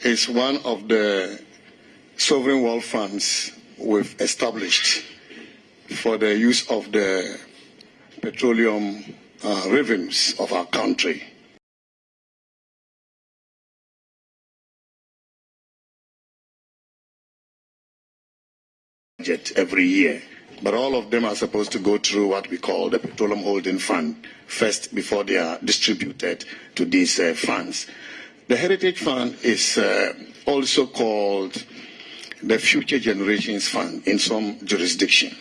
is one of the sovereign wealth funds we've established for the use of the petroleum revenues of our country. Every year, but all of them are supposed to go through what we call the Petroleum Holding Fund first before they are distributed to these funds. The Heritage Fund is also called the Future Generations Fund in some jurisdiction,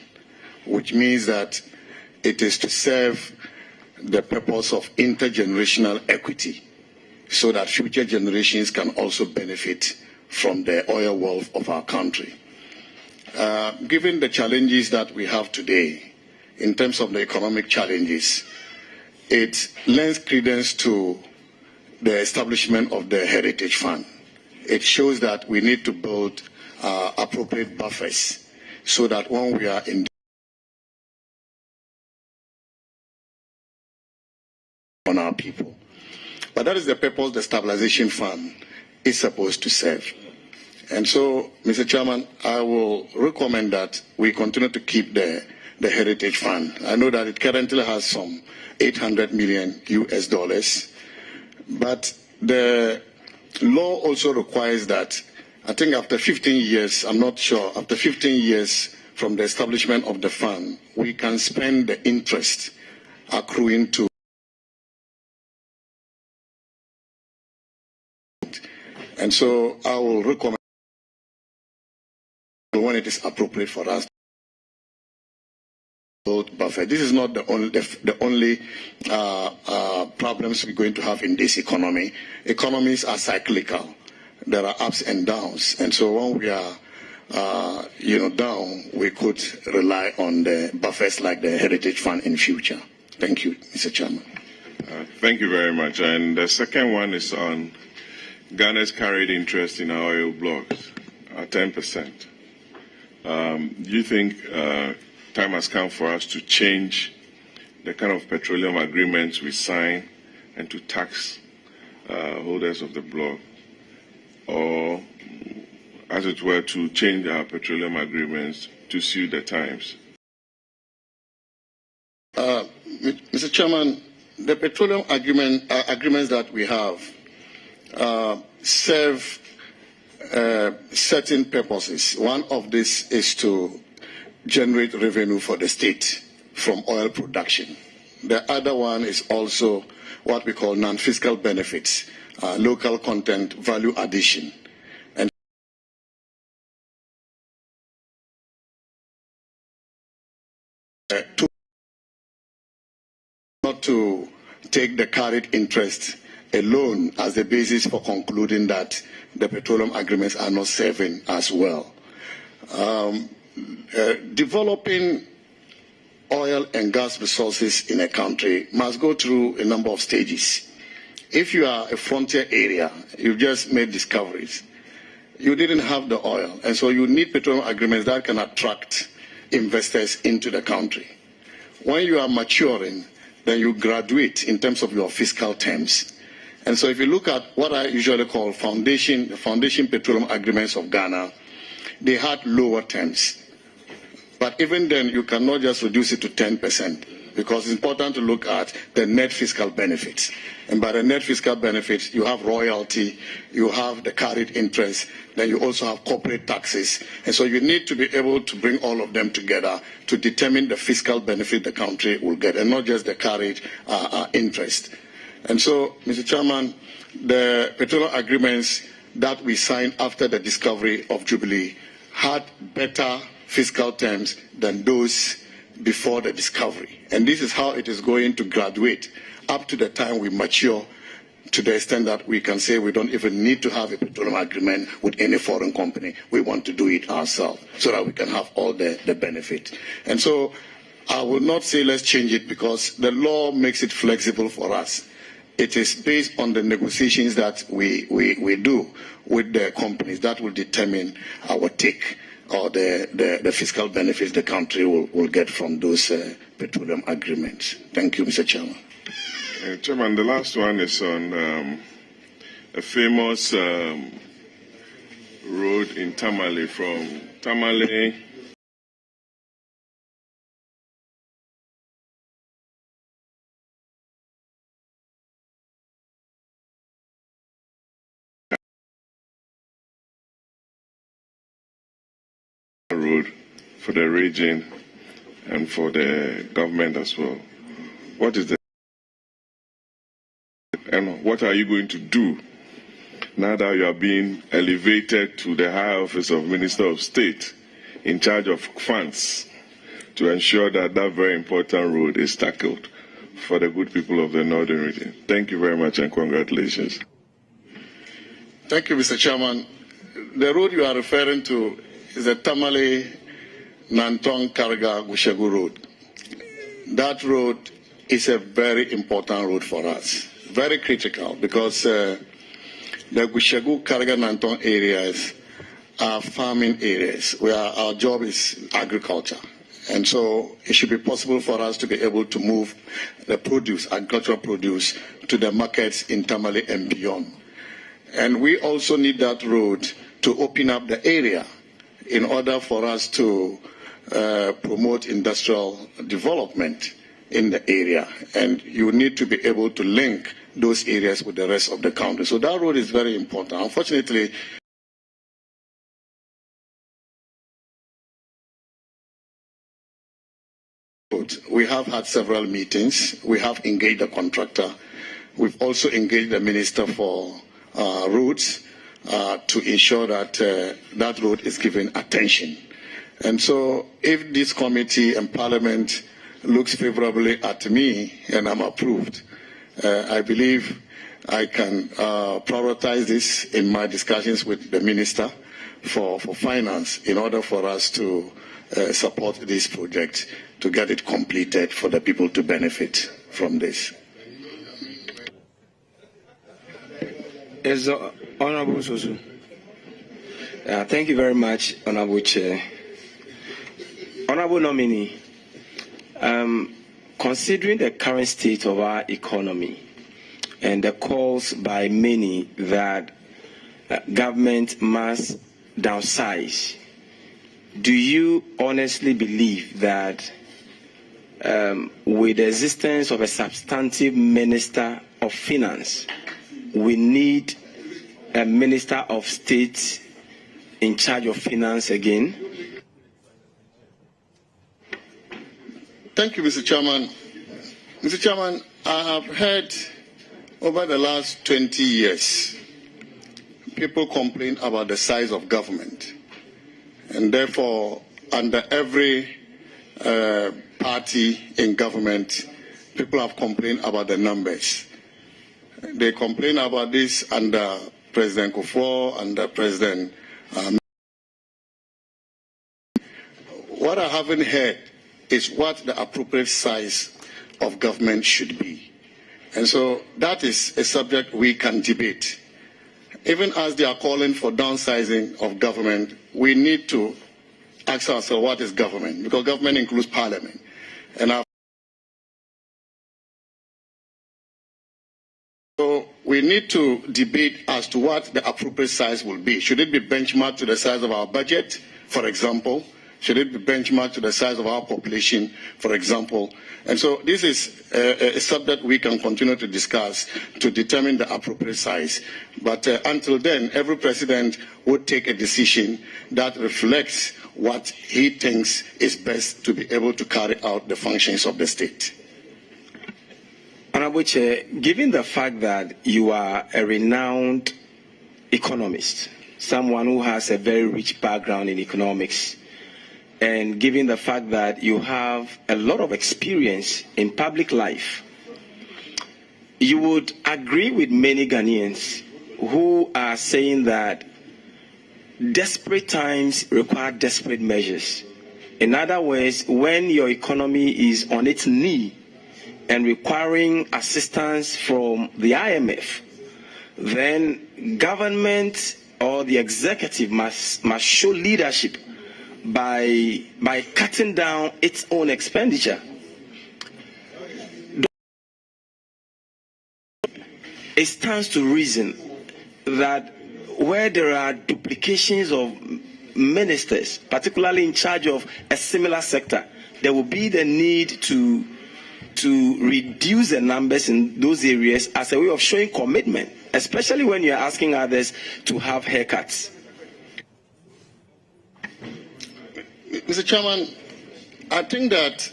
which means that it is to serve the purpose of intergenerational equity so that future generations can also benefit from the oil wealth of our country. Given the challenges that we have today in terms of the economic challenges, it lends credence to the establishment of the Heritage Fund. It shows that we need to build appropriate buffers so that when we are in on our people. But that is the purpose the Stabilization Fund is supposed to serve. And so, Mr. Chairman, I will recommend that we continue to keep the Heritage Fund. I know that it currently has some $800 million US, but the law also requires that, I think after 15 years, I'm not sure, after 15 years from the establishment of the fund, we can spend the interest accruing to. And so I will recommend when it is appropriate for us to build buffer. This is not the only problems we're going to have in this economy. Economies are cyclical. There are ups and downs, and so when we are down, we could rely on the buffers like the Heritage Fund in future. Thank you, Mr. Chairman. Thank you very much. And the second one is on Ghana's carried interest in our oil blocks, 10%. Do you think time has come for us to change the kind of petroleum agreements we sign and to tax holders of the block, or, as it were, to change our petroleum agreements to suit the times? Mr. Chairman, the petroleum agreements that we have serve certain purposes. One of this is to generate revenue for the state from oil production. The other one is also what we call non-fiscal benefits, local content, value addition. And not to take the carried interest alone as the basis for concluding that the petroleum agreements are not serving as well. Developing oil and gas resources in a country must go through a number of stages. If you are a frontier area, you've just made discoveries, you didn't have the oil, and so you need petroleum agreements that can attract investors into the country. When you are maturing, then you graduate in terms of your fiscal terms. And so if you look at what I usually call foundation petroleum agreements of Ghana, they had lower terms. But even then, you cannot just reduce it to 10%, because it's important to look at the net fiscal benefits. And by the net fiscal benefits, you have royalty, you have the carried interest, then you also have corporate taxes. And so you need to be able to bring all of them together to determine the fiscal benefit the country will get, and not just the carried interest. And so, Mr. Chairman, the petroleum agreements that we signed after the discovery of Jubilee had better fiscal terms than those before the discovery. And this is how it is going to graduate up to the time we mature, to the extent that we can say we don't even need to have a petroleum agreement with any foreign company. We want to do it ourselves so that we can have all the benefit. And so I will not say let's change it, because the law makes it flexible for us. It is based on the negotiations that we do with the companies that will determine our take, or the fiscal benefits the country will get from those petroleum agreements. Thank you, Mr. Chairman. Chairman, the last one is on a famous road in Tamale from Tamale road for the region and for the government as well. What is the and what are you going to do now that you are being elevated to the high office of Minister of State in charge of funds to ensure that that very important road is tackled for the good people of the northern region? Thank you very much and congratulations. Thank you, Mr. Chairman. The road you are referring to is the Tamale Nantong Karga Gushegu Road. That road is a very important road for us, very critical, because the Gushegu Karga Nantong areas are farming areas where our job is agriculture. And so it should be possible for us to be able to move the produce, agricultural produce, to the markets in Tamale and beyond. And we also need that road to open up the area in order for us to promote industrial development in the area. And you need to be able to link those areas with the rest of the country. So that road is very important. Unfortunately, we have had several meetings. We have engaged a contractor. We've also engaged the Minister for Roads to ensure that that road is given attention. And so if this committee and Parliament looks favorably at me and I'm approved, I believe I can prioritize this in my discussions with the Minister for Finance in order for us to support this project to get it completed for the people to benefit from this. Yes, Honorable Sosu. Thank you very much, Honorable Chair. Honorable nominee, considering the current state of our economy and the calls by many that government must downsize, do you honestly believe that with the existence of a substantive Minister of Finance, we need a Minister of State in charge of finance again? Thank you, Mr. Chairman. Mr. Chairman, I have heard over the last 20 years people complain about the size of government. And therefore, under every party in government, people have complained about the numbers. They complain about this under President Kufuor, under President Amin. What I haven't heard is what the appropriate size of government should be. And so that is a subject we can debate. Even as they are calling for downsizing of government, we need to ask ourselves what is government, because government includes Parliament. And so we need to debate as to what the appropriate size will be. Should it be benchmarked to the size of our budget, for example? Should it be benchmarked to the size of our population, for example? And so this is a subject we can continue to discuss to determine the appropriate size. But until then, every president would take a decision that reflects what he thinks is best to be able to carry out the functions of the state. Honorable Chair, given the fact that you are a renowned economist, someone who has a very rich background in economics, and given the fact that you have a lot of experience in public life, you would agree with many Ghanaians who are saying that desperate times require desperate measures. In other words, when your economy is on its knee and requiring assistance from the IMF, then government or the executive must show leadership by cutting down its own expenditure. It stands to reason that where there are duplications of ministers, particularly in charge of a similar sector, there will be the need to reduce the numbers in those areas as a way of showing commitment, especially when you're asking others to have haircuts. Mr. Chairman, I think that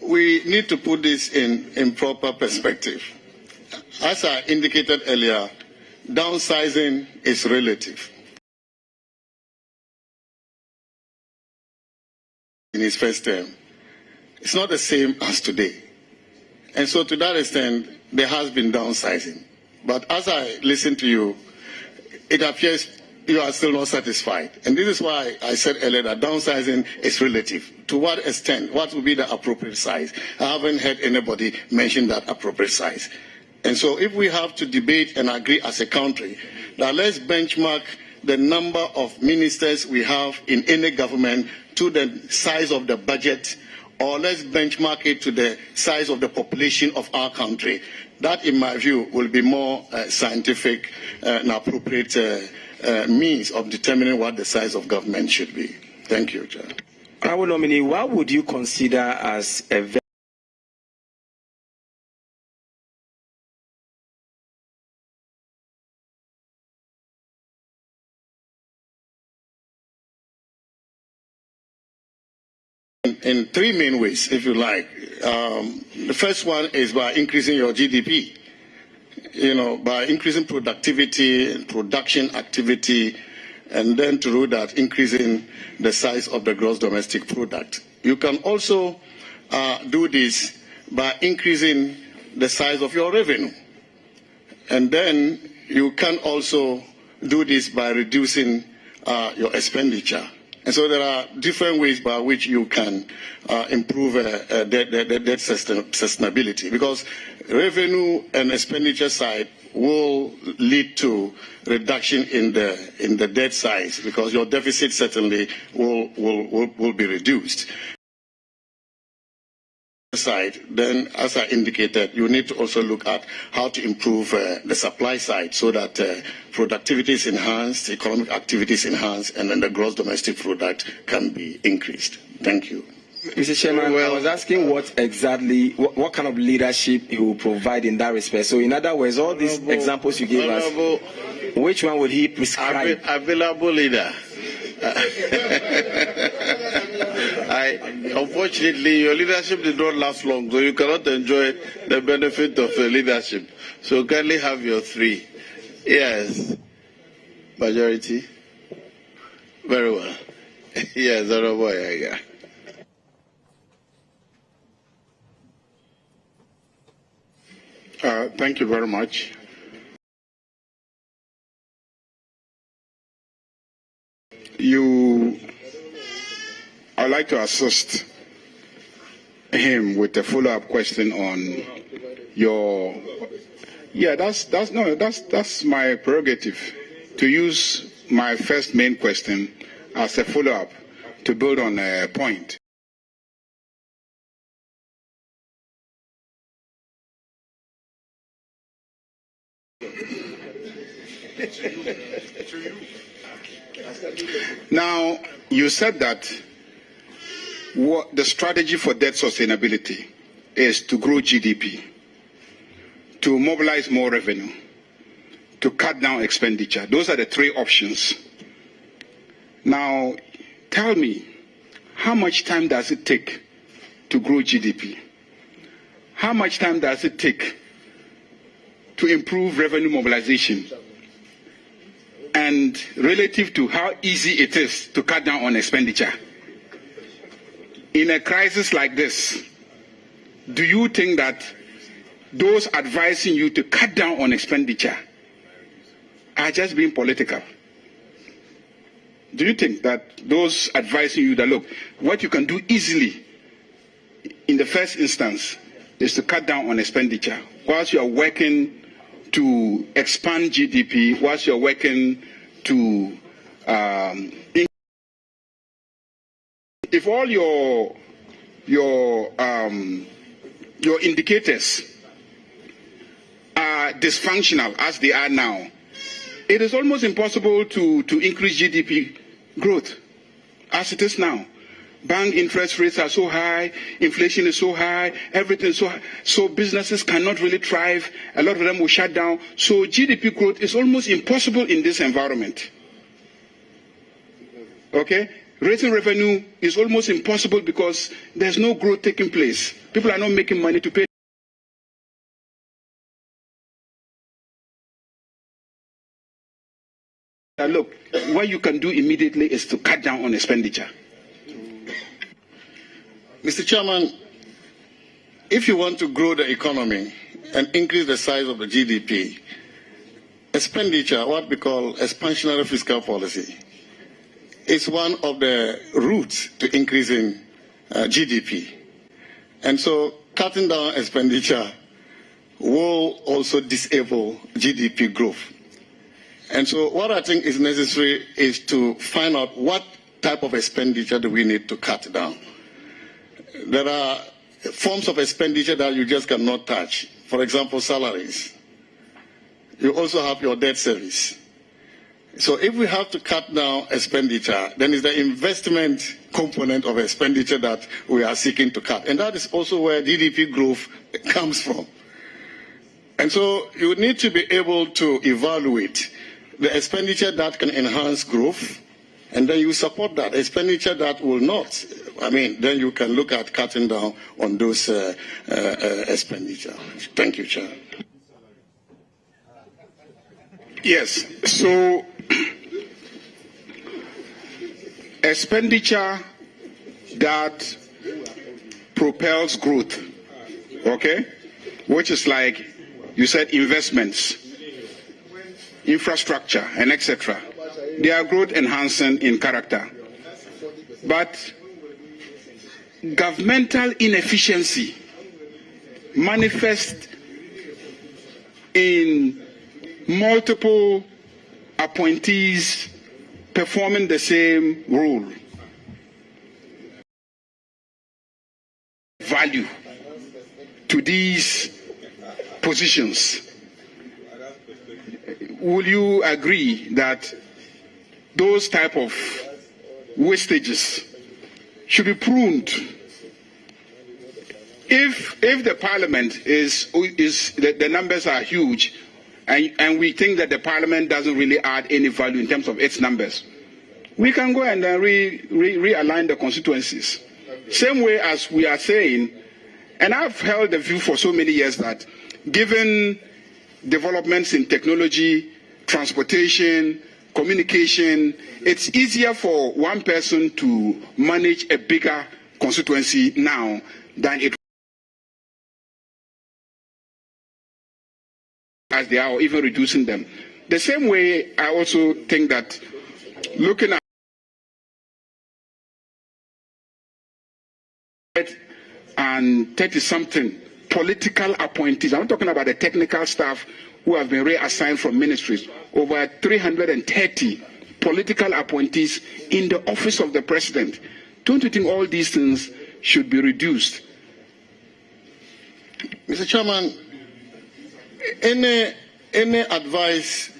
we need to put this in proper perspective. As I indicated earlier, downsizing is relative. In his first term, it's not the same as today. And so to that extent, there has been downsizing. But as I listen to you, it appears you are still not satisfied. And this is why I said earlier that downsizing is relative. To what extent? What will be the appropriate size? I haven't heard anybody mention that appropriate size. And so if we have to debate and agree as a country that let's benchmark the number of ministers we have in any government to the size of the budget, or let's benchmark it to the size of the population of our country, that in my view will be more scientific and appropriate means of determining what the size of government should be. Thank you, Chair. Honourable nominee, what would you consider as a very in three main ways, if you like. The first one is by increasing your GDP. By increasing productivity and production activity, and then through that increasing the size of the gross domestic product. You can also do this by increasing the size of your revenue. And then you can also do this by reducing your expenditure. And so there are different ways by which you can improve debt sustainability, because revenue and expenditure side will lead to reduction in the debt size, because your deficit certainly will be reduced. Side, then, as I indicated, you need to also look at how to improve the supply side so that productivity is enhanced, economic activity is enhanced, and then the gross domestic product can be increased. Thank you. Mr. Chairman, I was asking what kind of leadership he will provide in that respect. So, in other words, all these examples you gave us, which one would he prescribe? Available leader. Unfortunately, your leadership did not last long, so you cannot enjoy the benefit of leadership. So kindly have your three. Yes. Majority. Very well. Yes, Honorable Yaga. Thank you very much. I'd like to assist him with a follow-up question on your. Yeah, that's my prerogative to use my first main question as a follow-up to build on a point. Now, you said that what the strategy for debt sustainability is to grow GDP, to mobilize more revenue, to cut down expenditure. Those are the three options. Now, tell me, how much time does it take to grow GDP? How much time does it take to improve revenue mobilization? And relative to how easy it is to cut down on expenditure. In a crisis like this, do you think that those advising you to cut down on expenditure are just being political? Do you think that those advising you that, look, what you can do easily in the first instance is to cut down on expenditure whilst you are working to expand GDP, whilst you're working to if all your indicators are dysfunctional as they are now, it is almost impossible to increase GDP growth as it is now. Bank interest rates are so high, inflation is so high, everything is so high, so businesses cannot really thrive. A lot of them will shut down. So GDP growth is almost impossible in this environment. Okay? Raising revenue is almost impossible because there's no growth taking place. People are not making money to pay. Look, what you can do immediately is to cut down on expenditure. Mr. Chairman, if you want to grow the economy and increase the size of the GDP, expenditure, what we call expansionary fiscal policy, is one of the routes to increasing GDP. And so cutting down expenditure will also disable GDP growth. And so what I think is necessary is to find out what type of expenditure do we need to cut down. There are forms of expenditure that you just cannot touch. For example, salaries. You also have your debt service. So if we have to cut down expenditure, then it's the investment component of expenditure that we are seeking to cut. And that is also where GDP growth comes from. And so you need to be able to evaluate the expenditure that can enhance growth, and then you support that. Expenditure that will not, then you can look at cutting down on those expenditure. Thank you, Chair. Yes, so expenditure that propels growth, okay, which is like you said, investments, infrastructure, and etc. They are growth enhancing in character. But governmental inefficiency manifests in multiple appointees performing the same role. Value to these positions. Will you agree that those type of wastages should be pruned? If the parliament the numbers are huge, and we think that the parliament doesn't really add any value in terms of its numbers, we can go and realign the constituencies. Same way as we are saying, and I've held the view for so many years that given developments in technology, transportation, communication, it's easier for one person to manage a bigger constituency now than it as they are, or even reducing them. The same way, I also think that looking at and 30-something political appointees, I'm not talking about the technical staff who have been reassigned from ministries, over 330 political appointees in the office of the president. Don't you think all these things should be reduced? Mr. Chairman, any advice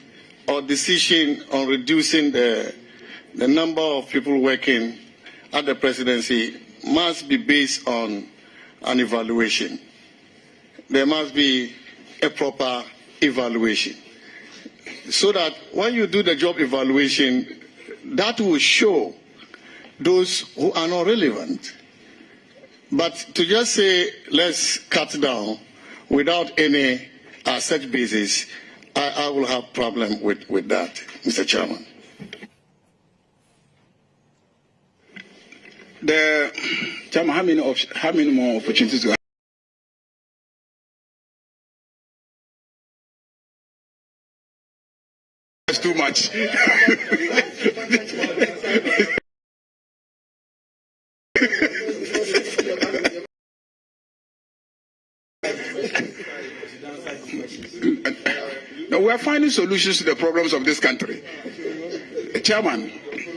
or decision on reducing the number of people working at the presidency must be based on an evaluation. There must be a proper evaluation, so that when you do the job evaluation, that will show those who are not relevant. But to just say, let's cut down without any such basis, I will have problem with that, Mr. Chairman. Chairman, how many more opportunities do I have? That's too much. No, we are finding solutions to the problems of this country. Chairman,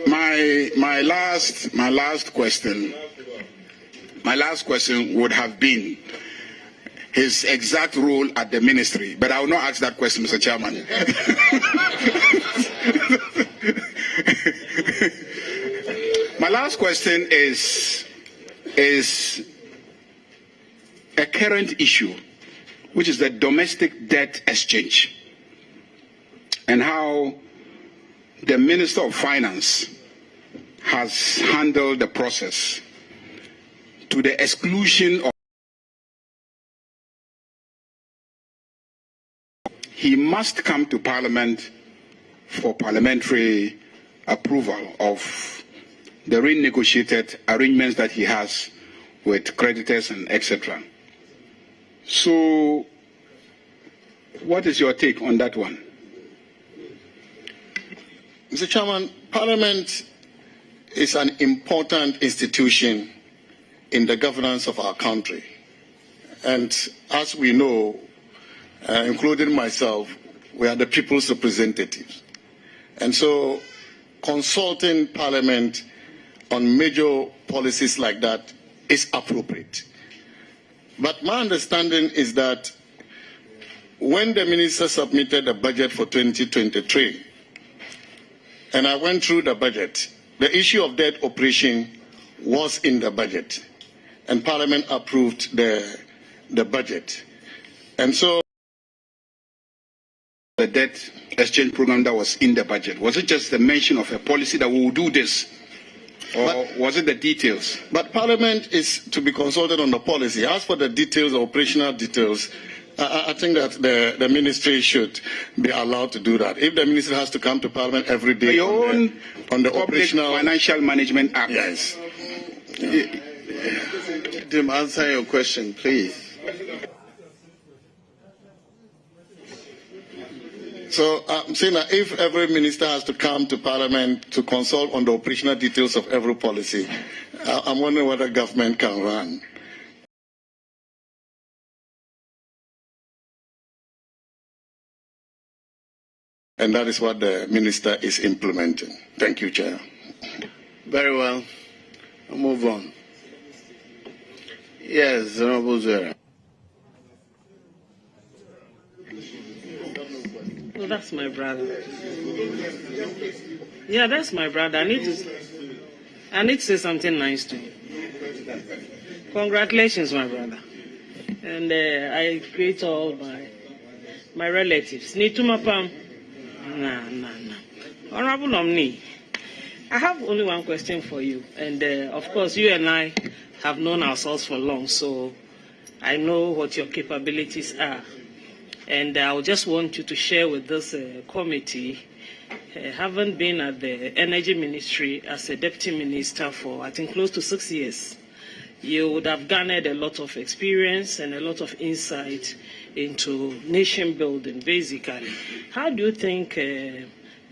my last question would have been his exact role at the ministry, but I will not ask that question, Mr. Chairman. last question is a current issue, which is the domestic debt exchange, and how the Minister of Finance has handled the process to the exclusion of. He must come to Parliament for parliamentary approval of the renegotiated arrangements that he has with creditors and etc. So, what is your take on that one? Mr. Chairman, Parliament is an important institution in the governance of our country. And as we know, including myself, we are the people's representatives. And so consulting Parliament on major policies like that is appropriate. But my understanding is that when the minister submitted the budget for 2023, and I went through the budget, the issue of debt operation was in the budget, and Parliament approved the budget. And so the debt exchange program that was in the budget, was it just the mention of a policy that we will do this, or was it the details? But Parliament is to be consulted on the policy. As for the details, the operational details, I think that the ministry should be allowed to do that. If the ministry has to come to Parliament every day on the operational Financial Management Act. Yes. Tim, answer your question, please. So I'm saying that if every minister has to come to Parliament to consult on the operational details of every policy, I'm wondering whether government can run. And that is what the minister is implementing. Thank you, Chair. Very well. I'll move on. Yes, Honorable Zera. Oh, that's my brother. Yeah, that's my brother. I need to say something nice to him. Congratulations, my brother. And I greet all my relatives. Nitumapam. Nah. Honorable Nominee, I have only one question for you. And of course, you and I have known ourselves for long, so I know what your capabilities are. And I just want you to share with this committee, having been at the Energy Ministry as a Deputy Minister for, I think, close to 6 years, you would have garnered a lot of experience and a lot of insight into nation building, basically. How do you think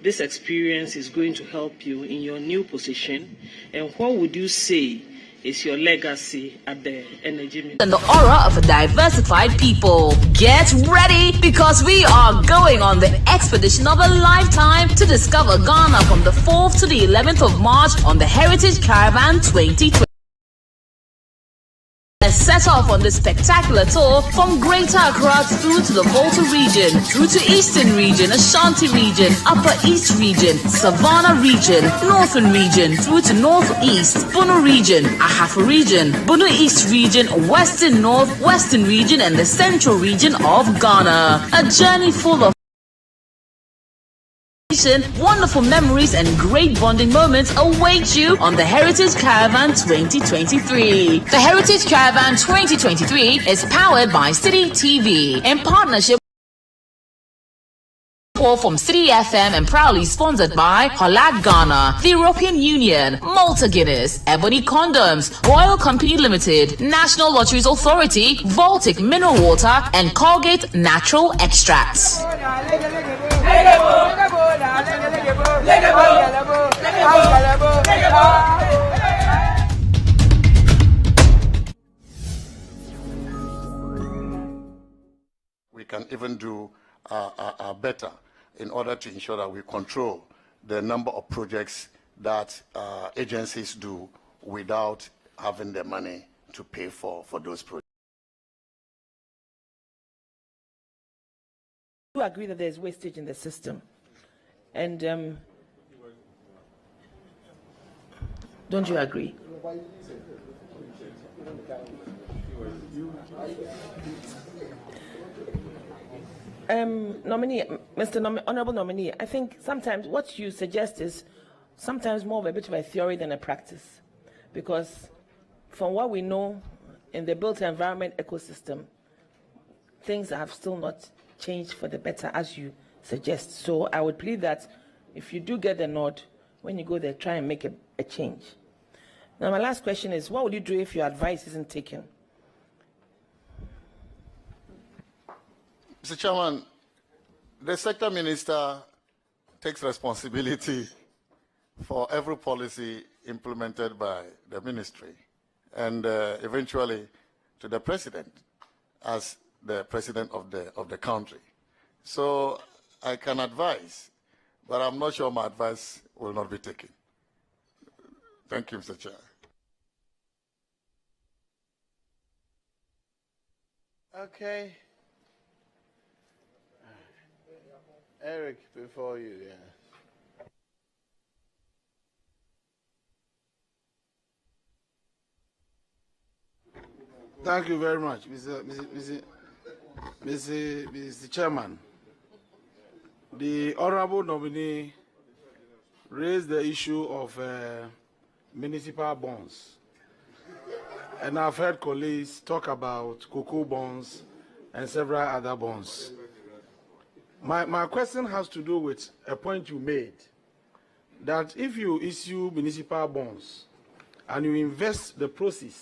this experience is going to help you in your new position? And what would you say is your legacy at the Energy Ministry? And the aura of a diversified people. Get ready, because we are going on the expedition of a lifetime to discover Ghana from the 4th to the 11th of March on the Heritage Caravan 2020. Let's set off on this spectacular tour from Greater Accra through to the Volta region, through to Eastern region, Ashanti region, Upper East region, Savannah region, Northern region, through to Northeast, Bono region, Ahafa region, Bono East region, Western North, Western region, and the Central region of Ghana. A journey full of wonderful memories and great bonding moments await you on the Heritage Caravan 2023. The Heritage Caravan 2023 is powered by City TV in partnership from City FM and proudly sponsored by Holag Ghana, the European Union, Malta Guinness, Ebony Condoms, Royal Company Limited, National Lotteries Authority, Baltic Mineral Water, and Colgate Natural Extracts. We can even do better in order to ensure that we control the number of projects that agencies do without having the money to pay for those projects. I do agree that there's wastage in the system. And Don't you agree? Honorable nominee, I think sometimes what you suggest is sometimes more of a bit of a theory than a practice, because from what we know in the built environment ecosystem, things have still not changed for the better as you suggest. So I would plead that if you do get the nod, when you go there, try and make a change. Now my last question is, what would you do if your advice isn't taken? Mr. Chairman, the sector minister takes responsibility for every policy implemented by the ministry and eventually to the president as the president of the country. So I can advise, but I'm not sure my advice will not be taken. Thank you, Mr. Chair. Okay. Eric, before you, yeah. Thank you very much, Mr. Chairman. The honorable nominee raised the issue of municipal bonds. And I've heard colleagues talk about cocoa bonds and several other bonds. My question has to do with a point you made, that if you issue municipal bonds and you invest the proceeds,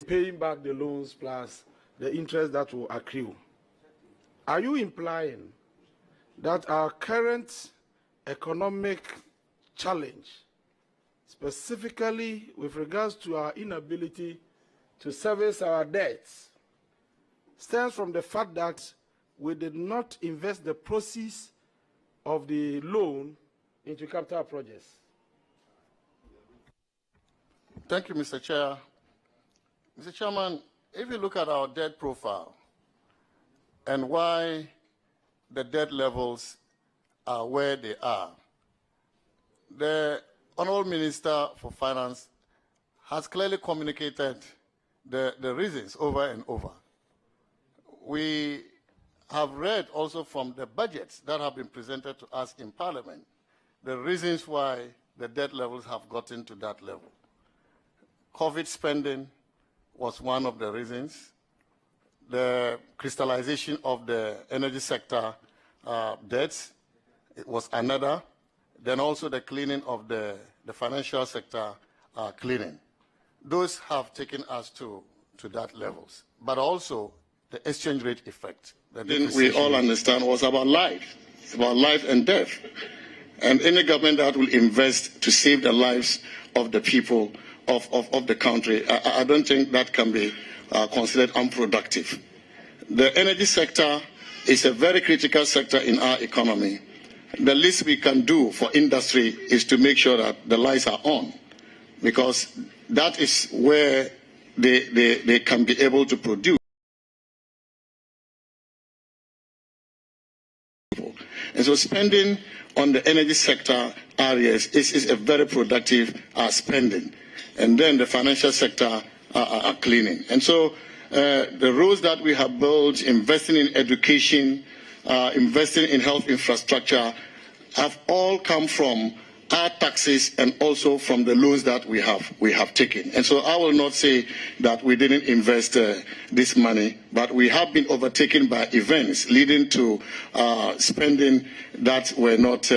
paying back the loans plus the interest that will accrue, are you implying that our current economic challenge, specifically with regards to our inability to service our debts, stems from the fact that we did not invest the proceeds of the loan into capital projects? Thank you, Mr. Chair. Mr. Chairman, if you look at our debt profile and why the debt levels are where they are, the Honorable Minister for Finance has clearly communicated the reasons over and over. We have read also from the budgets that have been presented to us in Parliament the reasons why the debt levels have gotten to that level. COVID spending was one of the reasons. The crystallization of the energy sector debts was another. Then also the cleaning of the financial sector cleaning. Those have taken us to that levels. But also the exchange rate effect. We all understand was about life. It's about life and death. And any government that will invest to save the lives of the people of the country, I don't think that can be considered unproductive. The energy sector is a very critical sector in our economy. The least we can do for industry is to make sure that the lights are on, because that is where they can be able to produce. And so spending on the energy sector areas is a very productive spending. And then the financial sector are cleaning. And so the roads that we have built, investing in education, investing in health infrastructure, have all come from our taxes and also from the loans that we have taken. And so I will not say that we didn't invest this money, but we have been overtaken by events leading to spending that were not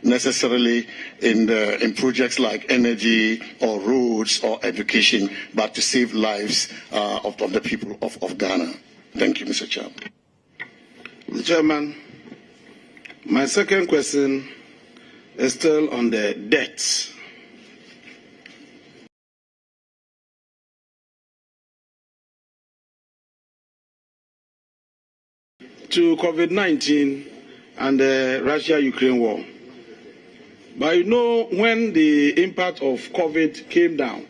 necessarily in projects like energy or roads or education, but to save lives of the people of Ghana. Thank you, Mr. Chairman. Mr. Chairman, my second question is still on the debts. To COVID-19 and the Russia-Ukraine war. But you know, when the impact of COVID came down,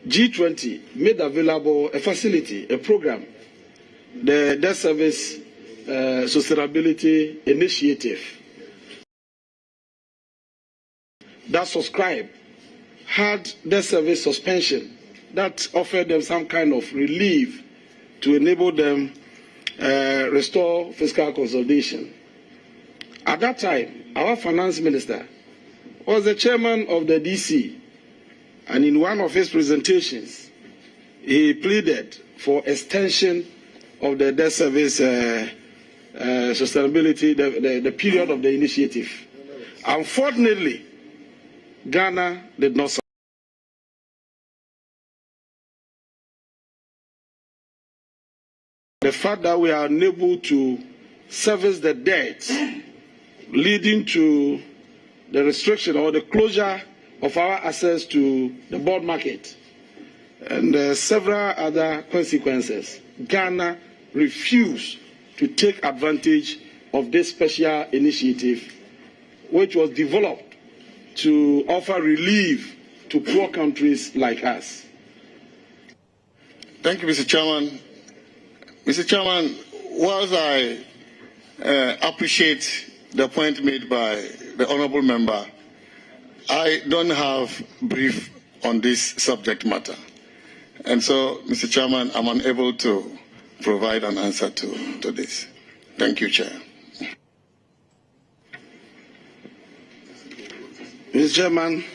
G20 made available a facility, a program, the Debt Service Sustainability Initiative. that subscribed had debt service suspension that offered them some kind of relief to enable them restore fiscal consolidation. At that time, our finance minister was the chairman of the DC, and in one of his presentations, he pleaded for extension of the debt service sustainability, the period of the initiative. Unfortunately, Ghana did not. The fact that we are unable to service the debt, leading to the restriction or the closure of our access to the bond market, and several other consequences, Ghana refused to take advantage of this special initiative, which was developed to offer relief to poor countries like us. Thank you, Mr. Chairman. Mr. Chairman, whilst I appreciate the point made by the honourable member, I don't have brief on this subject matter. And so, Mr. Chairman, I'm unable to provide an answer to this. Thank you, Chair. Mr. Chairman,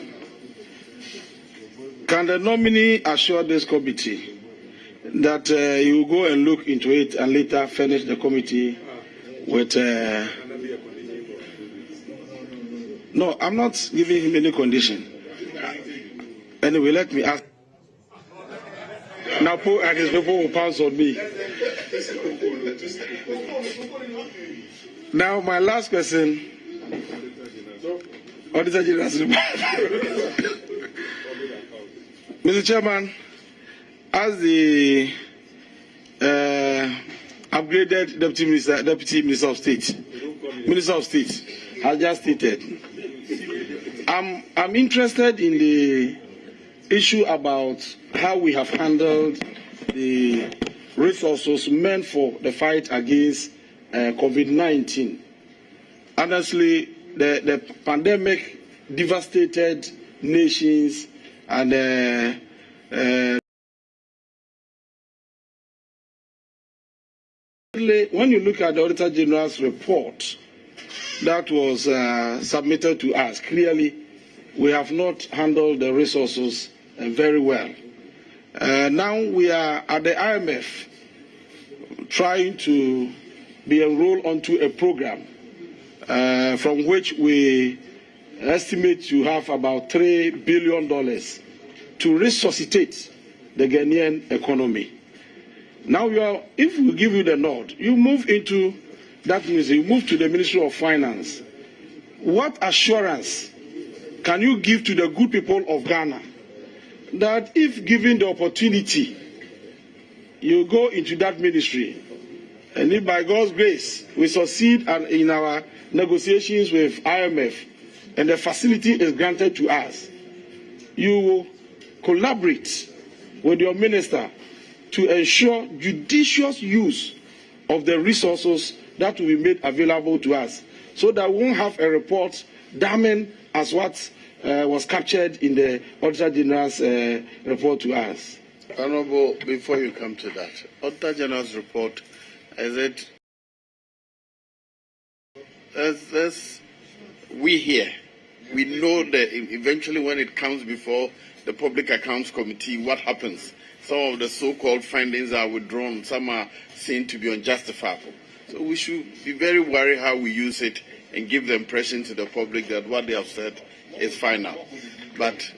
can the nominee assure this committee that you will go and look into it and later furnish the committee with... No, I'm not giving him any condition. Anyway, let me ask. Now, Paul and his people will pounce on me. Now, my last question. Auditor General's report. Mr. Chairman, as the upgraded Deputy Minister of State has just stated, I'm interested in the issue about how we have handled the resources meant for the fight against COVID-19. Honestly, the pandemic devastated nations, and when you look at the Auditor General's report that was submitted to us, clearly we have not handled the resources very well. Now we are at the IMF trying to be enrolled onto a program from which we estimate to have about $3 billion to resuscitate the Ghanaian economy. Now, if we give you the nod, you move into that ministry, you move to the Ministry of Finance. What assurance can you give to the good people of Ghana that if given the opportunity, you go into that ministry, and if by God's grace we succeed in our negotiations with IMF and the facility is granted to us, you will collaborate with your minister to ensure judicious use of the resources that will be made available to us, so that we won't have a report damning as what was captured in the Auditor General's report to us. Honourable, before you come to that, Auditor General's report, is it we here, we know that eventually when it comes before the Public Accounts Committee, what happens? Some of the so-called findings are withdrawn, some are seen to be unjustifiable. So we should be very worried how we use it and give the impression to the public that what they have said is final. But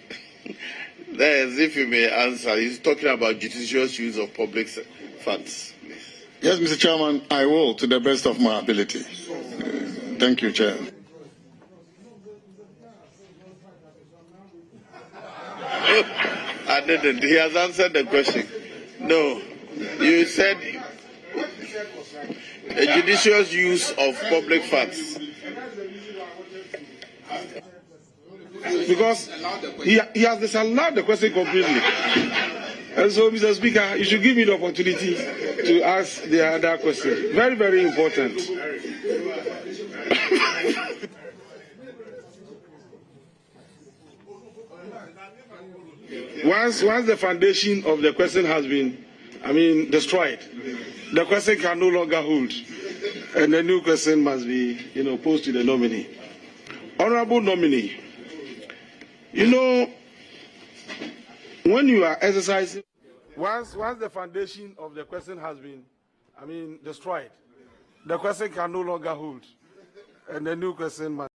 there is, if you may answer, he's talking about judicious use of public funds. Yes, Mr. Chairman, I will, to the best of my ability. Thank you, Chair. I didn't. He has answered the question. No. You said a judicious use of public funds. Because he has disallowed the question completely. And so, Mr. Speaker, you should give me the opportunity to ask the other question. Very, very important. once the foundation of the question has been, destroyed, the question can no longer hold, and the new question must be, posed to the nominee. Honorable nominee, when you are exercising, once the foundation of the question has been, destroyed, the question can no longer hold, and the new question must.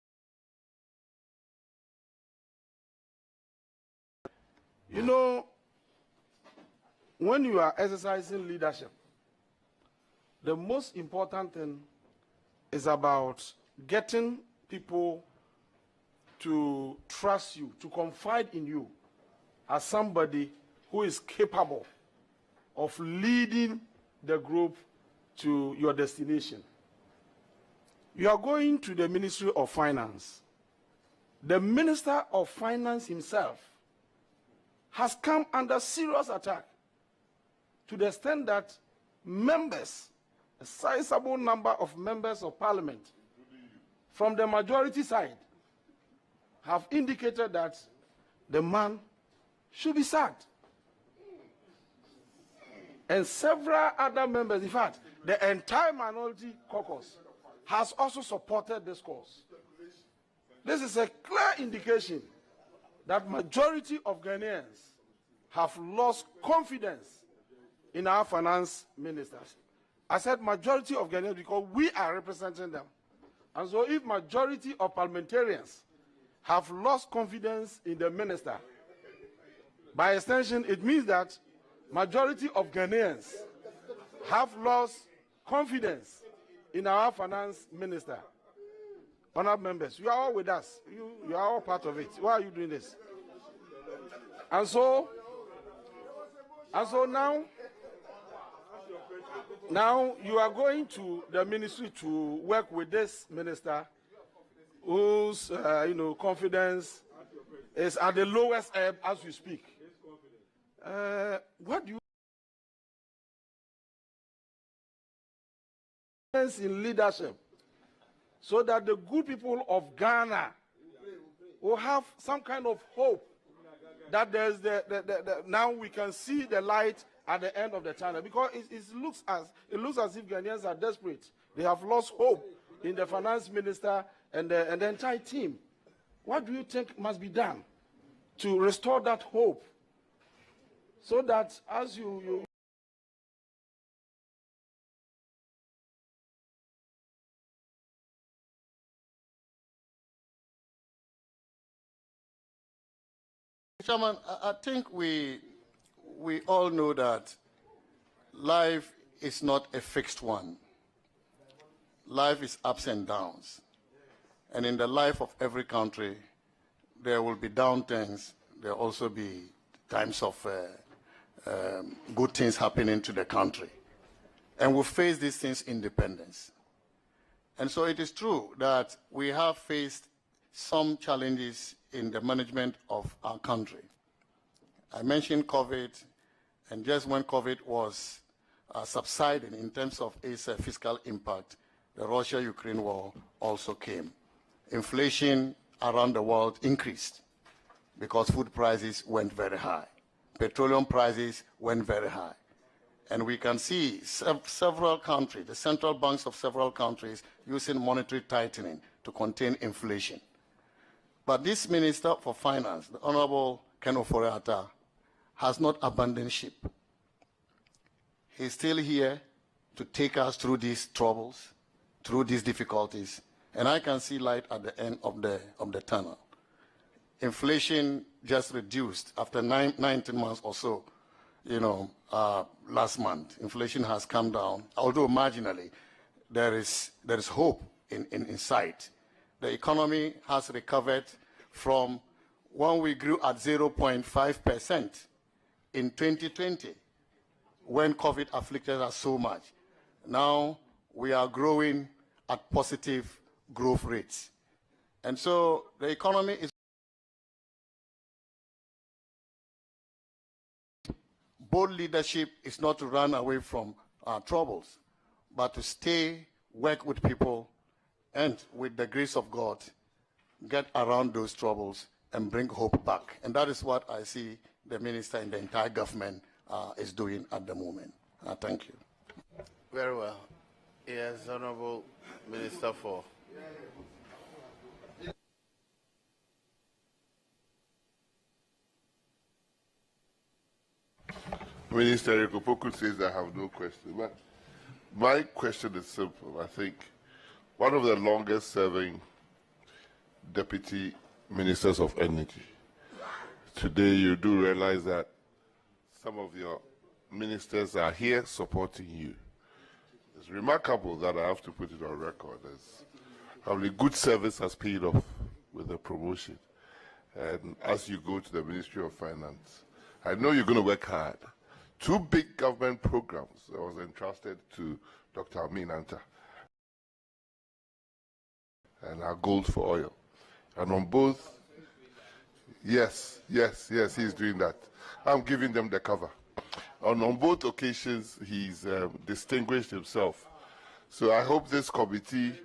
When you are exercising leadership, the most important thing is about getting people to trust you, to confide in you as somebody who is capable of leading the group to your destination. You are going to the Ministry of Finance. The Minister of Finance himself has come under serious attack to the extent that members, a sizable number of members of parliament from the majority side have indicated that the man should be sacked. And several other members, in fact, the entire minority caucus has also supported this cause. This is a clear indication that majority of Ghanaians have lost confidence in our finance ministers. I said majority of Ghanaians because we are representing them. And so if majority of parliamentarians have lost confidence in the minister, by extension, it means that majority of Ghanaians have lost confidence in our finance minister. Honourable members, you are all with us. You are all part of it. Why are you doing this? And so now you are going to the ministry to work with this minister whose confidence is at the lowest ebb as we speak. What do you in leadership so that the good people of Ghana will have some kind of hope that there's now we can see the light at the end of the tunnel, because it looks as if Ghanaians are desperate. They have lost hope in the finance minister and the entire team. What do you think must be done to restore that hope so that as you Chairman, I think we all know that life is not a fixed one. Life is ups and downs. And in the life of every country, there will be downturns. There will also be times of good things happening to the country. And we face these things independence. And so it is true that we have faced some challenges in the management of our country. I mentioned COVID, and just when COVID was subsiding in terms of its fiscal impact, the Russia-Ukraine war also came. Inflation around the world increased because food prices went very high. Petroleum prices went very high. And we can see several countries, the central banks of several countries, using monetary tightening to contain inflation. But this Minister for Finance, the Honorable Ken Ofori-Atta, has not abandoned ship. He's still here to take us through these troubles, through these difficulties, and I can see light at the end of the tunnel. Inflation just reduced after 19 months or so. Last month, inflation has come down, although marginally. There is hope in sight. The economy has recovered from when we grew at 0.5% in 2020, when COVID afflicted us so much. Now we are growing at positive growth rates. And so the economy is bold leadership is not to run away from our troubles, but to stay, work with people, and with the grace of God, get around those troubles and bring hope back. And that is what I see the minister and the entire government is doing at the moment. Thank you. Very well. Yes, Honorable Minister for. Minister Ekopoku says I have no question. But my question is simple. I think one of the longest serving deputy ministers of energy. Today you do realize that some of your ministers are here supporting you. It's remarkable that I have to put it on record as probably good service has paid off with the promotion. And as you go to the Ministry of Finance, I know you're going to work hard. 2 big government programs that was entrusted to Dr. Amin and our gold for oil. And on both, yes, he's doing that. I'm giving them the cover. And on both occasions, he's distinguished himself. So I hope this committee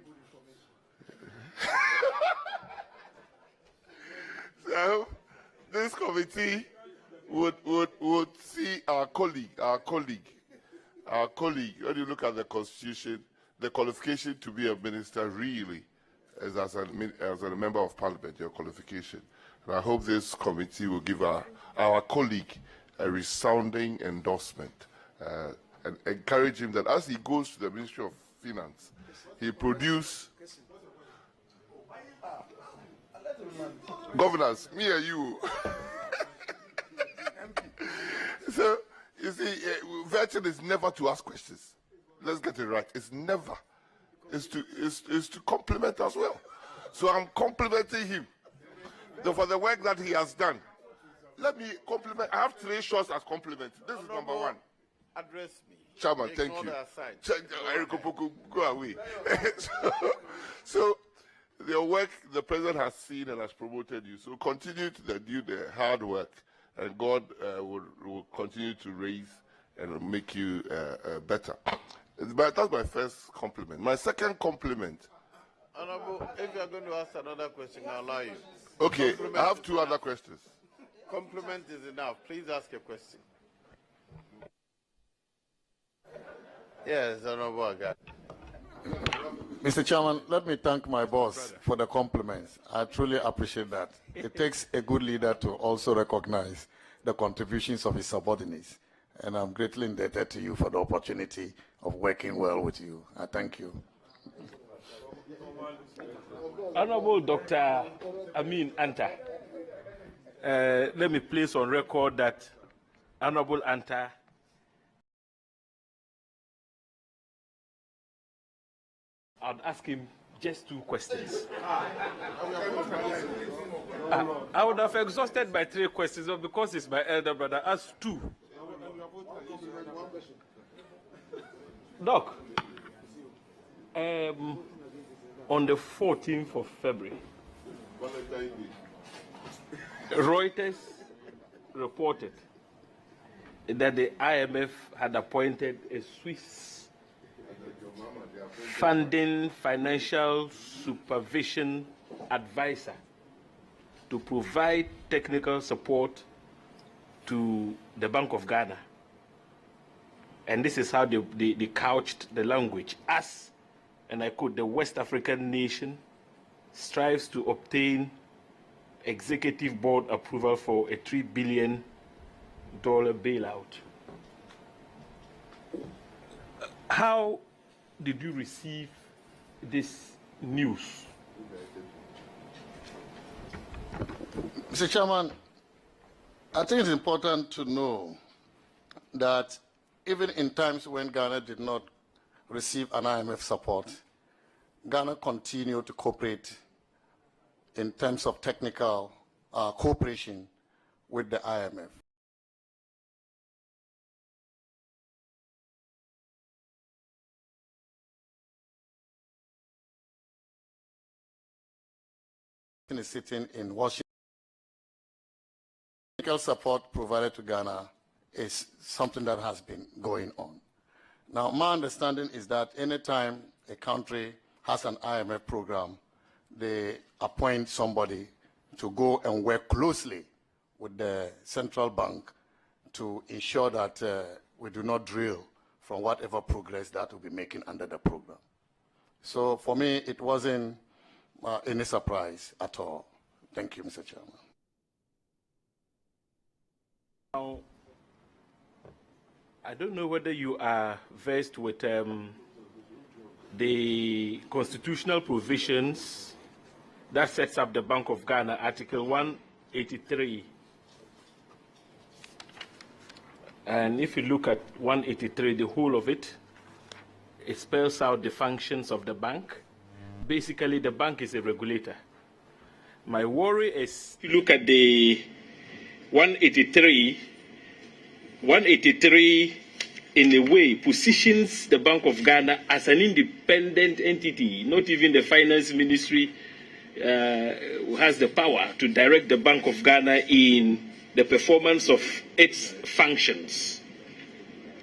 would see our colleague, when you look at the Constitution, the qualification to be a minister really is as a member of Parliament, your qualification. And I hope this committee will give our colleague a resounding endorsement and encourage him that as he goes to the Ministry of Finance, he produce governance, me and you. So, you see, virtue is never to ask questions. Let's get it right. It's never. It's to compliment as well. So I'm complimenting him for the work that he has done. Let me compliment. I have 3 shots as compliment. This is number 1. Address me. Chairman, thank you. Eric Opoku, go away. So the work the president has seen and has promoted you. So continue to do the hard work, and God will continue to raise and make you better. But that's my first compliment. My second compliment. Honorable, if you are going to ask another question, I'll allow you. Okay, I have 2 other questions. Compliment is enough. Please ask a question. Yes, Honorable Aga. Mr. Chairman, let me thank my boss for the compliments. I truly appreciate that. It takes a good leader to also recognize the contributions of his subordinates. And I'm greatly indebted to you for the opportunity of working well with you. I thank you. Honorable Dr. Amin Anta, let me place on record that Honorable Anta I'd ask him just 2 questions. I would have exhausted my 3 questions, but because it's my elder brother, ask 2. Doc, on the 14th of February, Reuters reported that the IMF had appointed a Swiss funding financial supervision advisor to provide technical support to the Bank of Ghana. And this is how they couched the language. As, and I quote, the West African nation strives to obtain executive board approval for a $3 billion bailout. How did you receive this news? Mr. Chairman, I think it's important to know that even in times when Ghana did not receive an IMF support, Ghana continued to cooperate in terms of technical cooperation with the IMF. Is sitting in Washington. Technical support provided to Ghana is something that has been going on. Now, my understanding is that anytime a country has an IMF program, they appoint somebody to go and work closely with the central bank to ensure that we do not drill from whatever progress that we'll be making under the program. So for me, it wasn't any surprise at all. Thank you, Mr. Chairman. Now, I don't know whether you are versed with the constitutional provisions that sets up the Bank of Ghana, Article 183. And if you look at 183, the whole of it, it spells out the functions of the bank. Basically, the bank is a regulator. My worry is, if you look at the 183 in a way positions the Bank of Ghana as an independent entity. Not even the finance ministry has the power to direct the Bank of Ghana in the performance of its functions.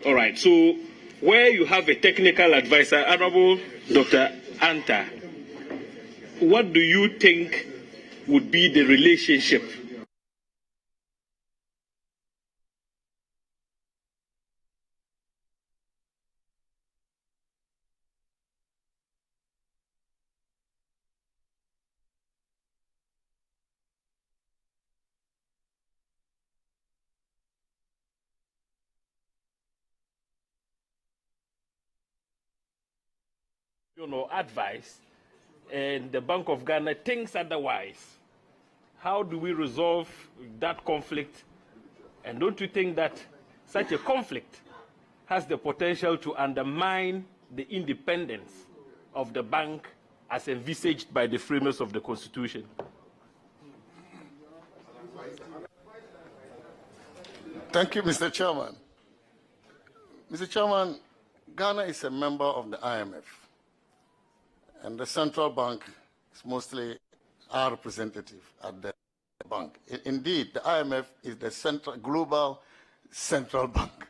All right, so where you have a technical advisor, Honorable Dr. Anta, what do you think would be the relationship? Advice, and the Bank of Ghana thinks otherwise. How do we resolve that conflict? And don't you think that such a conflict has the potential to undermine the independence of the bank as envisaged by the framers of the Constitution? Thank you, Mr. Chairman. Mr. Chairman, Ghana is a member of the IMF. And the central bank is mostly our representative at the bank. Indeed, the IMF is the global central bank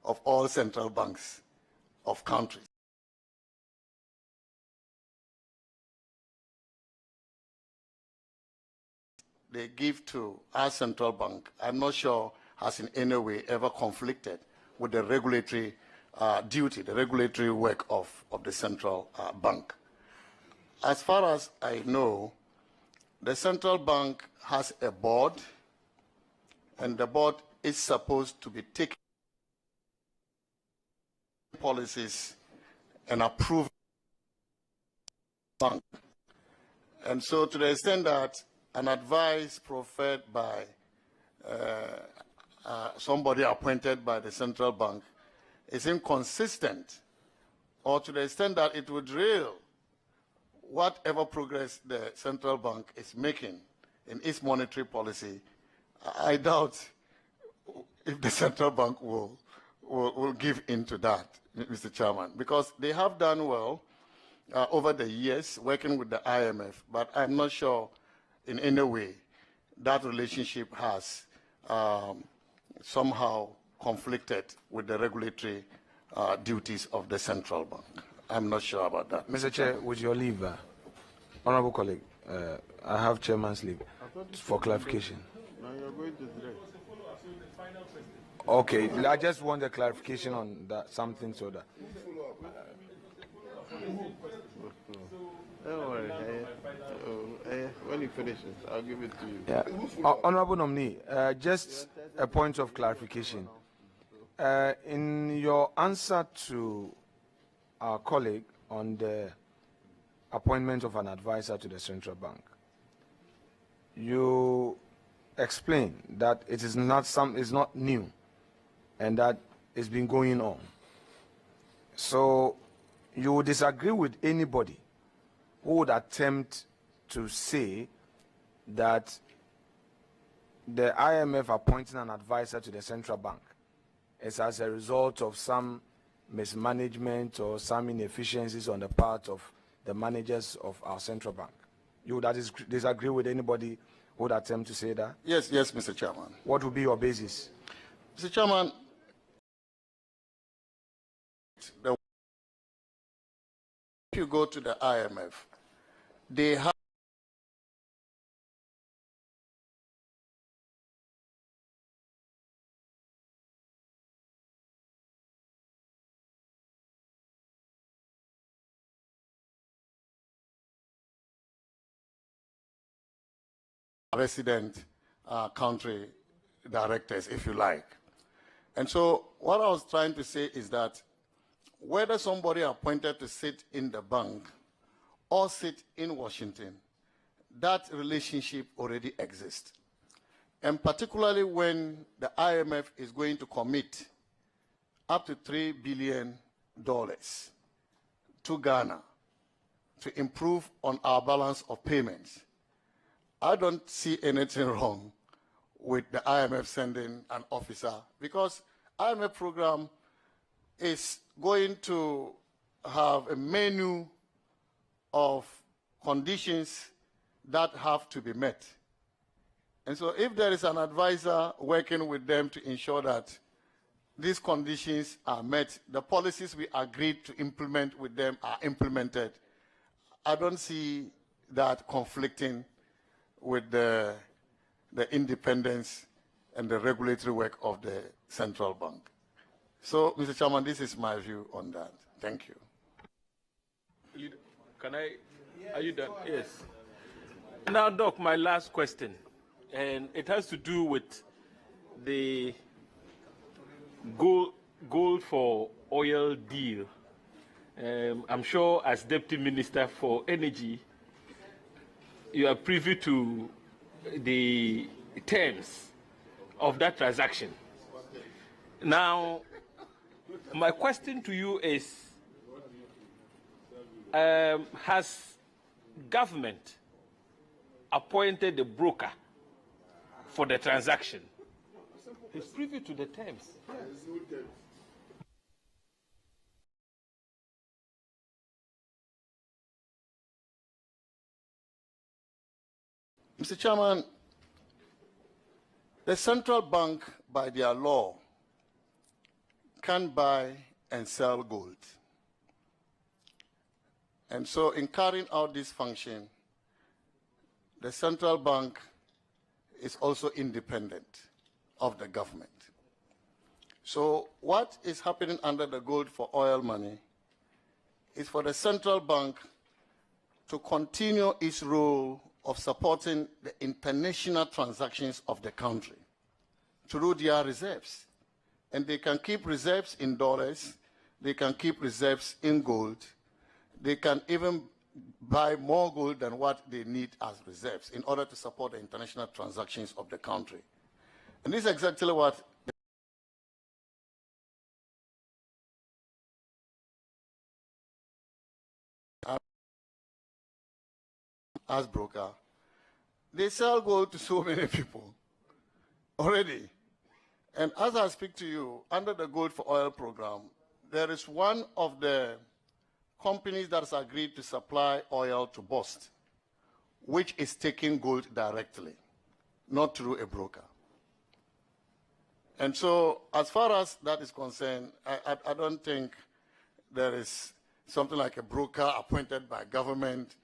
of all central banks of countries. They give to our central bank, I'm not sure has in any way ever conflicted with the regulatory duty, the regulatory work of the central bank. As far as I know, the central bank has a board, and the board is supposed to be taking policies and approving the bank. And so to the extent that an advice proffered by somebody appointed by the central bank is inconsistent, or to the extent that it would derail whatever progress the central bank is making in its monetary policy, I doubt if the central bank will give in to that, Mr. Chairman, because they have done well over the years working with the IMF, but I'm not sure in any way that relationship has somehow conflicted with the regulatory duties of the central bank. I'm not sure about that. Mr. Chair, with your leave, honorable colleague, I have chairman's leave for clarification. Now you're going to dress. Okay, I just want a clarification on that, something so that. Don't worry. When he finishes, I'll give it to you. Yeah. Honorable nominee, just a point of clarification. In your answer to our colleague on the appointment of an advisor to the central bank, you explained that it is not new, and that it's been going on. So you would disagree with anybody who would attempt to say that the IMF appointing an advisor to the central bank is as a result of some mismanagement or some inefficiencies on the part of the managers of our central bank. You would disagree with anybody who would attempt to say that? Yes, Mr. Chairman. What would be your basis? Mr. Chairman, if you go to the IMF, they have resident country directors, if you like. And so what I was trying to say is that whether somebody appointed to sit in the bank or sit in Washington, that relationship already exists. And particularly when the IMF is going to commit up to $3 billion to Ghana to improve on our balance of payments, I don't see anything wrong with the IMF sending an officer, because IMF program is going to have a menu of conditions that have to be met. And so if there is an advisor working with them to ensure that these conditions are met, the policies we agreed to implement with them are implemented, I don't see that conflicting with the independence and the regulatory work of the central bank. So, Mr. Chairman, this is my view on that. Thank you. Are you done? Yes. Now, Doc, my last question, and it has to do with the gold for oil deal. I'm sure as Deputy Minister for Energy, you are privy to the terms of that transaction. Now, my question to you is, has government appointed a broker for the transaction? It's privy to the terms. Mr. Chairman, the central bank, by their law, can buy and sell gold. And so in carrying out this function, the central bank is also independent of the government. So what is happening under the gold for oil money is for the central bank to continue its role of supporting the international transactions of the country through their reserves. And they can keep reserves in dollars, they can keep reserves in gold, they can even buy more gold than what they need as reserves in order to support the international transactions of the country. And this is exactly what as broker, they sell gold to so many people already. And as I speak to you, under the Gold for Oil program, there is one of the companies that has agreed to supply oil to Bost, which is taking gold directly, not through a broker. And so as far as that is concerned, I don't think there is something like a broker appointed by government.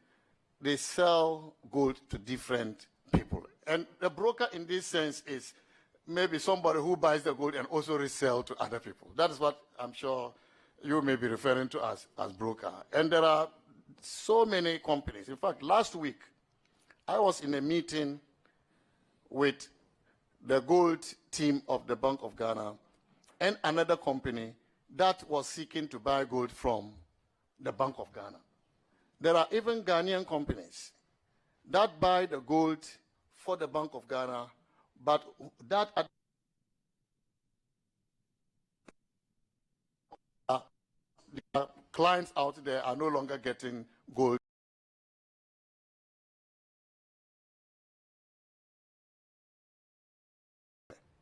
They sell gold to different people. And the broker in this sense is maybe somebody who buys the gold and also resell to other people. That is what I'm sure you may be referring to as broker. And there are so many companies. In fact, last week, I was in a meeting with the gold team of the Bank of Ghana and another company that was seeking to buy gold from the Bank of Ghana. There are even Ghanaian companies that buy the gold for the Bank of Ghana, but that the clients out there are no longer getting gold.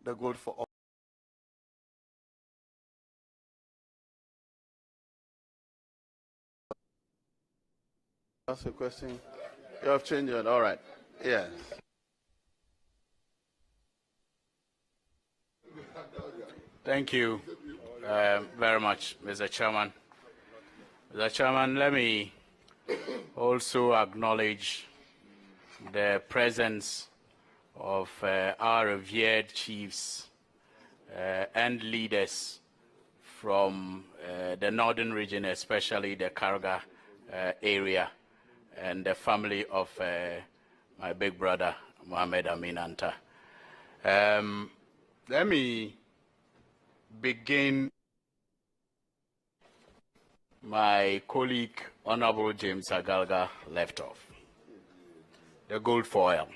The gold for all. That's a question. You have changed it. All right. Yes. Thank you very much, Mr. Chairman. Mr. Chairman, let me also acknowledge the presence of our revered chiefs and leaders from the northern region, especially the Karga area, and the family of my big brother, Mohammed Amin Anta. Let me begin. My colleague, Honorable James Agalga, left off. The gold foil.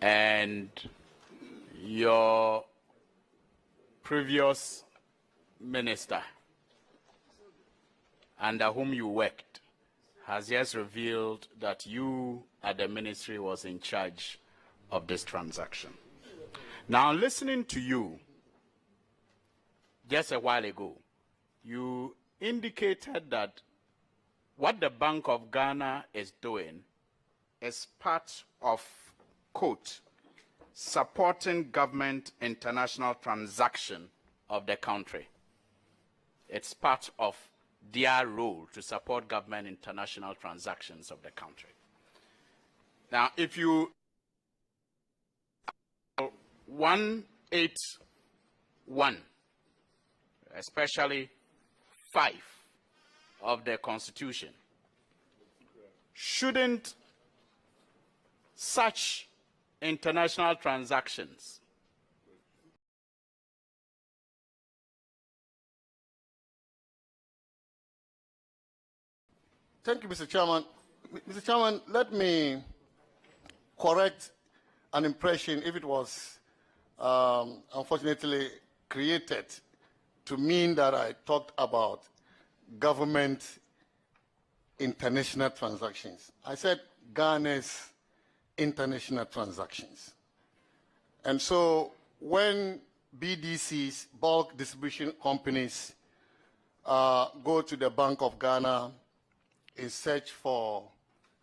And your previous minister, under whom you worked, has just revealed that you at the ministry was in charge of this transaction. Now, listening to you just a while ago, you indicated that what the Bank of Ghana is doing is part of, quote, supporting government international transaction of the country. It's part of their role to support government international transactions of the country. Now, if you 181, especially 5 of the Constitution, shouldn't such international transactions Thank you, Mr. Chairman. Mr. Chairman, let me correct an impression if it was unfortunately created to mean that I talked about government international transactions. I said Ghana's international transactions. And so when BDCs, bulk distribution companies, go to the Bank of Ghana in search for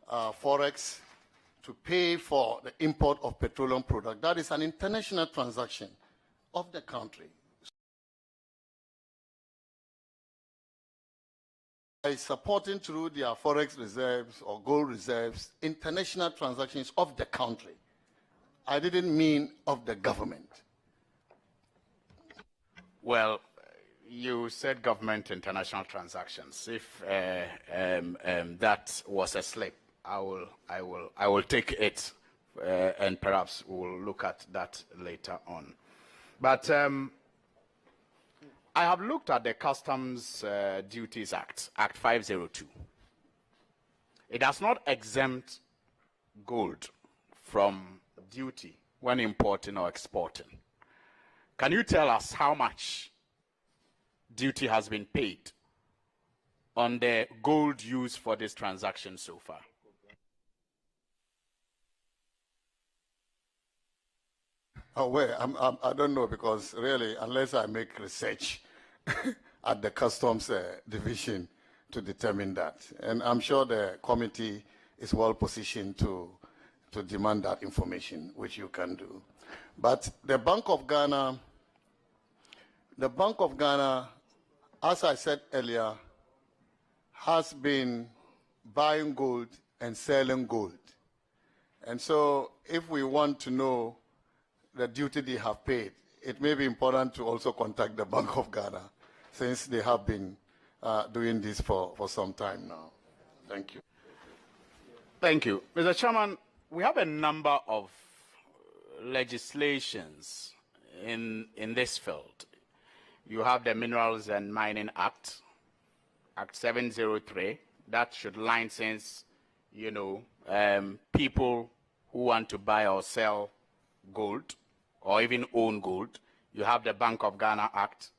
forex to pay for the import of petroleum product, that is an international transaction of the country. By supporting through their forex reserves or gold reserves, international transactions of the country. I didn't mean of the government. Well, you said government international transactions. If that was a slip, I will take it, and perhaps we'll look at that later on. But I have looked at the Customs Duties Act, Act 502. It does not exempt gold from duty when importing or exporting. Can you tell us how much duty has been paid on the gold used for this transaction so far? Oh, well, I don't know, because really, unless I make research at the Customs Division to determine that. And I'm sure the committee is well positioned to demand that information, which you can do. But the Bank of Ghana, as I said earlier, has been buying gold and selling gold. And so if we want to know the duty they have paid, it may be important to also contact the Bank of Ghana, since they have been doing this for some time now. Thank you. Thank you. Mr. Chairman, we have a number of legislations in this field. You have the Minerals and Mining Act, Act 703, that should license, people who want to buy or sell gold or even own gold. You have the Bank of Ghana Act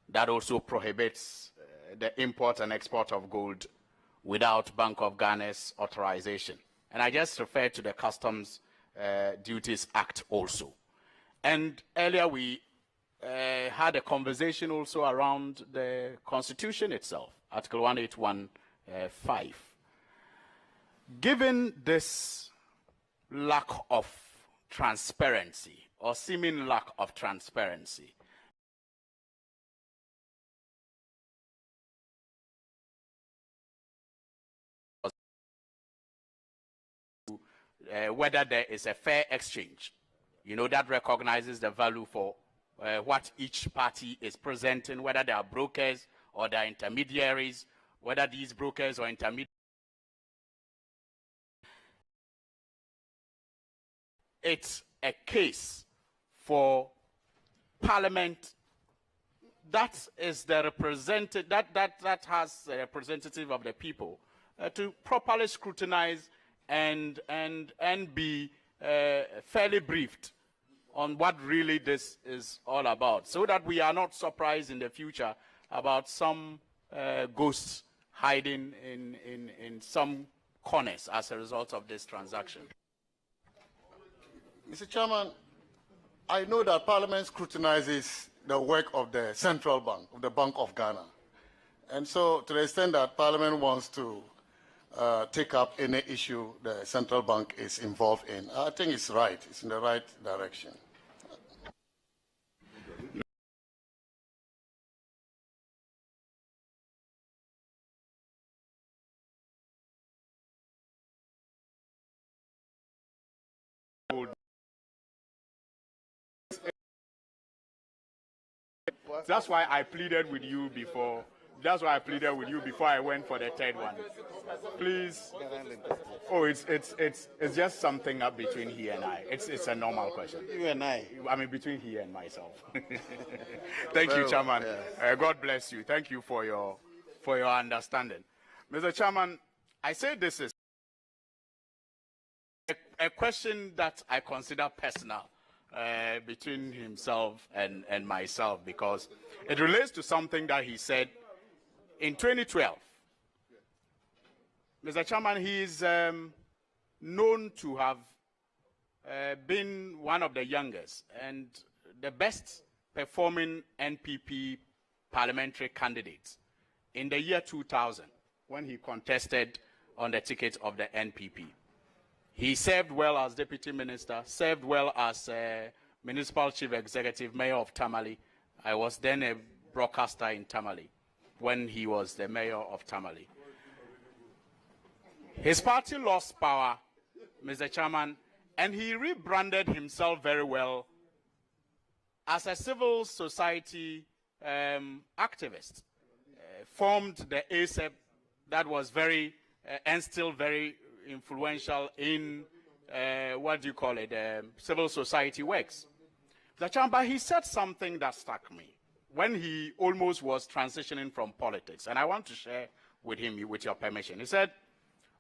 that also prohibits the import and export of gold without Bank of Ghana's authorization. And I just referred to the Customs Duties Act also. And earlier we had a conversation also around the Constitution itself, Article 181(5). Given this lack of transparency, or seeming lack of transparency, whether there is a fair exchange, that recognizes the value for what each party is presenting, whether they are brokers or they are intermediaries, whether these brokers or intermediaries it's a case for Parliament that is the that has a representative of the people to properly scrutinize and be fairly briefed on what really this is all about, so that we are not surprised in the future about some ghosts hiding in some corners as a result of this transaction. Mr. Chairman, I know that Parliament scrutinizes the work of the Central Bank, of the Bank of Ghana. And so to the extent that Parliament wants to take up any issue the Central Bank is involved in, I think it's right. It's in the right direction. That's why I pleaded with you before. That's why I pleaded with you before I went for the third one. Please. Oh, it's just something up between he and I. It's a normal question. You and I mean, between he and myself. Thank you, Chairman. God bless you. Thank you for your understanding, Mr. Chairman. I say this is a question that I consider personal. Between himself and myself, because it relates to something that he said in 2012. Mr. Chairman, he is known to have been one of the youngest and the best performing NPP parliamentary candidates in the year 2000 when he contested on the ticket of the NPP. He served well as deputy minister, served well as municipal chief executive, mayor of Tamale. I was then a broadcaster in Tamale when he was the mayor of Tamale. His party lost power, Mr. Chairman, and he rebranded himself very well as a civil society activist. Formed the ASEP that was very, and still very influential in civil society works. The Chamber, he said something that struck me when he almost was transitioning from politics, and I want to share with him, with your permission. He said,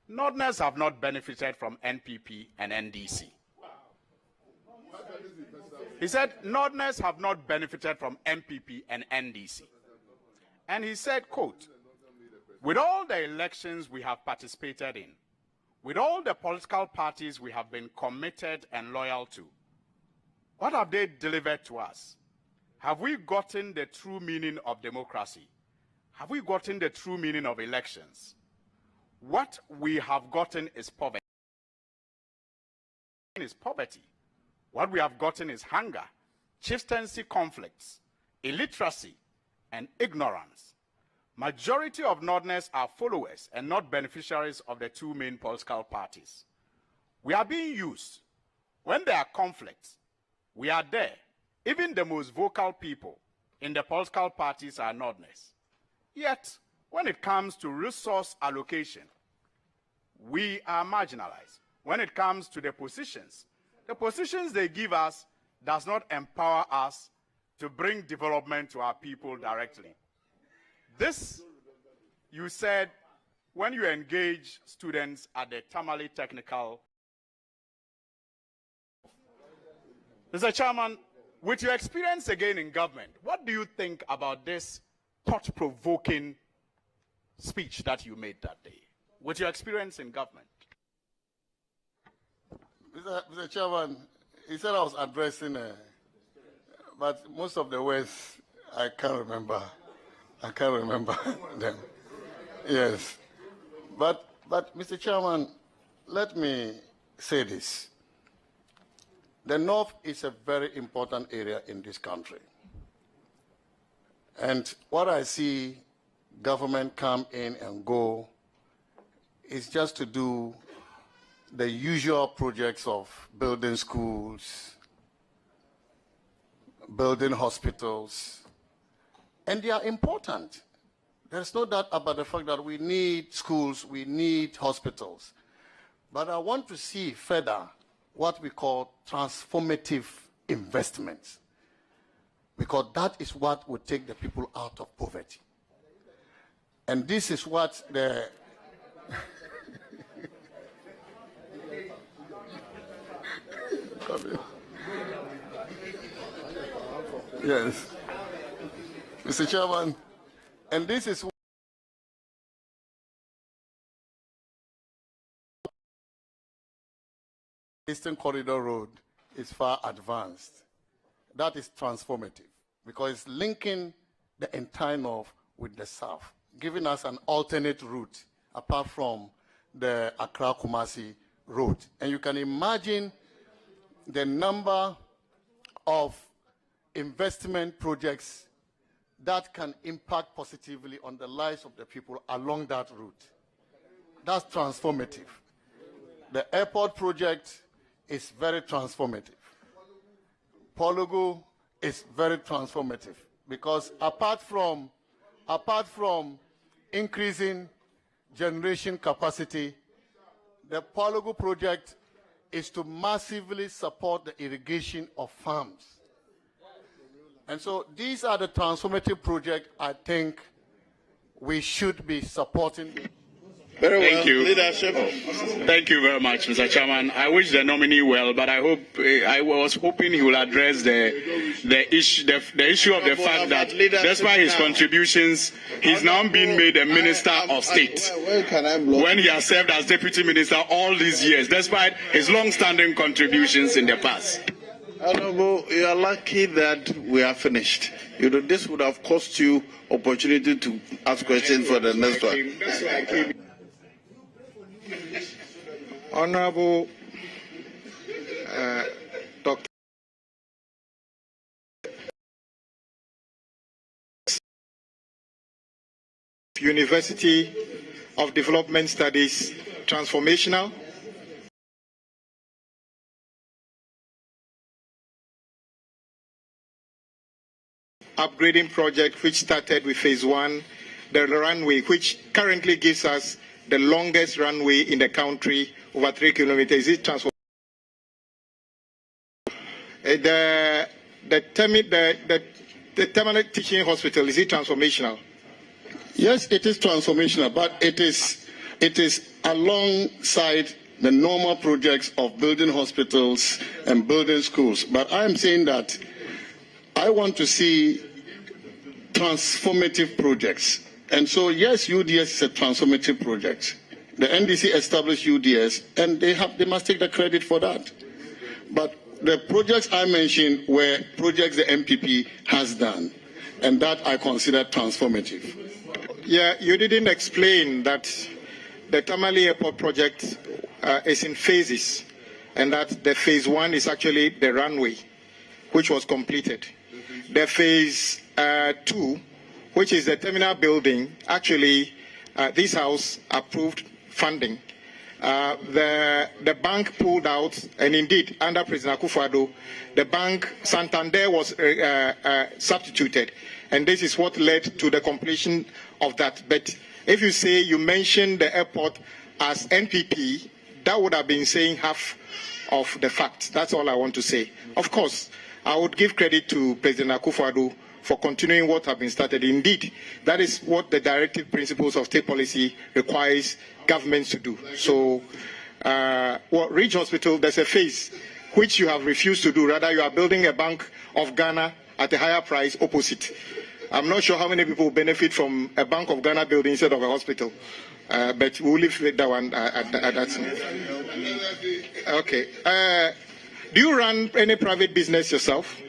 Northerners have not benefited from NPP and NDC. He said, Northerners have not benefited from NPP and NDC. And he said, quote, with all the elections we have participated in, with all the political parties we have been committed and loyal to, what have they delivered to us? Have we gotten the true meaning of democracy? Have we gotten the true meaning of elections? What we have gotten is poverty. What we have gotten is hunger, chieftaincy conflicts, illiteracy, and ignorance. Majority of Northerners are followers and not beneficiaries of the two main political parties. We are being used. When there are conflicts, we are there. Even the most vocal people in the political parties are Northerners. Yet, when it comes to resource allocation, we are marginalized. When it comes to the positions they give us does not empower us to bring development to our people directly. This, you said, when you engage students at the Tamale Technical. Mr. Chairman, with your experience again in government, what do you think about this thought-provoking speech that you made that day? With your experience in government. Mr. Chairman, he said I was addressing, but most of the words I can't remember. I can't remember them. Yes. But Mr. Chairman, let me say this. The North is a very important area in this country. And what I see government come in and go is just to do the usual projects of building schools, building hospitals, and they are important. There's no doubt about the fact that we need schools, we need hospitals. But I want to see further what we call transformative investments, because that is what would take the people out of poverty. And this is what the yes, Mr. Chairman, and this is Eastern Corridor Road is far advanced. That is transformative because it's linking the entire north with the south, giving us an alternate route apart from the Accra-Kumasi road. And you can imagine the number of investment projects that can impact positively on the lives of the people along that route. That's transformative. The airport project is very transformative. Polugu is very transformative because apart from increasing generation capacity, the Polugu project is to massively support the irrigation of farms. And so these are the transformative projects I think we should be supporting. Very well. Thank you. Leadership. Thank you very much, Mr. Chairman. I wish the nominee well, but I was hoping he will address the issue of the fact that despite his contributions, he's now being made a Minister of State. When he has served as Deputy Minister all these years, despite his long-standing contributions in the past. Honorable, you are lucky that we are finished. You know, this would have cost you opportunity to ask questions for the next one. Honorable Dr. University of Development Studies, transformational. Upgrading project which started with phase 1, the runway which currently gives us the longest runway in the country, over 3 kilometers. Is it transformational? The terminal teaching hospital, is it transformational? Yes, it is transformational, but it is alongside the normal projects of building hospitals and building schools. But I am saying that I want to see transformative projects. And so, yes, UDS is a transformative project. The NDC established UDS, and they must take the credit for that. But the projects I mentioned were projects the MPP has done, and that I consider transformative. Yeah, you didn't explain that the Tamale Airport project is in phases, and that the phase 1 is actually the runway, which was completed. The phase 2, which is the terminal building, actually this house approved funding. The bank pulled out, and indeed under President Akufo-Addo, the bank Santander was substituted, and this is what led to the completion of that. But if you say you mentioned the airport as NPP, that would have been saying half of the facts. That's all I want to say. Of course, I would give credit to President Akufo-Addo for continuing what has been started. Indeed, that is what the directive principles of state policy requires governments to do. So, Ridge Hospital, there's a phase which you have refused to do. Rather, you are building a Bank of Ghana at a higher price opposite. I'm not sure how many people benefit from a Bank of Ghana building instead of a hospital, but we'll leave that one at that. Okay. Do you run any private business yourself?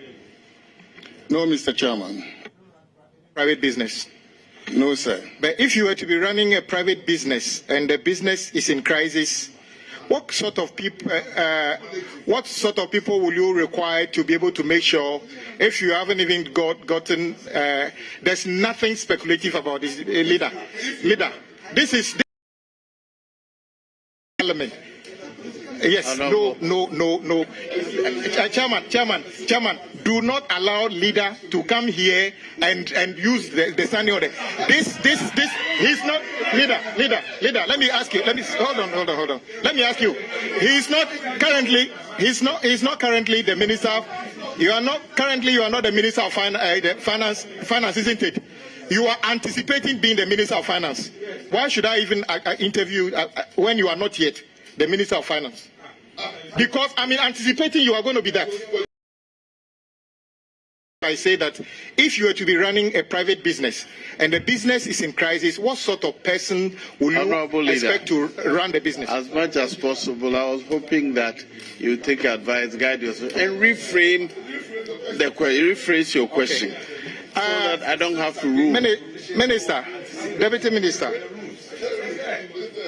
No, Mr. Chairman. Private business? No, sir. But if you were to be running a private business and the business is in crisis, what sort of people will you require to be able to make sure, if you haven't even gotten, there's nothing speculative about this, leader. This is the element. Yes, no. Chairman, do not allow leader to come here and use the standing order. This, he's not, leader, let me ask you, hold on. Let me ask you, he's not currently the minister, you are not the minister of finance, isn't it? You are anticipating being the minister of finance. Why should I even interview when you are not yet the minister of finance? Because I'm anticipating you are going to be that. I say that if you are to be running a private business and the business is in crisis, what sort of person will you expect to run the business? As much as possible, I was hoping that you take advice, guide yourself, and rephrase your question. Okay. So that I don't have to rule. Minister, Deputy Minister,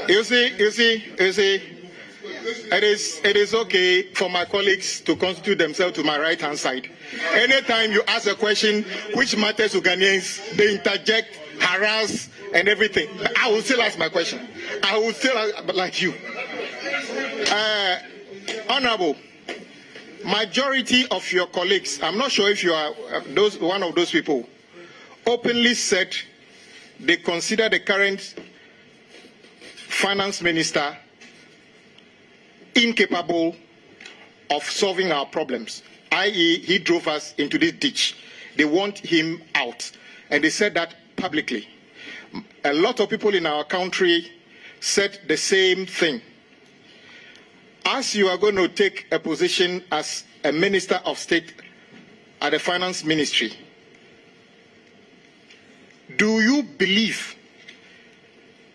you see, it is okay for my colleagues to constitute themselves to my right-hand side. Anytime you ask a question which matters to Ghanaians, they interject, harass, and everything. I will still ask my question. I will still ask, but like you. Honorable, majority of your colleagues, I'm not sure if you are one of those people, openly said they consider the current finance minister incapable of solving our problems, i.e. he drove us into this ditch. They want him out. And they said that publicly. A lot of people in our country said the same thing. As you are going to take a position as a minister of state at the finance ministry, do you believe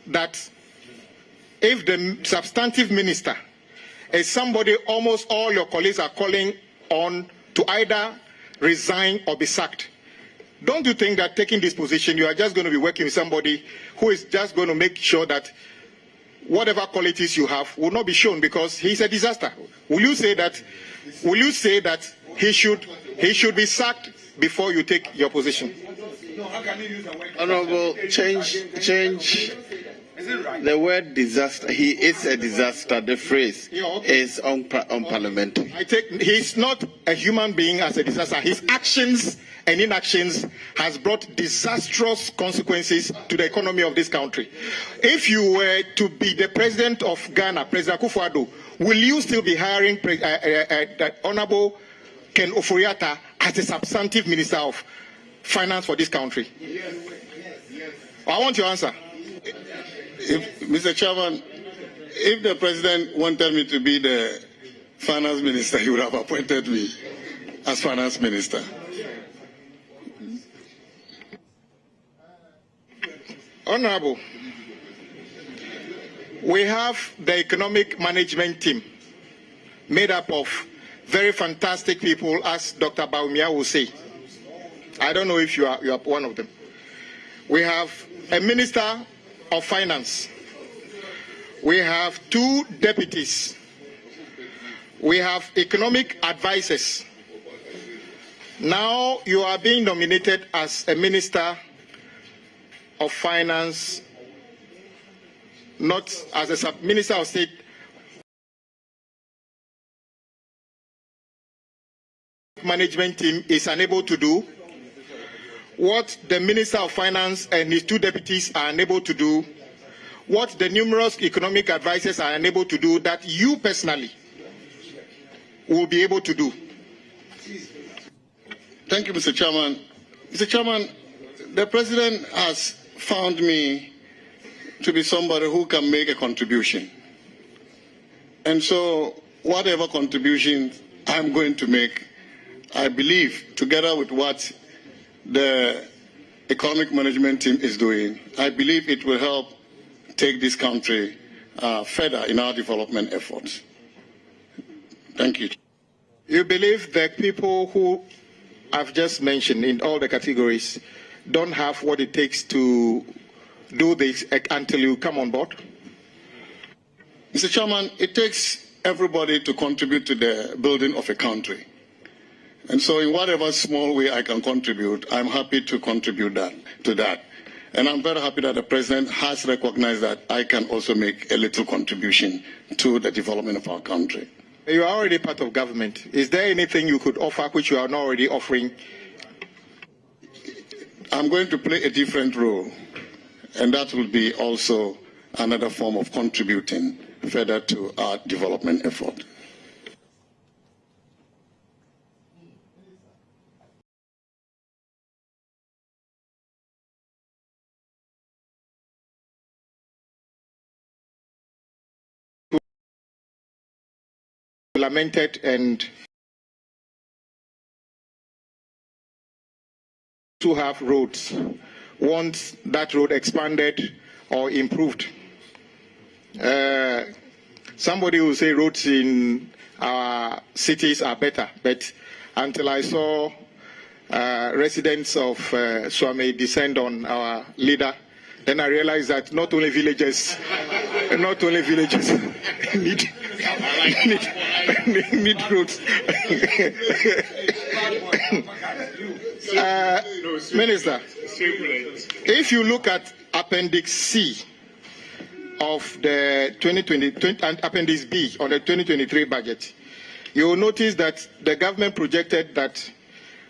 that if the substantive minister is somebody almost all your colleagues are calling on to either resign or be sacked, don't you think that taking this position, you are just going to be working with somebody who is just going to make sure that whatever qualities you have will not be shown because he's a disaster? Will you say that he should be sacked before you take your position? Honorable, change the word disaster. He is a disaster. The phrase is unparliamentary. He's not a human being as a disaster. His actions and inactions has brought disastrous consequences to the economy of this country. If you were to be the president of Ghana, President Akufo-Addo, will you still be hiring Honorable Ken Ofori-Atta as the substantive minister of finance for this country? Yes. I want your answer. Mr. Chairman, if the president wanted me to be the finance minister, he would have appointed me as finance minister. Honorable, we have the economic management team made up of very fantastic people, as Dr. Baumia will say. I don't know if you are one of them. We have a minister of finance. We have 2 deputies. We have economic advisors. Now you are being nominated as a minister of finance, not as a minister of state. Management team is unable to do what the Minister of Finance and his 2 deputies are unable to do, what the numerous economic advisors are unable to do, that you personally will be able to do. Thank you, Mr. Chairman. Mr. Chairman, the President has found me to be somebody who can make a contribution. And so whatever contribution I'm going to make, I believe, together with what the economic management team is doing, I believe it will help take this country further in our development efforts. Thank you. You believe that people who I've just mentioned in all the categories don't have what it takes to do this until you come on board? Mr. Chairman, it takes everybody to contribute to the building of a country. And so in whatever small way I can contribute, I'm happy to contribute to that. And I'm very happy that the President has recognized that I can also make a little contribution to the development of our country. You are already part of government. Is there anything you could offer which you are not already offering? I'm going to play a different role, and that will be also another form of contributing further to our development effort. Lamented and to have roads once that road expanded or improved. Somebody will say roads in our cities are better, but until I saw residents of Swami descend on our leader, then I realized that not only villages need roads. Minister, if you look at Appendix C of the 2020 and Appendix B on the 2023 budget, you will notice that the government projected that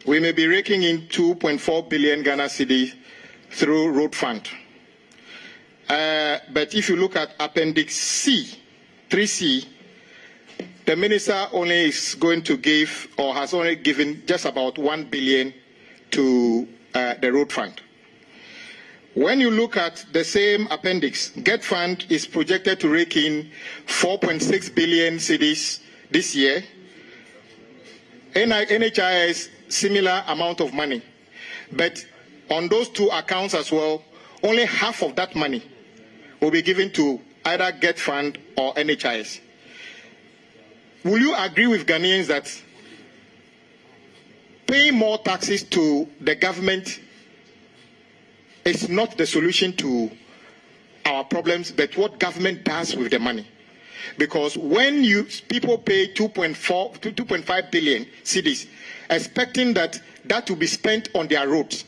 we may be raking in 2.4 billion Ghana cedi through road fund. But if you look at Appendix C, 3C, the minister only is going to give or has only given just about 1 billion to the road fund. When you look at the same appendix, Get Fund is projected to rake in 4.6 billion cedis this year. NHIS, similar amount of money. But on those two accounts as well, only half of that money will be given to either Get Fund or NHIS. Will you agree with Ghanaians that paying more taxes to the government is not the solution to our problems, but what government does with the money? Because when people pay 2.5 billion cedis, expecting that will be spent on their roads,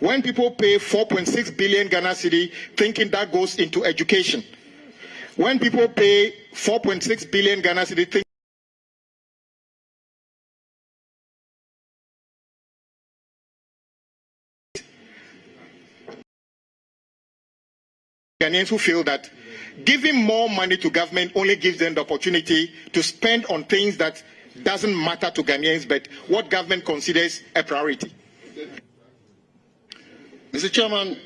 when people pay 4.6 billion Ghana cedi, thinking that goes into education, when people pay 4.6 billion Ghana cedi, thinking Ghanaians who feel that giving more money to government only gives them the opportunity to spend on things that doesn't matter to Ghanaians, but what government considers a priority. Mr. Chairman,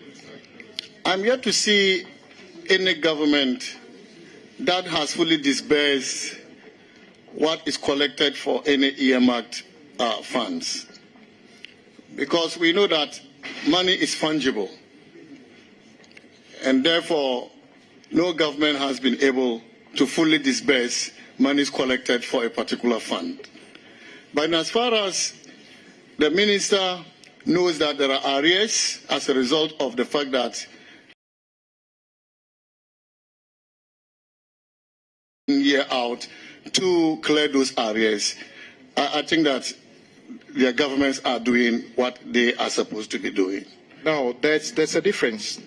I'm yet to see any government that has fully disbursed what is collected for any earmarked funds. Because we know that money is fungible. And therefore, no government has been able to fully disburse monies collected for a particular fund. But as far as the minister knows that there are arrears as a result of the fact that year out to clear those arrears, I think that their governments are doing what they are supposed to be doing. No, there's a difference.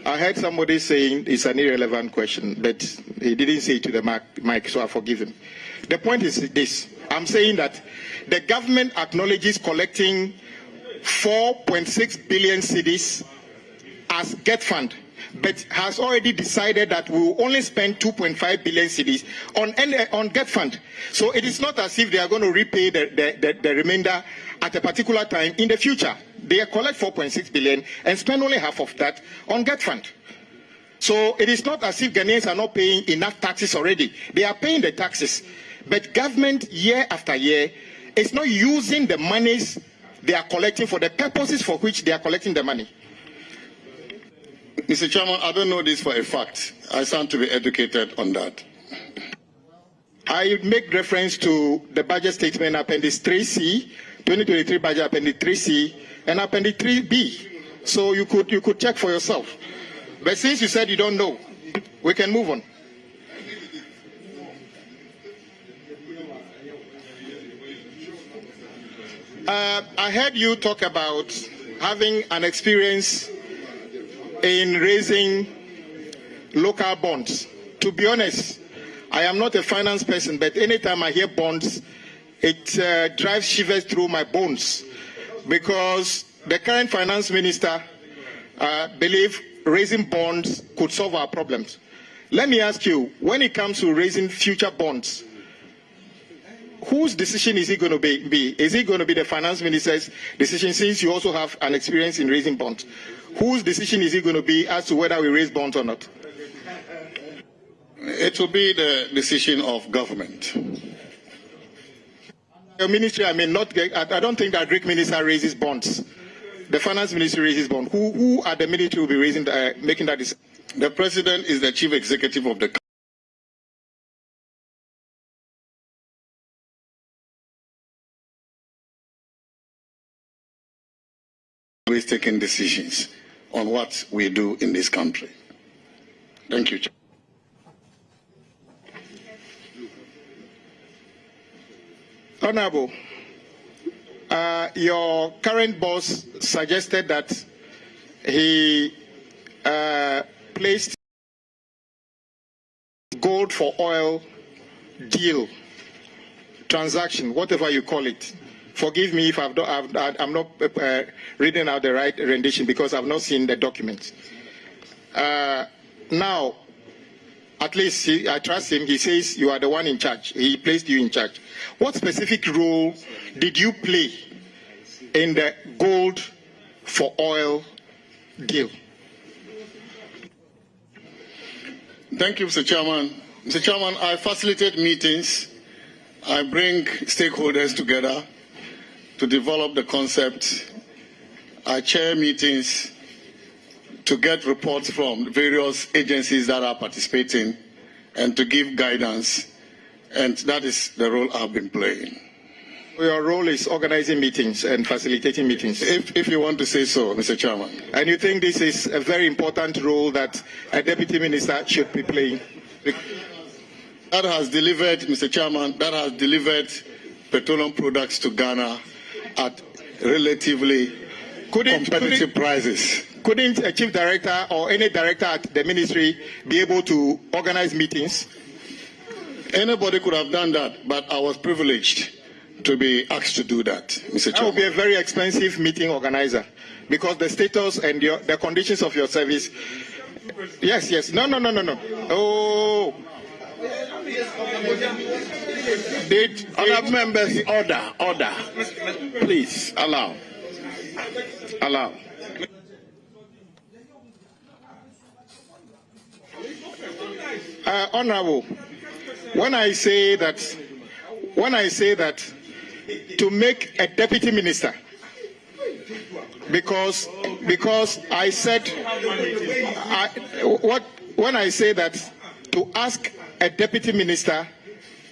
I heard somebody saying it's an irrelevant question, but he didn't say it to the mic, so I forgive him. The point is this. I'm saying that the government acknowledges collecting 4.6 billion cedis as Get Fund, but has already decided that we will only spend 2.5 billion cedis on Get Fund. So it is not as if they are going to repay the remainder at a particular time in the future. They collect 4.6 billion and spend only half of that on Get Fund. So it is not as if Ghanaians are not paying enough taxes already. They are paying the taxes. But government, year after year, is not using the monies they are collecting for the purposes for which they are collecting the money. Mr. Chairman, I don't know this for a fact. I stand to be educated on that. I make reference to the budget statement Appendix 3C, 2023 budget Appendix 3C, and Appendix 3B. So you could check for yourself. But since you said you don't know, we can move on. I heard you talk about having an experience in raising local bonds. To be honest, I am not a finance person, but anytime I hear bonds, it drives shivers through my bones, because the current finance minister believes raising bonds could solve our problems. Let me ask you, when it comes to raising future bonds, whose decision is it going to be? Is it going to be the finance minister's decision, since you also have an experience in raising bonds? Whose decision is it going to be as to whether we raise bonds or not? It will be the decision of government. The ministry, I don't think that Greek minister raises bonds. The finance ministry raises bonds. Who at the ministry will be raising, making that decision? The president is the chief executive of the country. Always taking decisions on what we do in this country. Thank you, Chair. Honorable, your current boss suggested that he placed gold for oil deal, transaction, whatever you call it. Forgive me if I'm not reading out the right rendition, because I've not seen the document. Now, at least I trust him. He says you are the one in charge. He placed you in charge. What specific role did you play in the gold for oil deal? Thank you, Mr. Chairman. Mr. Chairman, I facilitate meetings. I bring stakeholders together to develop the concept. I chair meetings to get reports from various agencies that are participating and to give guidance. And that is the role I've been playing. Your role is organizing meetings and facilitating meetings. If you want to say so, Mr. Chairman. And you think this is a very important role that a deputy minister should be playing? That has delivered, Mr. Chairman, that has delivered petroleum products to Ghana at relatively competitive prices. Couldn't a chief director or any director at the ministry be able to organize meetings? Anybody could have done that, but I was privileged to be asked to do that, Mr. Chairman. That would be a very expensive meeting organizer, because the status and the conditions of your service. Yes. No. Oh. Other members, order. Please, allow. Honorable, when I say that to make a deputy minister, because I said when I say that to ask a deputy minister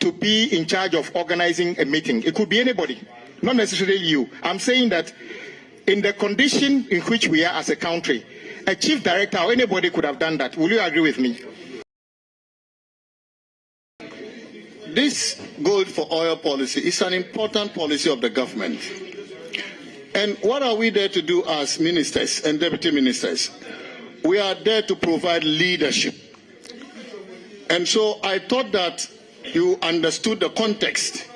to be in charge of organizing a meeting, it could be anybody, not necessarily you. I'm saying that in the condition in which we are as a country, a chief director or anybody could have done that. Will you agree with me? This gold for oil policy is an important policy of the government. And what are we there to do as ministers and deputy ministers? We are there to provide leadership. And so I thought that you understood the context.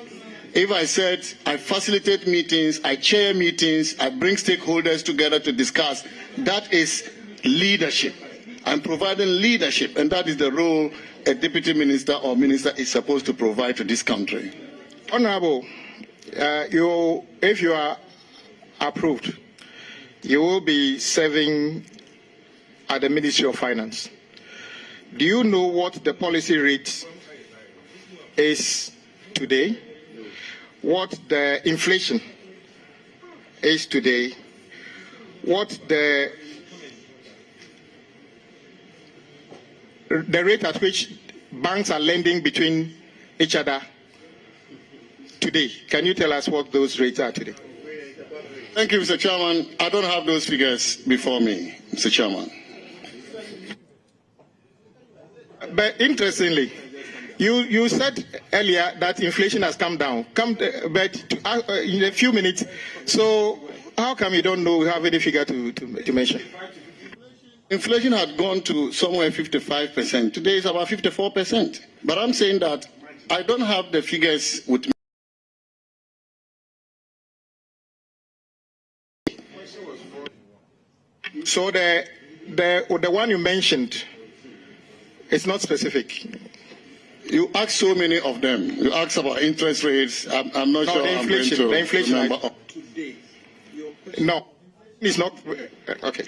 If I said I facilitate meetings, I chair meetings, I bring stakeholders together to discuss, that is leadership. I'm providing leadership, and that is the role a deputy minister or minister is supposed to provide to this country. Honorable, if you are approved, you will be serving at the Ministry of Finance. Do you know what the policy rate is today? What the inflation is today? What the rate at which banks are lending between each other today? Can you tell us what those rates are today? Thank you, Mr. Chairman. I don't have those figures before me, Mr. Chairman. But interestingly, you said earlier that inflation has come down, but in a few minutes. So how come you don't know, have any figure to mention? Inflation had gone to somewhere 55%. Today it's about 54%. But I'm saying that I don't have the figures with me. So the one you mentioned is not specific. You ask so many of them. You ask about interest rates. I'm not sure. The inflation. The inflation. No, it's not. Okay.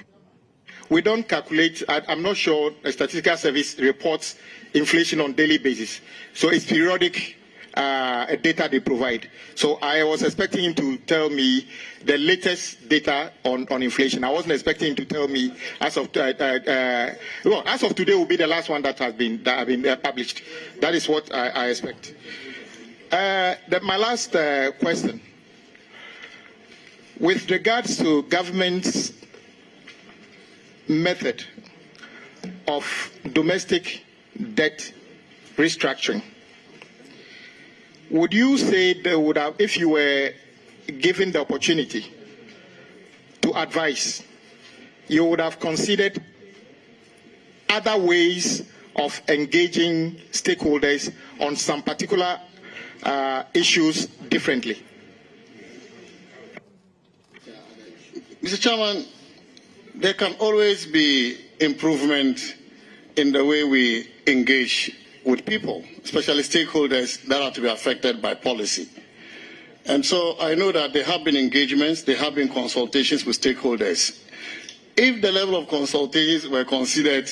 We don't calculate. I'm not sure the Statistical Service reports inflation on daily basis. So it's periodic data they provide. So I was expecting him to tell me the latest data on inflation. I wasn't expecting him to tell me as of as of today will be the last one that has been published. That is what I expect. My last question, with regards to government's method of domestic debt restructuring, would you say they would have, if you were given the opportunity to advise, you would have considered other ways of engaging stakeholders on some particular issues differently? Mr. Chairman, there can always be improvement in the way we engage with people, especially stakeholders that are to be affected by policy. And so I know that there have been engagements, there have been consultations with stakeholders. If the level of consultations were considered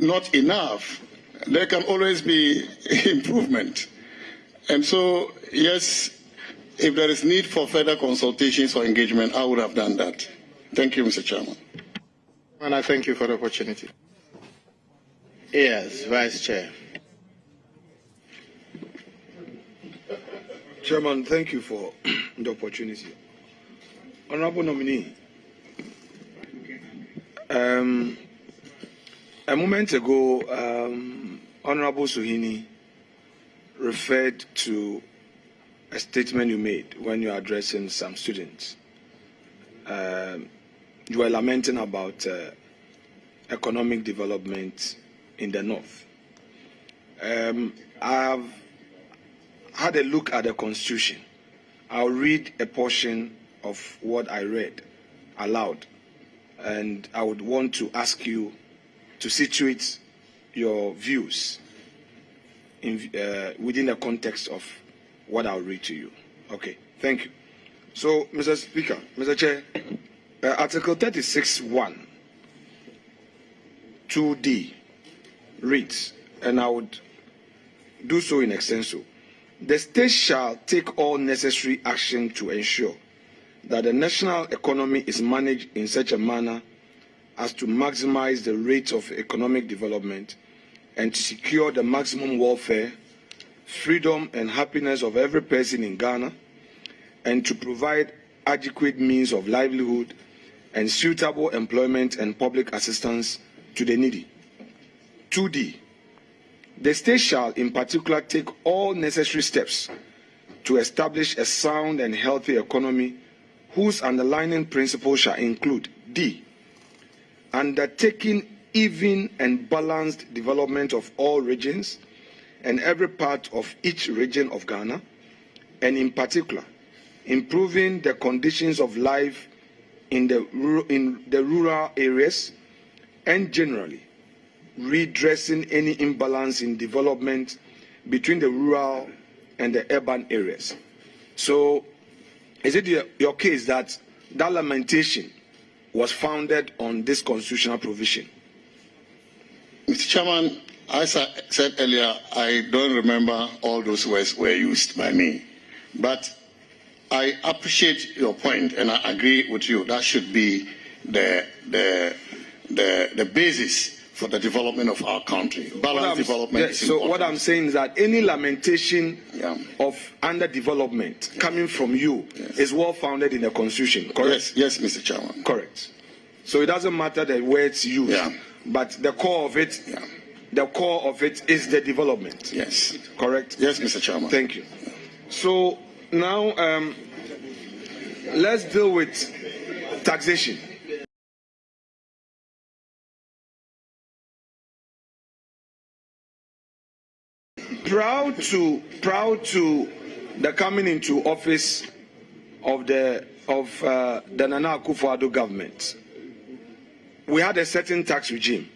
not enough, there can always be improvement. And so, yes, if there is need for further consultations or engagement, I would have done that. Thank you, Mr. Chairman. And I thank you for the opportunity. Yes, Vice Chair. Chairman, thank you for the opportunity. Honorable nominee, a moment ago, Honorable Suhini referred to a statement you made when you were addressing some students. You were lamenting about economic development in the north. I have had a look at the Constitution. I'll read a portion of what I read aloud, and I would want to ask you to situate your views within the context of what I'll read to you. Okay, thank you. So, Mr. Speaker, Mr. Chair, Article 36(1), 2D reads, and I would do so in extenso. The state shall take all necessary action to ensure that the national economy is managed in such a manner as to maximize the rate of economic development and to secure the maximum welfare, freedom and happiness of every person in Ghana, and to provide adequate means of livelihood and suitable employment and public assistance to the needy. 2D. The state shall in particular take all necessary steps to establish a sound and healthy economy whose underlying principles shall include D. Undertaking even and balanced development of all regions and every part of each region of Ghana, and in particular, improving the conditions of life in the rural areas and generally redressing any imbalance in development between the rural and the urban areas. So, is it your case that that lamentation was founded on this constitutional provision? Mr. Chairman, as I said earlier, I don't remember all those words were used by me. But I appreciate your point, and I agree with you. That should be the basis for the development of our country. Balanced development is important. So what I'm saying is that any lamentation of underdevelopment coming from you is well founded in the Constitution, correct? Yes, Mr. Chairman. Correct. So it doesn't matter the words used, but the core of it, the core of it is the development. Yes. Correct? Yes, Mr. Chairman. Thank you. So now let's deal with taxation. Proud to the coming into office of the Nana Akufo-Addo government, we had a certain tax regime,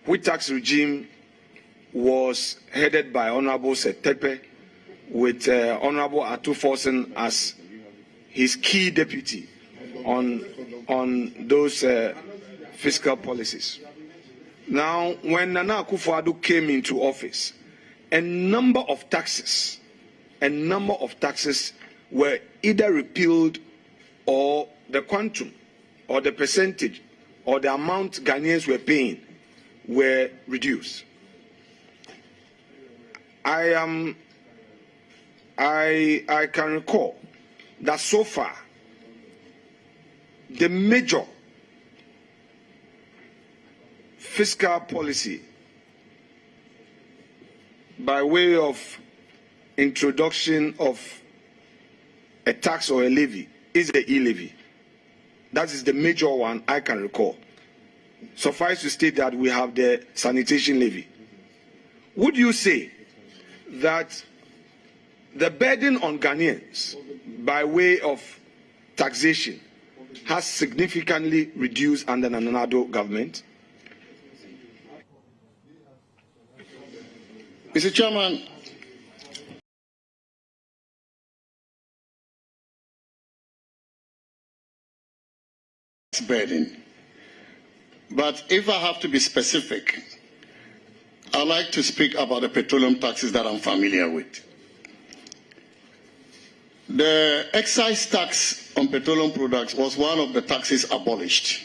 which tax regime was headed by Honorable Setepe, with Honorable Atuforsen as his key deputy on those fiscal policies. Now, when Nana Akufo-Addo came into office, a number of taxes were either repealed, or the quantum or the percentage or the amount Ghanaians were paying were reduced. I can recall that so far the major fiscal policy by way of introduction of a tax or a levy is the e-levy. That is the major one I can recall. Suffice to state that we have the sanitation levy. Would you say that the burden on Ghanaians by way of taxation has significantly reduced under the Nana Addo government? Mr. Chairman, burden. But if I have to be specific, I'd like to speak about the petroleum taxes that I'm familiar with. The excise tax on petroleum products was one of the taxes abolished.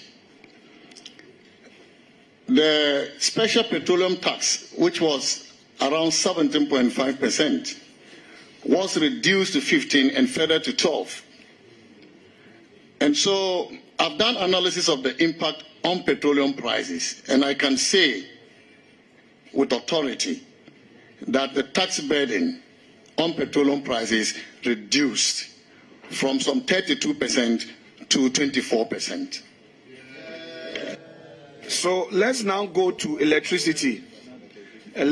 The special petroleum tax, which was around 17.5%, was reduced to 15 and further to 12. And so I've done analysis of the impact on petroleum prices, and I can say with authority that the tax burden on petroleum prices reduced from some 32% to 24%. So let's now go to electricity. You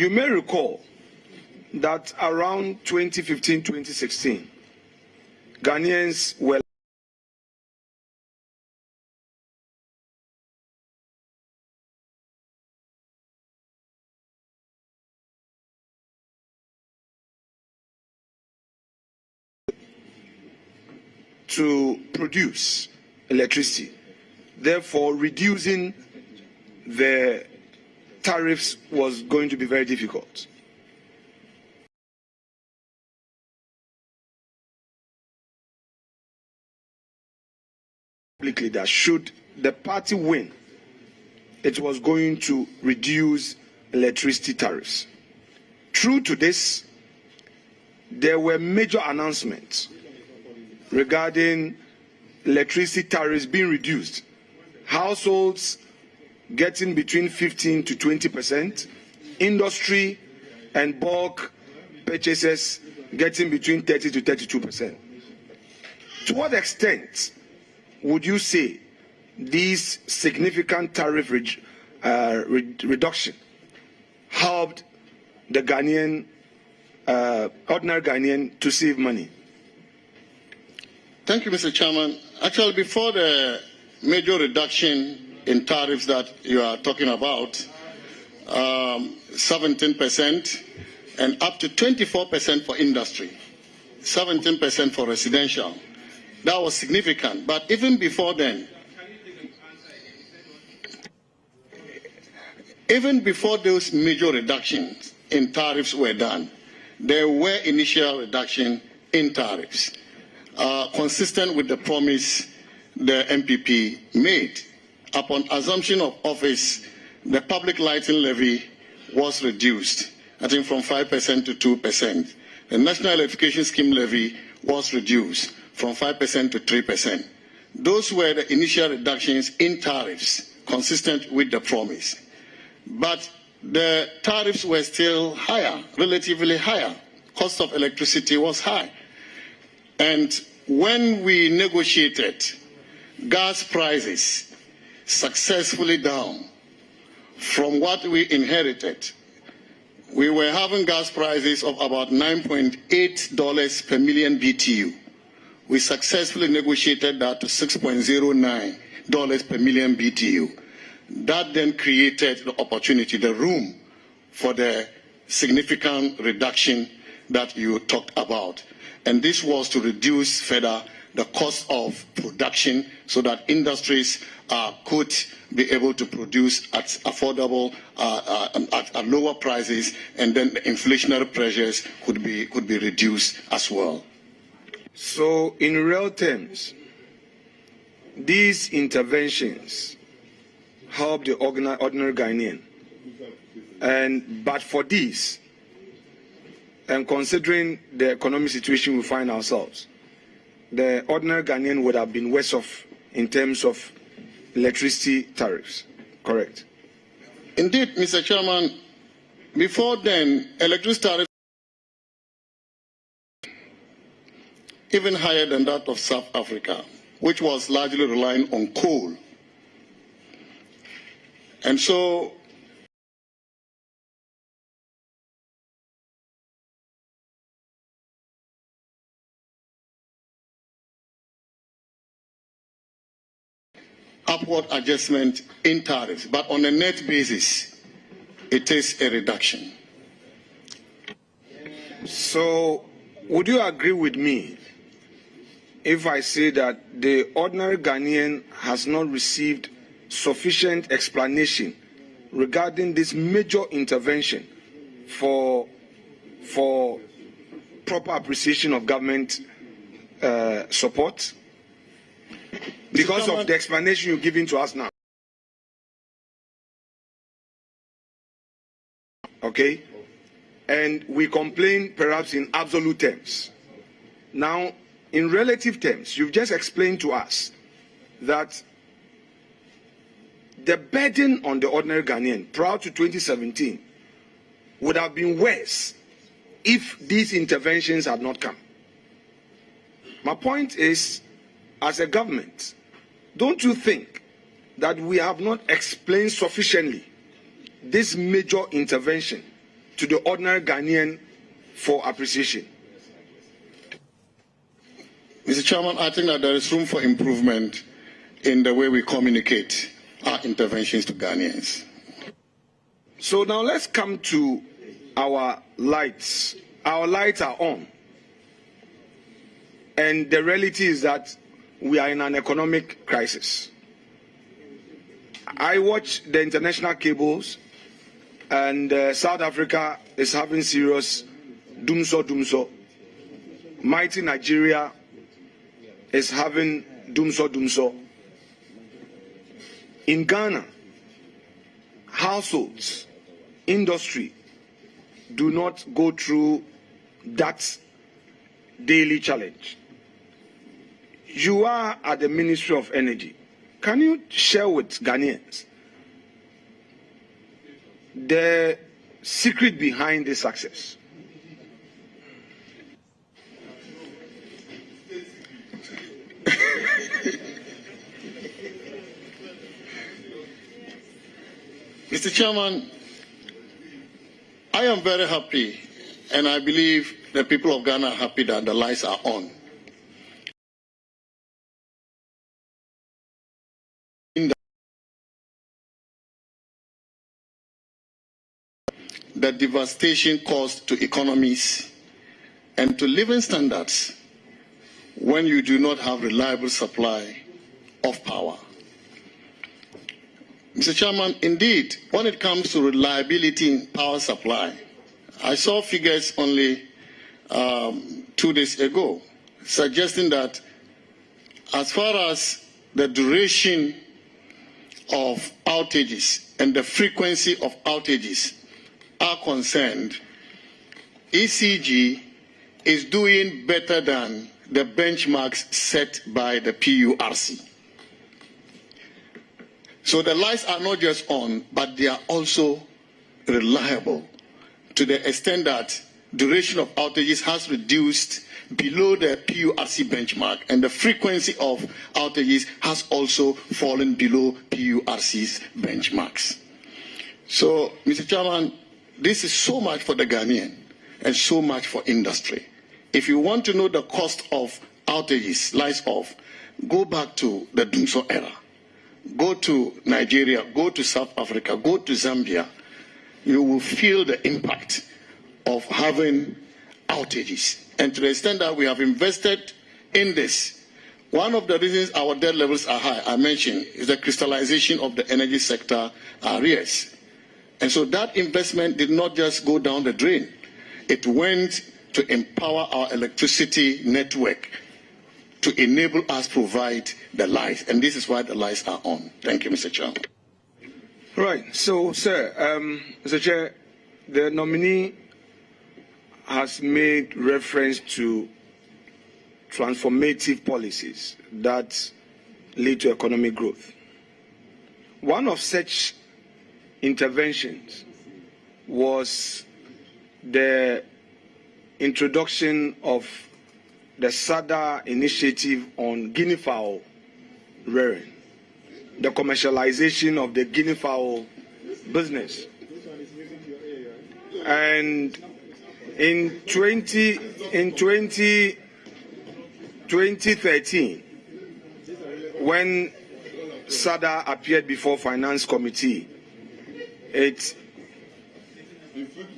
may recall that around 2015-2016, Ghanaians were to produce electricity, therefore reducing the tariffs was going to be very difficult. Publicly, that should the party win, it was going to reduce electricity tariffs. True to this, there were major announcements regarding electricity tariffs being reduced. Households getting between 15 to 20%, industry and bulk purchases getting between 30 to 32%. To what extent would you say these significant tariff reduction helped the Ghanaian, ordinary Ghanaian, to save money? Thank you, Mr. Chairman. Actually, before the major reduction in tariffs that you are talking about, 17% and up to 24% for industry, 17% for residential. That was significant. But even before then, even before those major reductions in tariffs were done, there were initial reductions in tariffs, consistent with the promise the MPP made. Upon assumption of office, the public lighting levy was reduced, I think from 5% to 2%. The National Electrification Scheme levy was reduced from 5% to 3%. Those were the initial reductions in tariffs, consistent with the promise. But the tariffs were still higher, relatively higher. Cost of electricity was high. And when we negotiated gas prices successfully down from what we inherited, we were having gas prices of about $9.8 per million BTU. We successfully negotiated that to $6.09 per million BTU. That then created the opportunity, the room for the significant reduction that you talked about. And this was to reduce further the cost of production so that industries could be able to produce at affordable, at lower prices, and then the inflationary pressures could be reduced as well. So in real terms, these interventions help the ordinary Ghanaian. But for this, and considering the economic situation we find ourselves, the ordinary Ghanaian would have been worse off in terms of electricity tariffs, correct? Indeed, Mr. Chairman, before then, electricity tariffs even higher than that of South Africa, which was largely relying on coal. And so upward adjustment in tariffs, but on a net basis, it is a reduction. So, would you agree with me if I say that the ordinary Ghanaian has not received sufficient explanation regarding this major intervention for proper appreciation of government support? Because of the explanation you're giving to us now. Okay? And we complain perhaps in absolute terms. Now, in relative terms, you've just explained to us that the burden on the ordinary Ghanaian prior to 2017 would have been worse if these interventions had not come. My point is, as a government, don't you think that we have not explained sufficiently this major intervention to the ordinary Ghanaian for appreciation? Mr. Chairman, I think that there is room for improvement in the way we communicate our interventions to Ghanaians. So now let's come to our lights. Our lights are on. And the reality is that we are in an economic crisis. I watch the international cables, and South Africa is having serious doomso. Mighty Nigeria is having doomso. In Ghana, households, industry do not go through that daily challenge. You are at the Ministry of Energy. Can you share with Ghanaians the secret behind this success? Mr. Chairman, I am very happy, and I believe the people of Ghana are happy that the lights are on. The devastation caused to economies and to living standards when you do not have reliable supply of power. Mr. Chairman, indeed, when it comes to reliability in power supply, I saw figures only 2 days ago suggesting that as far as the duration of outages and the frequency of outages are concerned, ECG is doing better than the benchmarks set by the PURC. So the lights are not just on, but they are also reliable to the extent that duration of outages has reduced below the PURC benchmark, and the frequency of outages has also fallen below PURC's benchmarks. So, Mr. Chairman, this is so much for the Ghanaian and so much for industry. If you want to know the cost of outages, lights off, go back to the Dumso era. Go to Nigeria, go to South Africa, go to Zambia. You will feel the impact of having outages. And to the extent that we have invested in this, one of the reasons our debt levels are high, I mentioned, is the crystallization of the energy sector arrears. And so that investment did not just go down the drain. It went to empower our electricity network to enable us to provide the lights. And this is why the lights are on. Thank you, Mr. Chairman. Right. So, sir, Mr. Chair, the nominee has made reference to transformative policies that lead to economic growth. One of such interventions was the introduction of the SADA initiative on guinea fowl rearing, the commercialization of the guinea fowl business. And in 2013, when SADA appeared before Finance Committee, it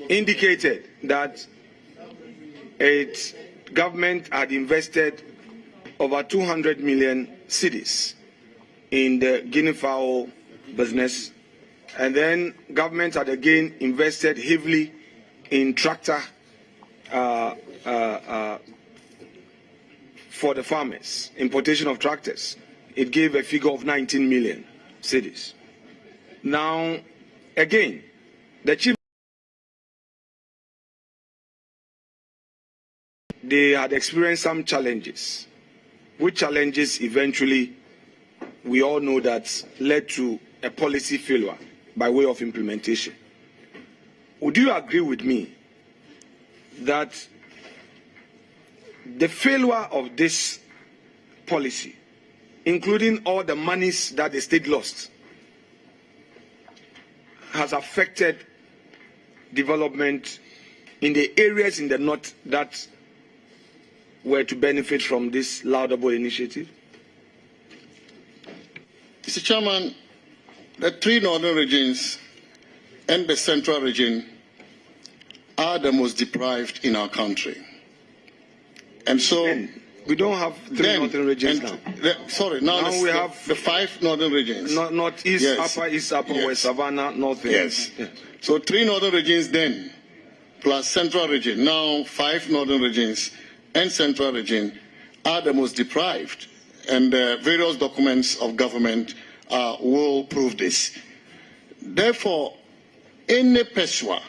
indicated that its government had invested over 200 million cedis in the guinea fowl business, and then government had again invested heavily in tractor for the farmers, importation of tractors. It gave a figure of 19 million cedis. Now, again, the chief, they had experienced some challenges, which challenges eventually, we all know that led to a policy failure by way of implementation. Would you agree with me that the failure of this policy, including all the monies that the state lost, has affected development in the areas in the north that were to benefit from this laudable initiative? Mr. Chairman, the three northern regions and the central region are the most deprived in our country. And so we don't have three northern regions now. Now we have the 5 northern regions. Northeast, yes. Upper East, Upper West, Savannah, North. Yes. So 3 northern regions then, plus central region. Now 5 northern regions and central region are the most deprived. And various documents of government will prove this. Therefore, any PESWA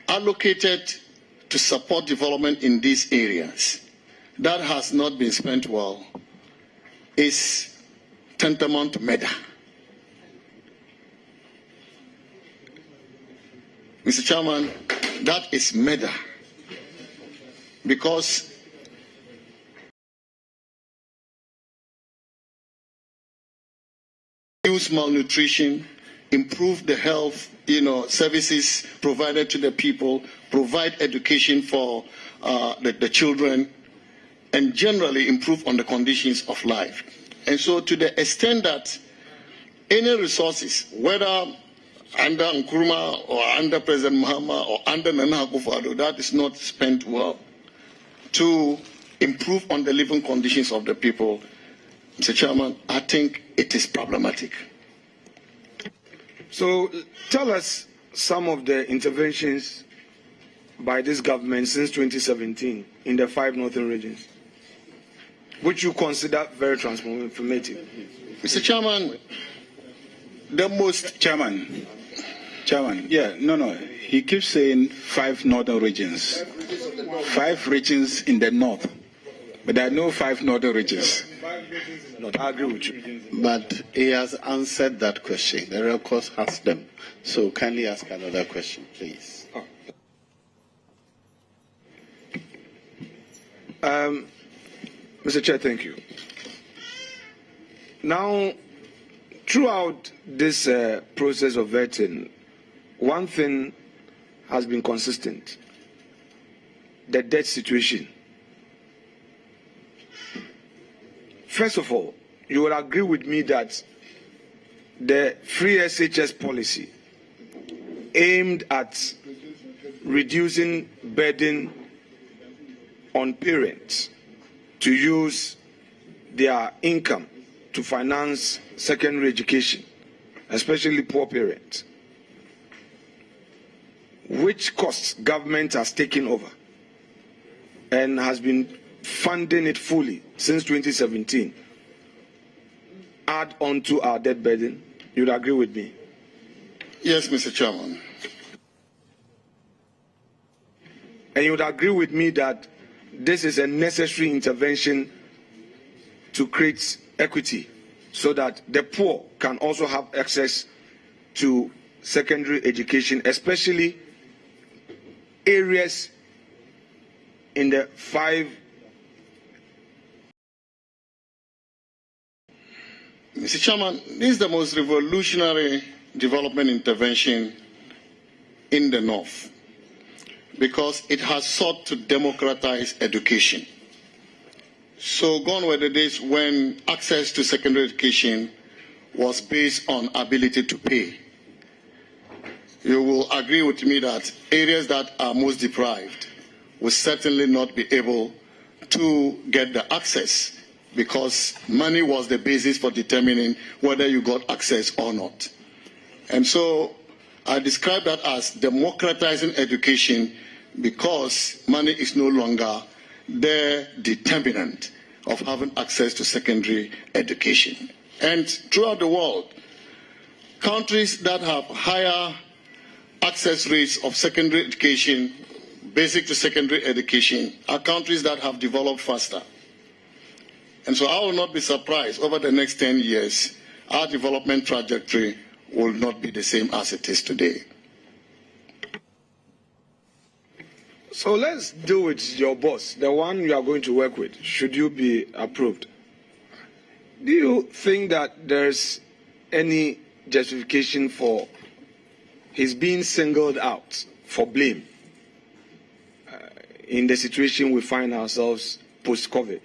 allocated to support development in these areas that has not been spent well is tantamount to murder. Mr. Chairman, that is murder, because reduce malnutrition, improve the health, services provided to the people, provide education for the children, and generally improve on the conditions of life. And so to the extent that any resources, whether under Nkrumah or under President Mohammed or under Nana Akufo-Addo, that is not spent well to improve on the living conditions of the people, Mr. Chairman, I think it is problematic. So tell us some of the interventions by this government since 2017 in the 5 northern regions, which you consider very transformative. Mr. Chairman, the most... Chairman, he keeps saying 5 northern regions. 5 regions in the north, but there are no 5 northern regions. I agree with you. But he has answered that question. The records has them. So kindly ask another question, please. Mr. Chair, thank you. Now, Throughout this process of vetting, one thing has been consistent: the debt situation. First of all, you will agree with me that the free SHS policy aimed at reducing burden on parents to use their income to finance secondary education, especially poor parents, which costs government has taken over and has been funding it fully since 2017, add on to our debt burden. You'd agree with me? Yes, Mr. Chairman. And you would agree with me that this is a necessary intervention to create equity so that the poor can also have access to secondary education, especially areas in the 5. Mr. Chairman, this is the most revolutionary development intervention in the North because it has sought to democratize education. So gone were the days when access to secondary education was based on ability to pay. You will agree with me that areas that are most deprived will certainly not be able to get the access because money was the basis for determining whether you got access or not. And so I describe that as democratizing education because money is no longer the determinant of having access to secondary education. And throughout the world, countries that have higher access rates of secondary education, basic to secondary education, are countries that have developed faster. And so I will not be surprised over the next 10 years, our development trajectory will not be the same as it is today. So let's deal with your boss, the one you are going to work with, should you be approved. Do you think that there's any justification for his being singled out for blame in the situation we find ourselves post-COVID?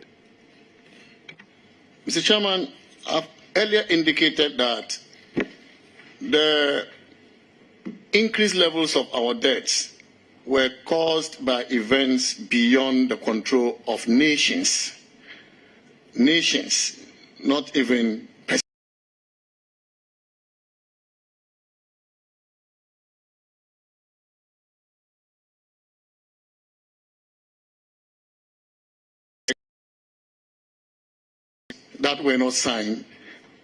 Mr. Chairman, I've earlier indicated that the increased levels of our debts were caused by events beyond the control of nations. Nations, not even that were not signed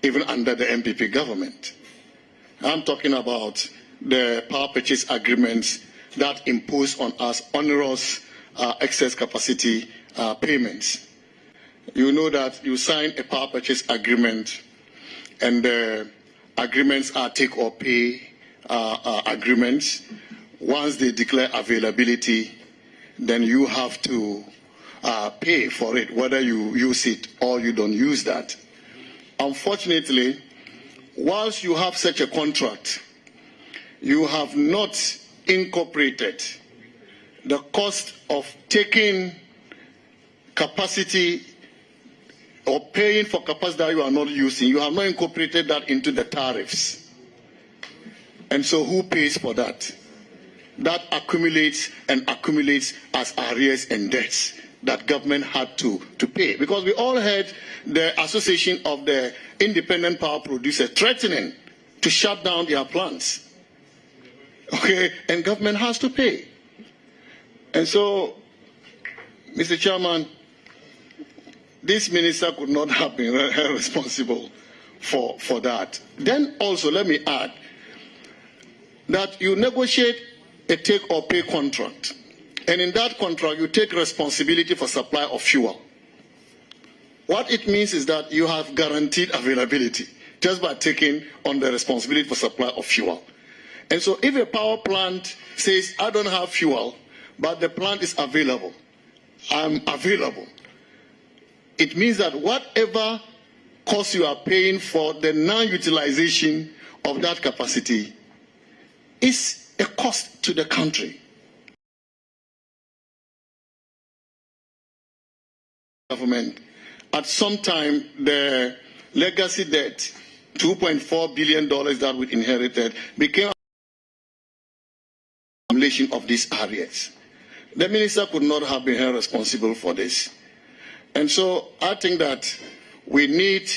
even under the MPP government. I'm talking about the power purchase agreements that impose on us onerous excess capacity payments. You know that you sign a power purchase agreement and the agreements are take or pay agreements. Once they declare availability, then you have to pay for it, whether you use it or you don't use that. Unfortunately, whilst you have such a contract, you have not incorporated the cost of taking capacity or paying for capacity that you are not using. You have not incorporated that into the tariffs. And so who pays for that? That accumulates and accumulates as arrears and debts that government had to pay. Because we all heard the Association of the Independent Power Producers threatening to shut down their plants. Okay, and government has to pay. And so, Mr. Chairman, this minister could not have been responsible for that. Then also, let me add that you negotiate a take or pay contract. And in that contract, you take responsibility for supply of fuel. What it means is that you have guaranteed availability just by taking on the responsibility for supply of fuel. And so if a power plant says, I don't have fuel, but the plant is available, I'm available, it means that whatever cost you are paying for the non-utilization of that capacity is a cost to the country. Government, at some time, the legacy debt, $2.4 billion that we inherited, became a accumulation of these areas. The minister could not have been held responsible for this. And so I think that we need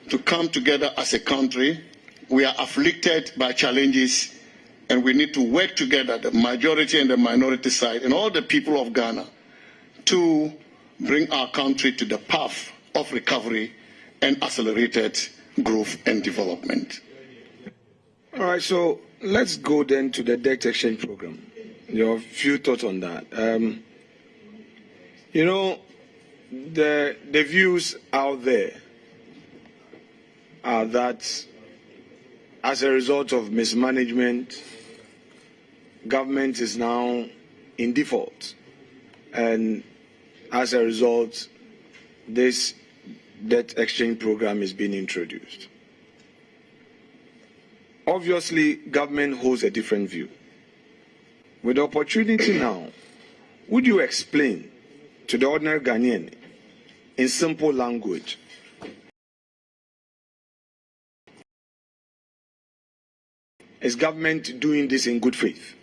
to come together as a country. We are afflicted by challenges, and we need to work together, the majority and the minority side, and all the people of Ghana, to bring our country to the path of recovery and accelerated growth and development. All right, so let's go then to the debt exchange program. Your few thoughts on that. You know, the views out there are that as a result of mismanagement, government is now in default, and as a result, this debt exchange program is being introduced. Obviously, government holds a different view. With the opportunity now, would you explain to the ordinary Ghanaian in simple language is government doing this in good faith?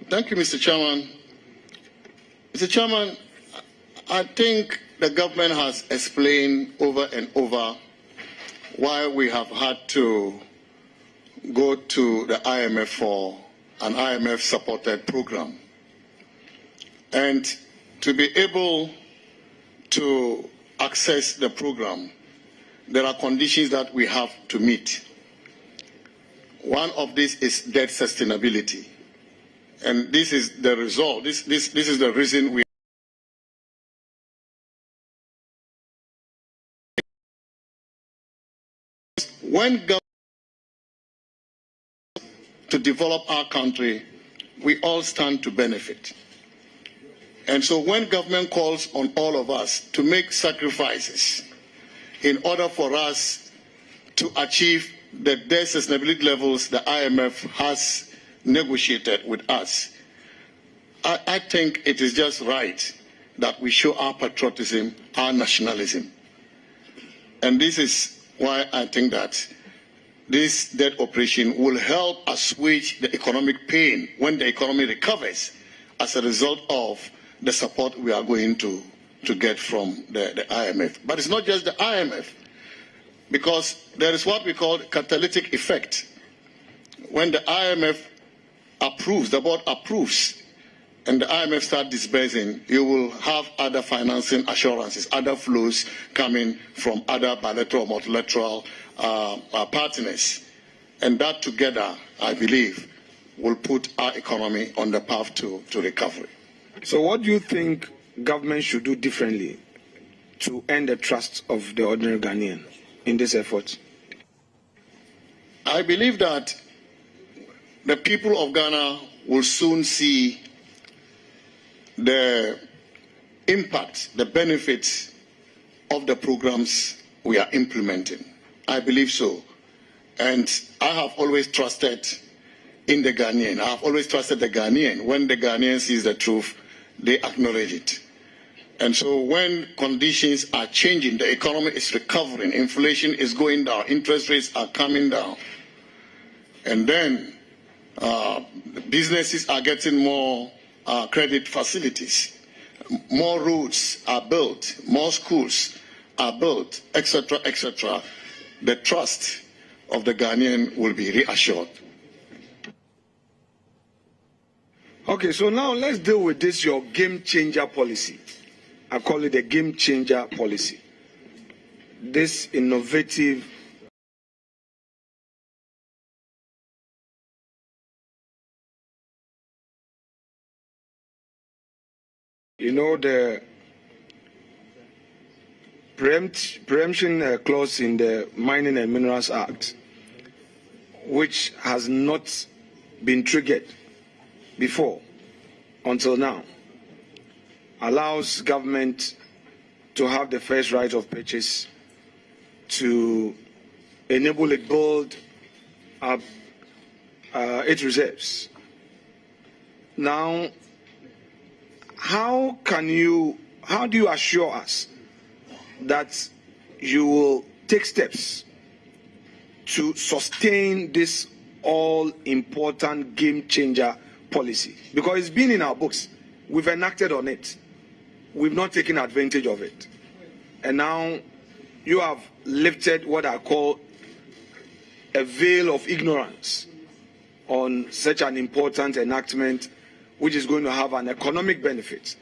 Thank you, Mr. Chairman. Mr. Chairman, I think the government has explained over and over why we have had to go to the IMF for an IMF-supported program. And to be able to access the program, there are conditions that we have to meet. One of these is debt sustainability. And this is the result. This is the reason we when government to develop our country, we all stand to benefit. And so when government calls on all of us to make sacrifices in order for us to achieve the debt sustainability levels the IMF has negotiated with us, I think it is just right that we show our patriotism, our nationalism. And this is why I think that this debt operation will help assuage the economic pain when the economy recovers as a result of the support we are going to get from the IMF. But it's not just the IMF, because there is what we call catalytic effect. When the IMF approves, the board approves, and the IMF starts disbursing, you will have other financing assurances, other flows coming from other bilateral, multilateral partners. And that together, I believe, will put our economy on the path to recovery. So what do you think government should do differently to earn the trust of the ordinary Ghanaian in this effort? I believe that the people of Ghana will soon see the impact, the benefits of the programs we are implementing. I believe so. And I have always trusted in the Ghanaian. I have always trusted the Ghanaian. When the Ghanaian sees the truth, they acknowledge it. And so when conditions are changing, the economy is recovering, inflation is going down, interest rates are coming down, and then businesses are getting more credit facilities, more roads are built, more schools are built, etc., etc., the trust of the Ghanaian will be reassured. Okay, so now let's deal with this, your game changer policy. I call it a game changer policy. This innovative the preemption clause in the Mining and Minerals Act, which has not been triggered before until now, allows government to have the first right of purchase to enable it build up its reserves. Now, how do you assure us that you will take steps to sustain this all-important game-changer policy? Because it's been in our books. We've enacted on it. We've not taken advantage of it. And now you have lifted what I call a veil of ignorance on such an important enactment, which is going to have an economic benefit.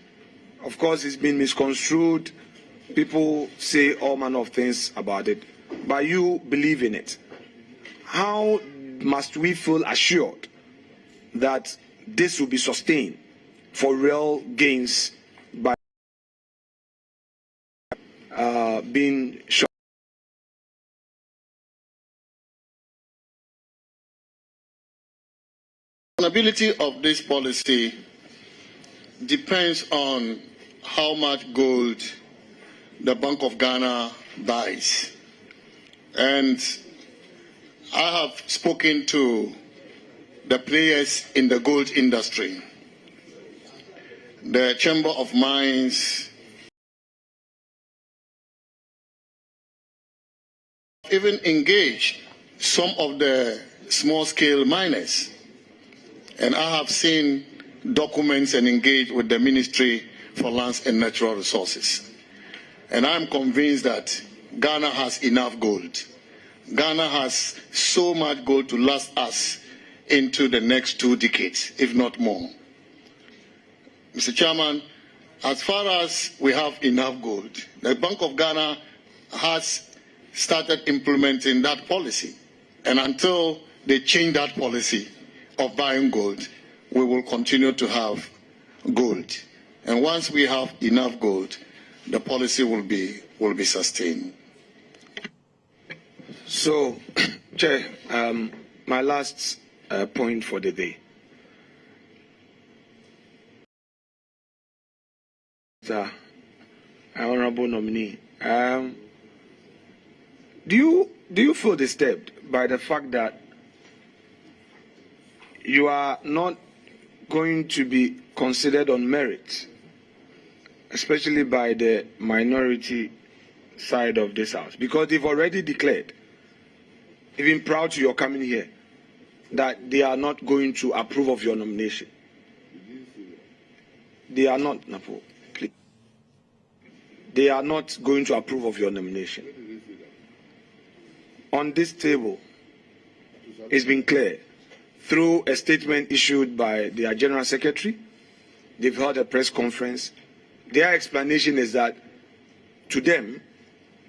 Of course, it's been misconstrued. People say all manner of things about it, but you believe in it. How must we feel assured that this will be sustained for real gains by being shown? The sustainability of this policy depends on how much gold the Bank of Ghana buys. And I have spoken to the players in the gold industry, the Chamber of Mines, even engaged some of the small-scale miners. And I have seen documents and engaged with the Ministry for Lands and Natural Resources. And I'm convinced that Ghana has enough gold. Ghana has so much gold to last us into the next 2 decades, if not more. Mr. Chairman, as far as we have enough gold, the Bank of Ghana has started implementing that policy. And until they change that policy of buying gold, we will continue to have gold. And once we have enough gold, the policy will be sustained. So, Chair, my last point for the day. Sir, honorable nominee, do you feel disturbed by the fact that you are not going to be considered on merit, especially by the minority side of this House? Because they've already declared, even prior to your coming here, that they are not going to approve of your nomination. They are not, Napo, please. They are not going to approve of your nomination. On this table, it's been clear through a statement issued by their General Secretary. They've held a press conference. Their explanation is that, to them,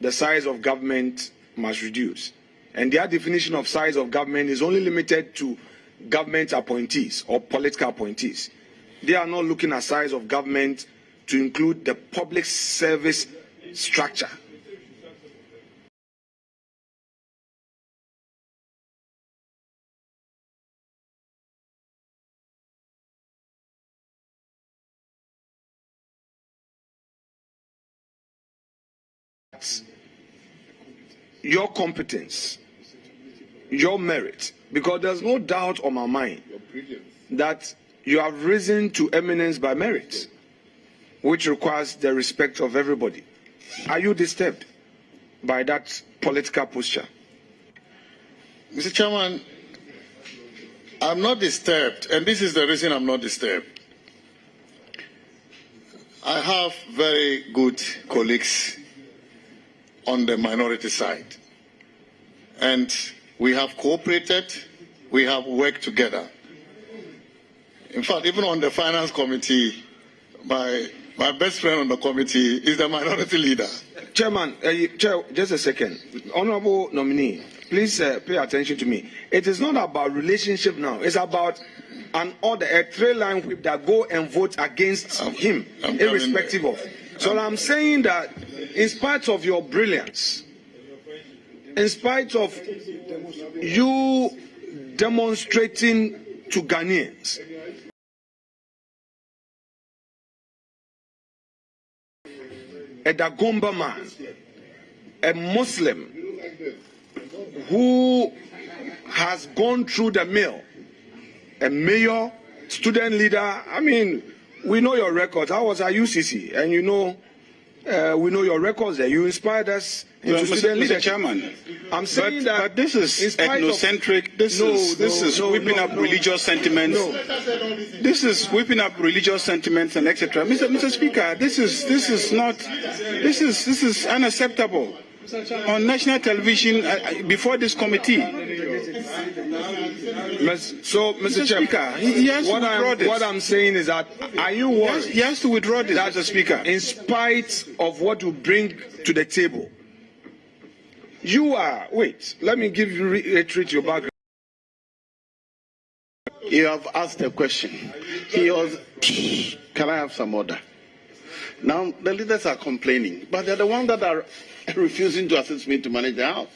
the size of government must reduce. And their definition of size of government is only limited to government appointees or political appointees. They are not looking at size of government to include the public service structure. Your competence, your merit, because there's no doubt on my mind that you have risen to eminence by merit, which requires the respect of everybody. Are you disturbed by that political posture? Mr. Chairman, I'm not disturbed, and this is the reason I'm not disturbed. I have very good colleagues on the minority side. And we have cooperated, we have worked together. In fact, even on the finance committee, my best friend on the committee is the minority leader. Chairman, Chair, just a second. Honorable nominee, please pay attention to me. It is not about relationship now. It's about an order, a three-line whip that go and vote against him, irrespective of. So I'm saying that in spite of your brilliance, in spite of you demonstrating to Ghanaians, a Dagomba man, a Muslim who has gone through the mill, a mayor, student leader. I mean, we know your records. I was at UCC, and we know your records there. You inspired us into student leadership. Mr. Chairman, I'm saying but this is ethnocentric. This is whipping up religious sentiments. This is whipping up religious sentiments and etc. Mr. Speaker, this is unacceptable on national television before this committee. So, Mr. Speaker, he has to withdraw this. What I'm saying is that, are you worried? He has to withdraw this, Mr. Speaker. In spite of what you bring to the table, you are. Wait, let me reiterate your background. You have asked a question. He was. Can I have some order? Now the leaders are complaining, but they're the ones that are refusing to assist me to manage the house.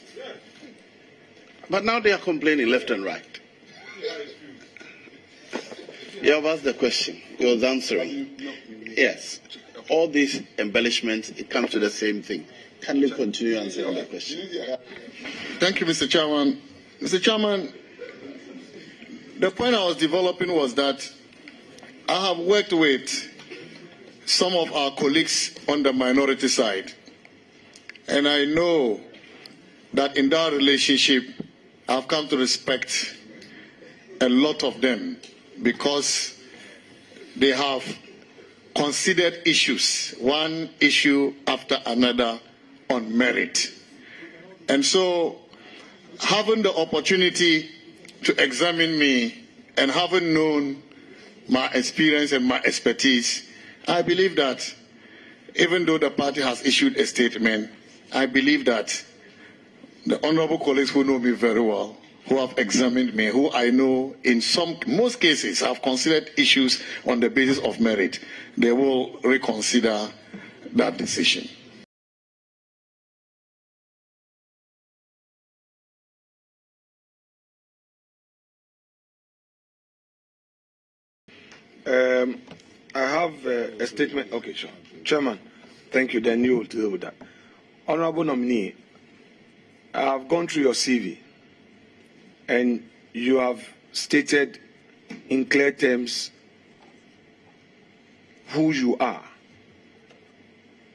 But now they are complaining left and right. You have asked the question. He was answering. Yes. All these embellishments, it comes to the same thing. Can you continue answering the question? Thank you, Mr. Chairman. Mr. Chairman, the point I was developing was that I have worked with some of our colleagues on the minority side. And I know that in that relationship, I've come to respect a lot of them because they have considered issues, one issue after another, on merit. And so, having the opportunity to examine me and having known my experience and my expertise, I believe that even though the party has issued a statement, I believe that the honorable colleagues who know me very well, who have examined me, who I know in most cases have considered issues on the basis of merit, they will reconsider that decision. I have a statement. Okay, sure. Chairman, thank you. Then you will deal with that. Honorable nominee, I have gone through your CV, and you have stated in clear terms who you are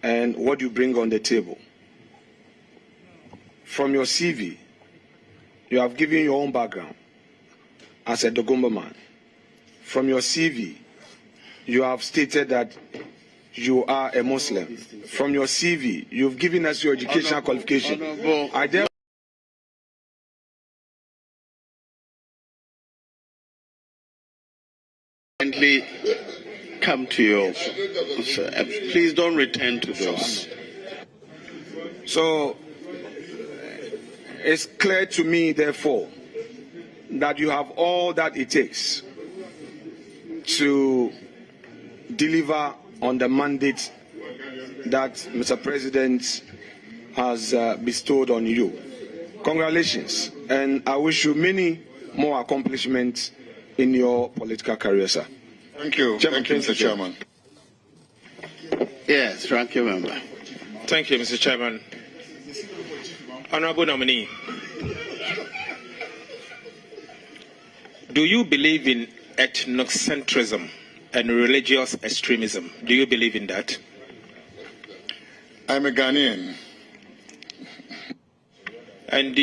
and what you bring on the table. From your CV, you have given your own background as a Dagomba man. From your CV, you have stated that you are a Muslim. From your CV, you've given us your educational qualification. I therefore come to your. Please don't return to those. So it's clear to me, therefore, that you have all that it takes to deliver on the mandate that Mr. President has bestowed on you. Congratulations, and I wish you many more accomplishments in your political career, sir. Thank you. Thank you, Mr. Chairman. Yes, ranking member. Thank you, Mr. Chairman. Honorable nominee, do you believe in ethnocentrism and religious extremism? Do you believe in that? I'm a Ghanaian. And do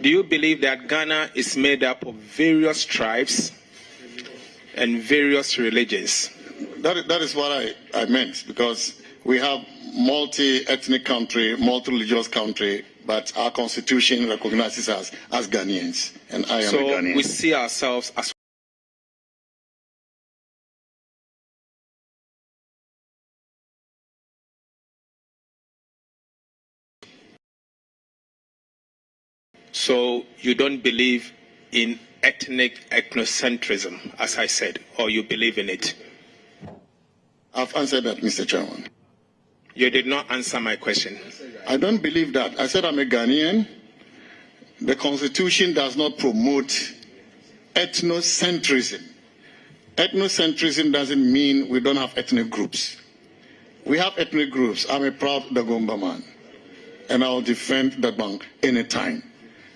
you believe that Ghana is made up of various tribes and various religions? That is what I meant, because we have multi-ethnic country, multi-religious country, but our constitution recognizes us as Ghanaians, and I am a Ghanaian. So we see ourselves as So you don't believe in ethnic ethnocentrism, as I said, or you believe in it? I've answered that, Mr. Chairman. You did not answer my question. I don't believe that. I said I'm a Ghanaian. The Constitution does not promote ethnocentrism. Ethnocentrism doesn't mean we don't have ethnic groups. We have ethnic groups. I'm a proud Dagomba man, and I'll defend the bank anytime.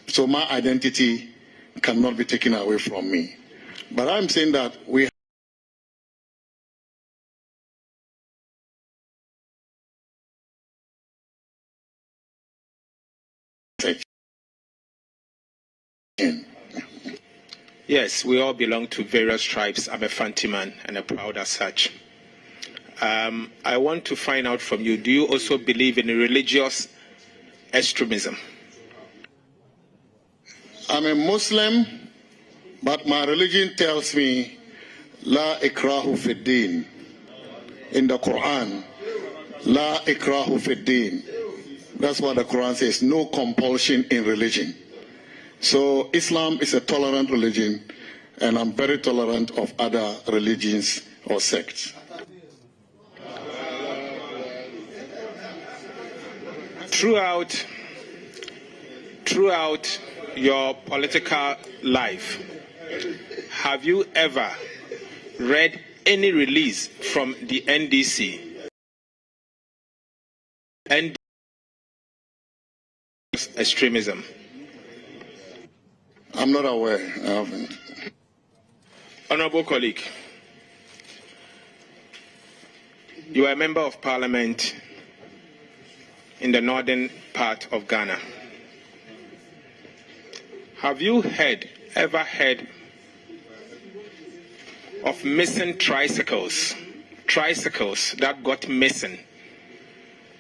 So my identity cannot be taken away from me. But I'm saying that we Yes, we all belong to various tribes. I'm a Fanti man and a proud as such. I want to find out from you, do you also believe in religious extremism? I'm a Muslim, but my religion tells me, La ikrahu fid din. In the Quran, La ikrahu fid din. That's what the Quran says, no compulsion in religion. So Islam is a tolerant religion, and I'm very tolerant of other religions or sects. Throughout your political life, have you ever read any release from the NDC and extremism? I'm not aware. I haven't. Honorable colleague, you are a member of parliament in the northern part of Ghana. Have you ever heard of missing tricycles that got missing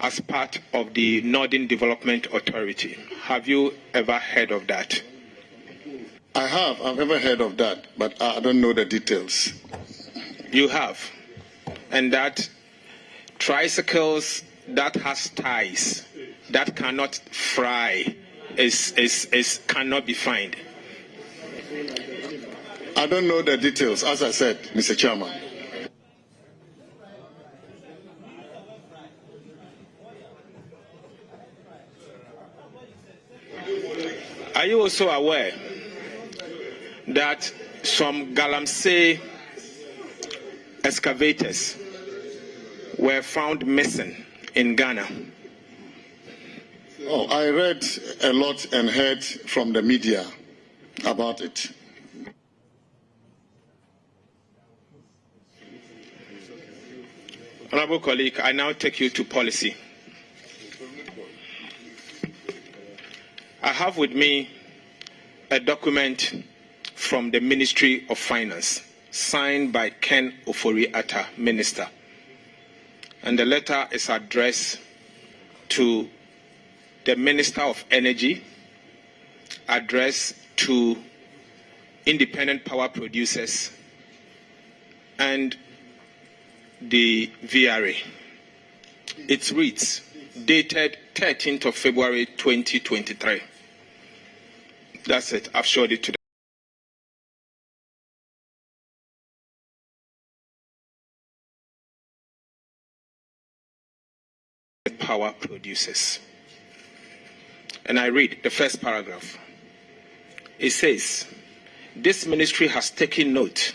as part of the Northern Development Authority? Have you ever heard of that? I have. I've ever heard of that, but I don't know the details. You have. And that tricycles that has ties that cannot fry cannot be found. I don't know the details, as I said, Mr. Chairman. Are you also aware that some Galamsey excavators were found missing in Ghana? Oh, I read a lot and heard from the media about it. Honorable colleague, I now take you to policy. I have with me a document from the Ministry of Finance, signed by Ken Ofori-Atta, Minister. And the letter is addressed to the Minister of Energy, addressed to independent power producers, and the VRA. It reads, dated 13th of February 2023. That's it. I've showed it to the power producers. And I read the first paragraph. It says, this ministry has taken note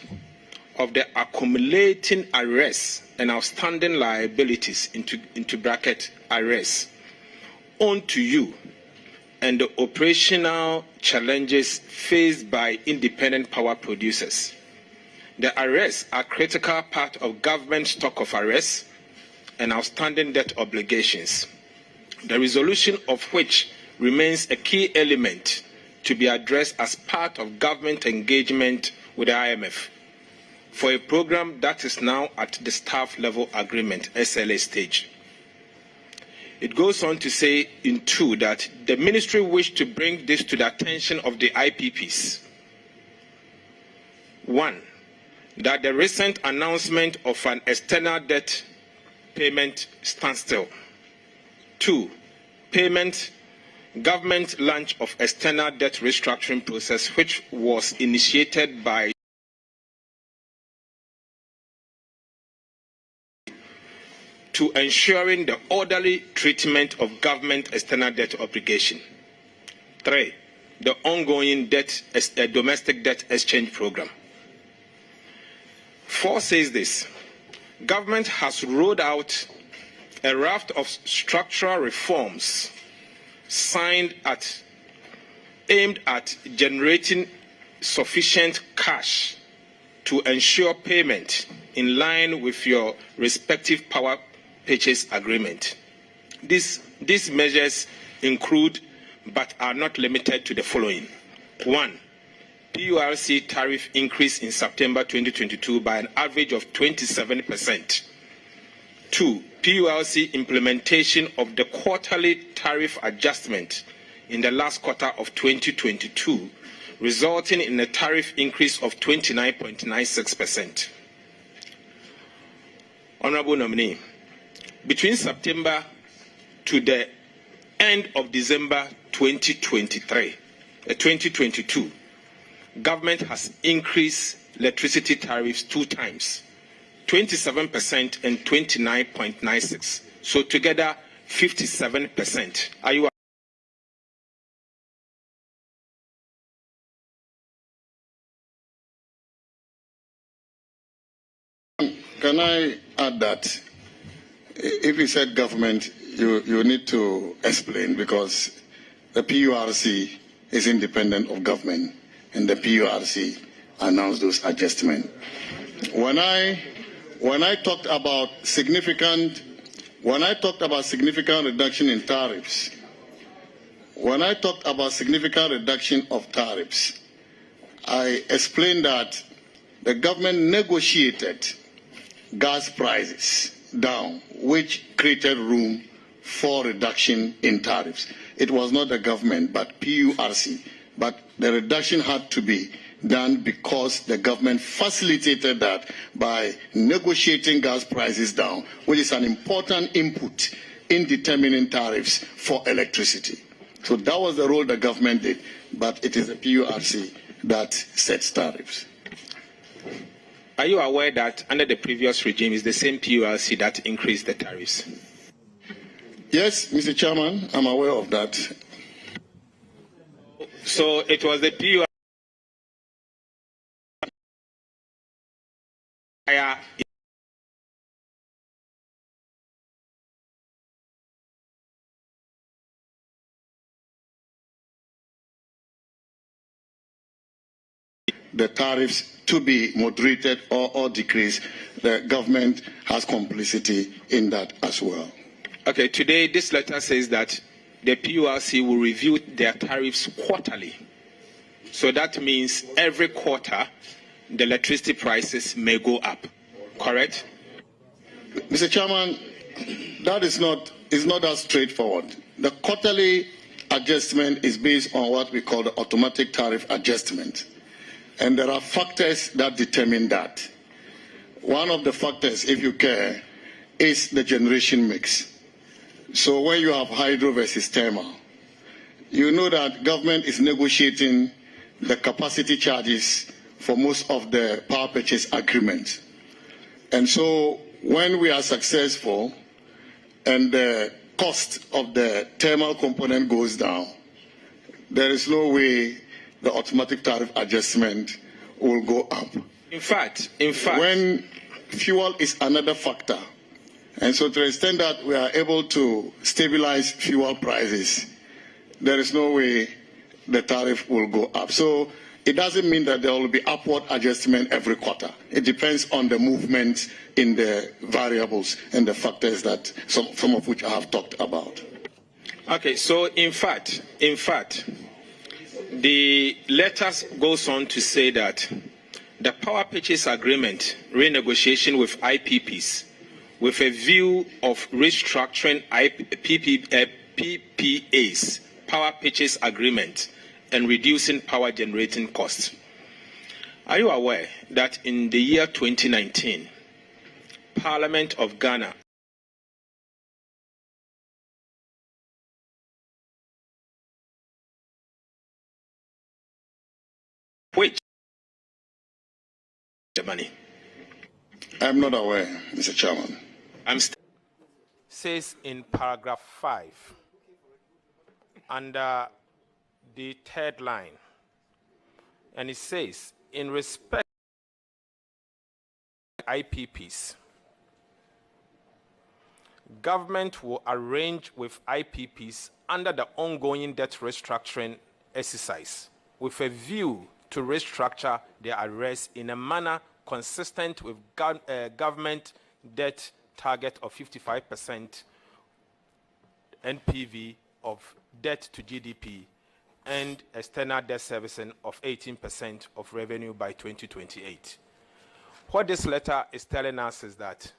of the accumulating arrests and outstanding liabilities into bracket arrests onto you and the operational challenges faced by independent power producers. The arrests are a critical part of government stock of arrests and outstanding debt obligations, the resolution of which remains a key element to be addressed as part of government engagement with the IMF for a program that is now at the staff level agreement, SLA stage. It goes on to say in 2 that the ministry wished to bring this to the attention of the IPPs. 1, that the recent announcement of an external debt payment standstill. 2, government launch of external debt restructuring process, which was initiated by to ensuring the orderly treatment of government external debt obligation. 3, the ongoing domestic debt exchange program. 4 says this, government has rolled out a raft of structural reforms aimed at generating sufficient cash to ensure payment in line with your respective power purchase agreement. These measures include, but are not limited to, the following. 1. PURC tariff increase in September 2022 by an average of 27%. 2. PURC implementation of the quarterly tariff adjustment in the last quarter of 2022, resulting in a tariff increase of 29.96%. Honorable nominee, between September to the end of December 2022, government has increased electricity tariffs 2 times, 27% and 29.96%. So together, 57%. Are you? Can I add that if you said government, you need to explain, because the PURC is independent of government, and the PURC announced those adjustments. When I talked about significant reduction in tariffs, I explained that the government negotiated gas prices down, which created room for reduction in tariffs. It was not the government, but PURC. But the reduction had to be done because the government facilitated that by negotiating gas prices down, which is an important input in determining tariffs for electricity. So that was the role the government did, but it is the PURC that sets tariffs. Are you aware that under the previous regime is the same PURC that increased the tariffs? Yes, Mr. Chairman, I'm aware of that. So it was the PURC the tariffs to be moderated or decreased. The government has complicity in that as well. Okay, today this letter says that the PURC will review their tariffs quarterly. So that means every quarter the electricity prices may go up, correct? Mr. Chairman, that is not that straightforward. The quarterly adjustment is based on what we call the automatic tariff adjustment. And there are factors that determine that. One of the factors, if you care, is the generation mix. So when you have hydro versus thermal, you know that government is negotiating the capacity charges for most of the power purchase agreements. And so when we are successful and the cost of the thermal component goes down, there is no way the automatic tariff adjustment will go up. In fact, when fuel is another factor, and so to the extent that we are able to stabilize fuel prices, there is no way the tariff will go up. So it doesn't mean that there will be upward adjustment every quarter. It depends on the movement in the variables and the factors that some of which I have talked about. Okay, so in fact, the letter goes on to say that the power purchase agreement renegotiation with IPPs with a view of restructuring PPAs, power purchase agreement, and reducing power generating costs. Are you aware that in the year 2019, Parliament of Ghana which the money? I'm not aware, Mr. Chairman. Says in paragraph 5, under the third line, and it says, in respect to IPPs, government will arrange with IPPs under the ongoing debt restructuring exercise with a view to restructure their arrears in a manner consistent with government debt target of 55% NPV of debt to GDP and external debt servicing of 18% of revenue by 2028. What this letter is telling us is that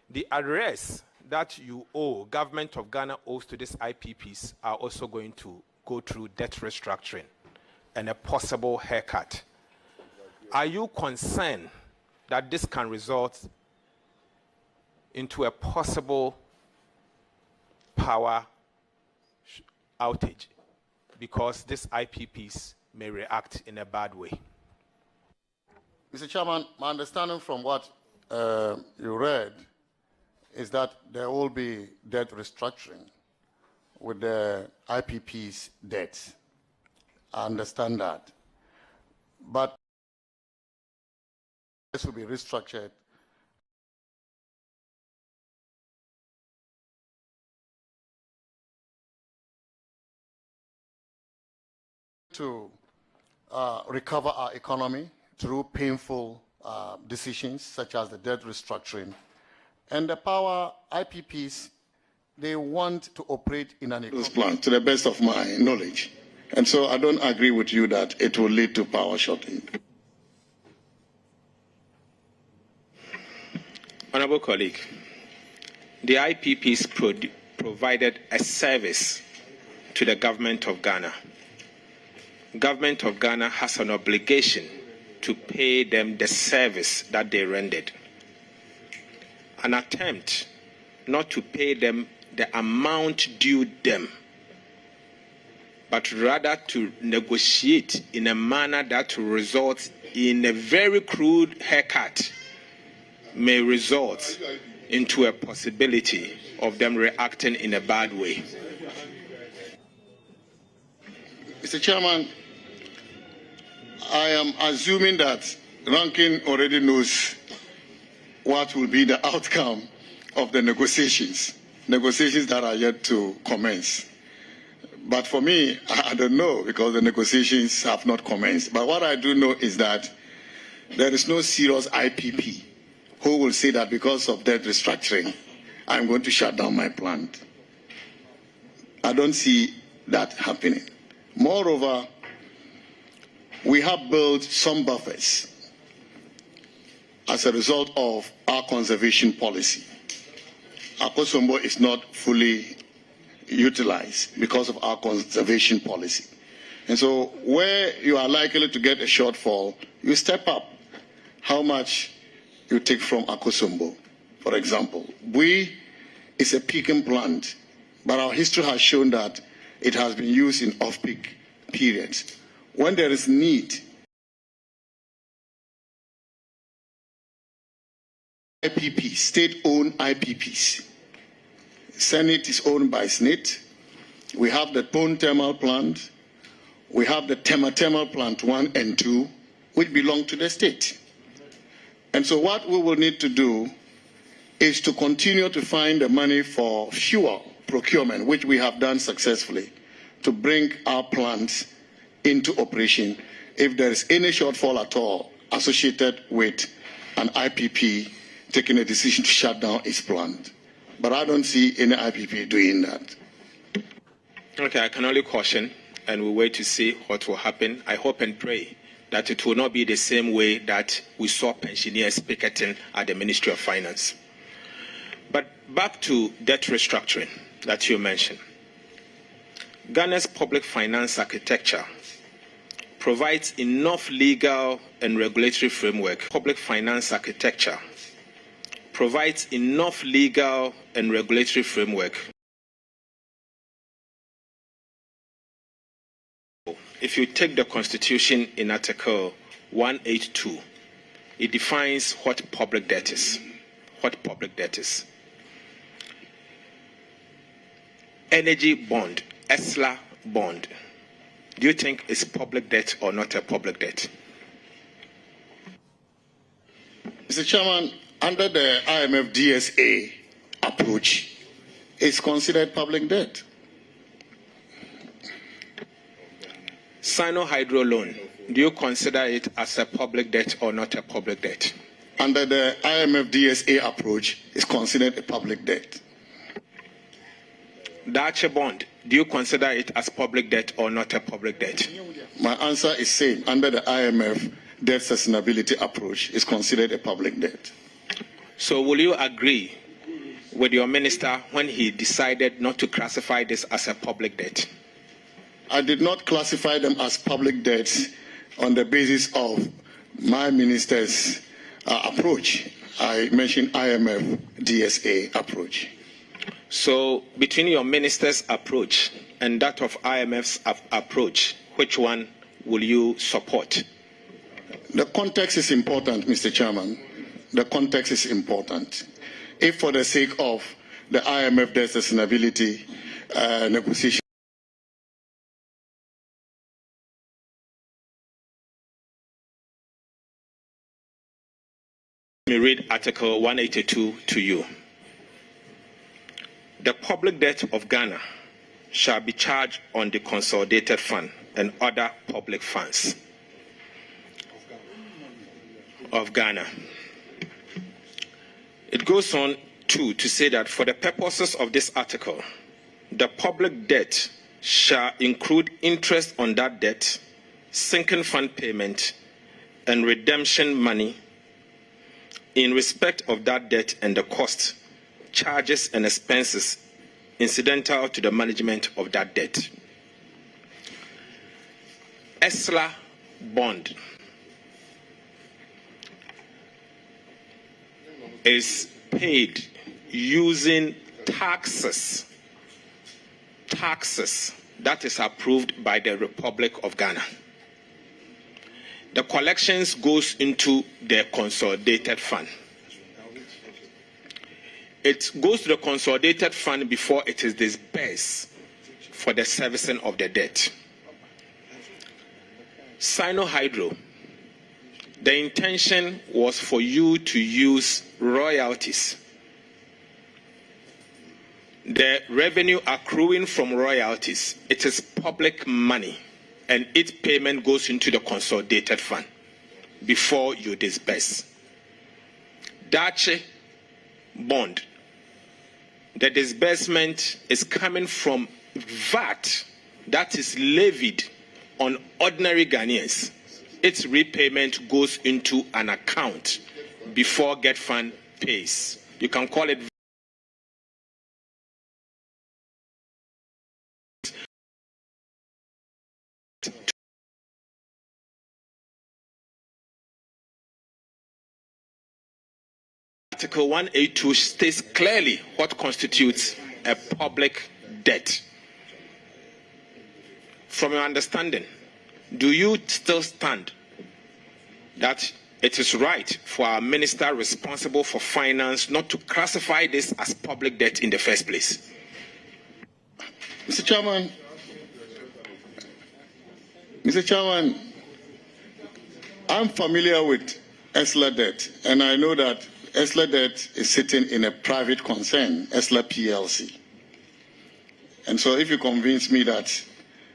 the arrears that you owe, government of Ghana owes to these IPPs, are also going to go through debt restructuring and a possible haircut. Are you concerned that this can result into a possible power outage because these IPPs may react in a bad way? Mr. Chairman, my understanding from what you read is that there will be debt restructuring with the IPP's debt. I understand that. But this will be restructured to recover our economy through painful decisions such as the debt restructuring. And the power IPPs, they want to operate in an economy plan, to the best of my knowledge. And so I don't agree with you that it will lead to power shorting. Honorable colleague, the IPPs provided a service to the government of Ghana. Government of Ghana has an obligation to pay them the service that they rendered. An attempt not to pay them the amount due them, but rather to negotiate in a manner that will result in a very crude haircut may result into a possibility of them reacting in a bad way. Mr. Chairman, I am assuming that Ranking already knows what will be the outcome of the negotiations that are yet to commence. But for me, I don't know because the negotiations have not commenced. But what I do know is that there is no serious IPP who will say that because of debt restructuring, I'm going to shut down my plant. I don't see that happening. Moreover, we have built some buffers as a result of our conservation policy. Akosombo is not fully utilized because of our conservation policy. And so where you are likely to get a shortfall, you step up how much you take from Akosombo. For example, Bui is a peaking plant, but our history has shown that it has been used in off-peak periods. When there is need, IPPs, state-owned IPPs. Senate is owned by SNIT. We have the Pone Thermal Plant. We have the Tema Thermal Plant 1 and 2, which belong to the state. And so what we will need to do is to continue to find the money for fuel procurement, which we have done successfully, to bring our plants into operation if there is any shortfall at all associated with an IPP taking a decision to shut down its plant. But I don't see any IPP doing that. Okay, I can only caution, and we'll wait to see what will happen. I hope and pray that it will not be the same way that we saw pensioners picketing at the Ministry of Finance. But back to debt restructuring that you mentioned. Ghana's public finance architecture provides enough legal and regulatory framework. Public finance architecture provides enough legal and regulatory framework. If you take the Constitution in Article 182, it defines what public debt is. What public debt is. Energy bond, ESLA bond. Do you think it's public debt or not a public debt? Mr. Chairman, under the IMF DSA approach, approach is considered public debt. Sino-Hydro loan, do you consider it as a public debt or not a public debt? Under the IMF DSA approach, is considered a public debt. Dache bond, do you consider it as public debt or not a public debt? My answer is same. Under the IMF debt sustainability approach, is considered a public debt. So will you agree with your minister when he decided not to classify this as a public debt? I did not classify them as public debts on the basis of my minister's approach. I mentioned IMF DSA approach. So between your minister's approach and that of IMF's approach, which one will you support? The context is important, Mr. Chairman. The context is important. If for the sake of the IMF debt sustainability negotiation, Let me read Article 182 to you. The public debt of Ghana shall be charged on the consolidated fund and other public funds of Ghana. It goes on to say that for the purposes of this article, the public debt shall include interest on that debt, sinking fund payment, and redemption money in respect of that debt and the cost, charges and expenses incidental to the management of that debt. ESLA bond is paid using taxes that is approved by the Republic of Ghana. The collections goes into the consolidated fund. It goes to the consolidated fund before it is disbursed for the servicing of the debt. Sino-Hydro, the intention was for you to use royalties. The revenue accruing from royalties, it is public money, and its payment goes into the consolidated fund before you disburse. Dache bond, the disbursement is coming from VAT that is levied on ordinary Ghanaians. Its repayment goes into an account before Get Fund pays. You can call it Article 182 states clearly what constitutes a public debt. From your understanding, do you still stand that it is right for our minister responsible for finance not to classify this as public debt in the first place? Mr. Chairman, I'm familiar with ESLA debt, and I know that ESLA debt is sitting in a private concern, ESLA PLC. And so if you convince me that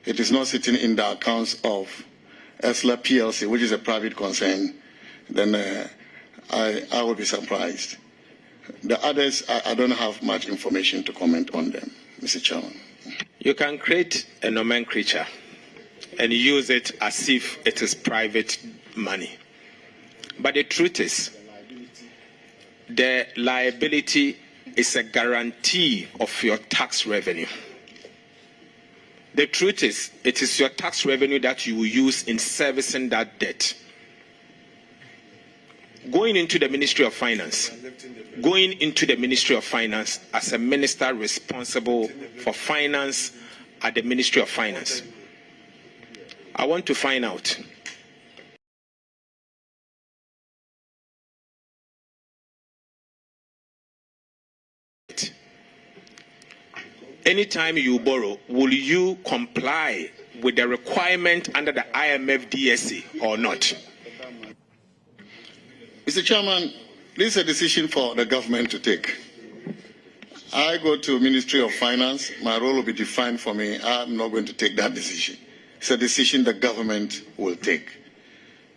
it is not sitting in the accounts of ESLA PLC, which is a private concern, then I will be surprised. The others, I don't have much information to comment on them, Mr. Chairman. You can create a nomenclature and use it as if it is private money. But the truth is, the liability is a guarantee of your tax revenue. The truth is, it is your tax revenue that you will use in servicing that debt. Going into the Ministry of Finance as a minister responsible for finance at the Ministry of Finance, I want to find out anytime you borrow, will you comply with the requirement under the IMF DSA or not? Mr. Chairman, this is a decision for the government to take. I go to Ministry of Finance, my role will be defined for me. I'm not going to take that decision. It's a decision the government will take.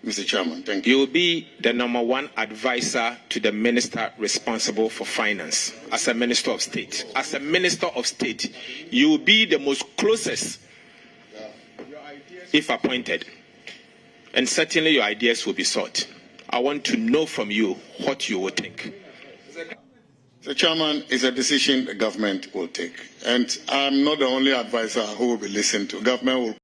Mr. Chairman, thank you. You will be the #1 advisor to the minister responsible for finance as a Minister of State. As a Minister of State, you will be the most closest if appointed. And certainly your ideas will be sought. I want to know from you what you will think. Mr. Chairman, it's a decision the government will take. And I'm not the only advisor who will be listened to. Government will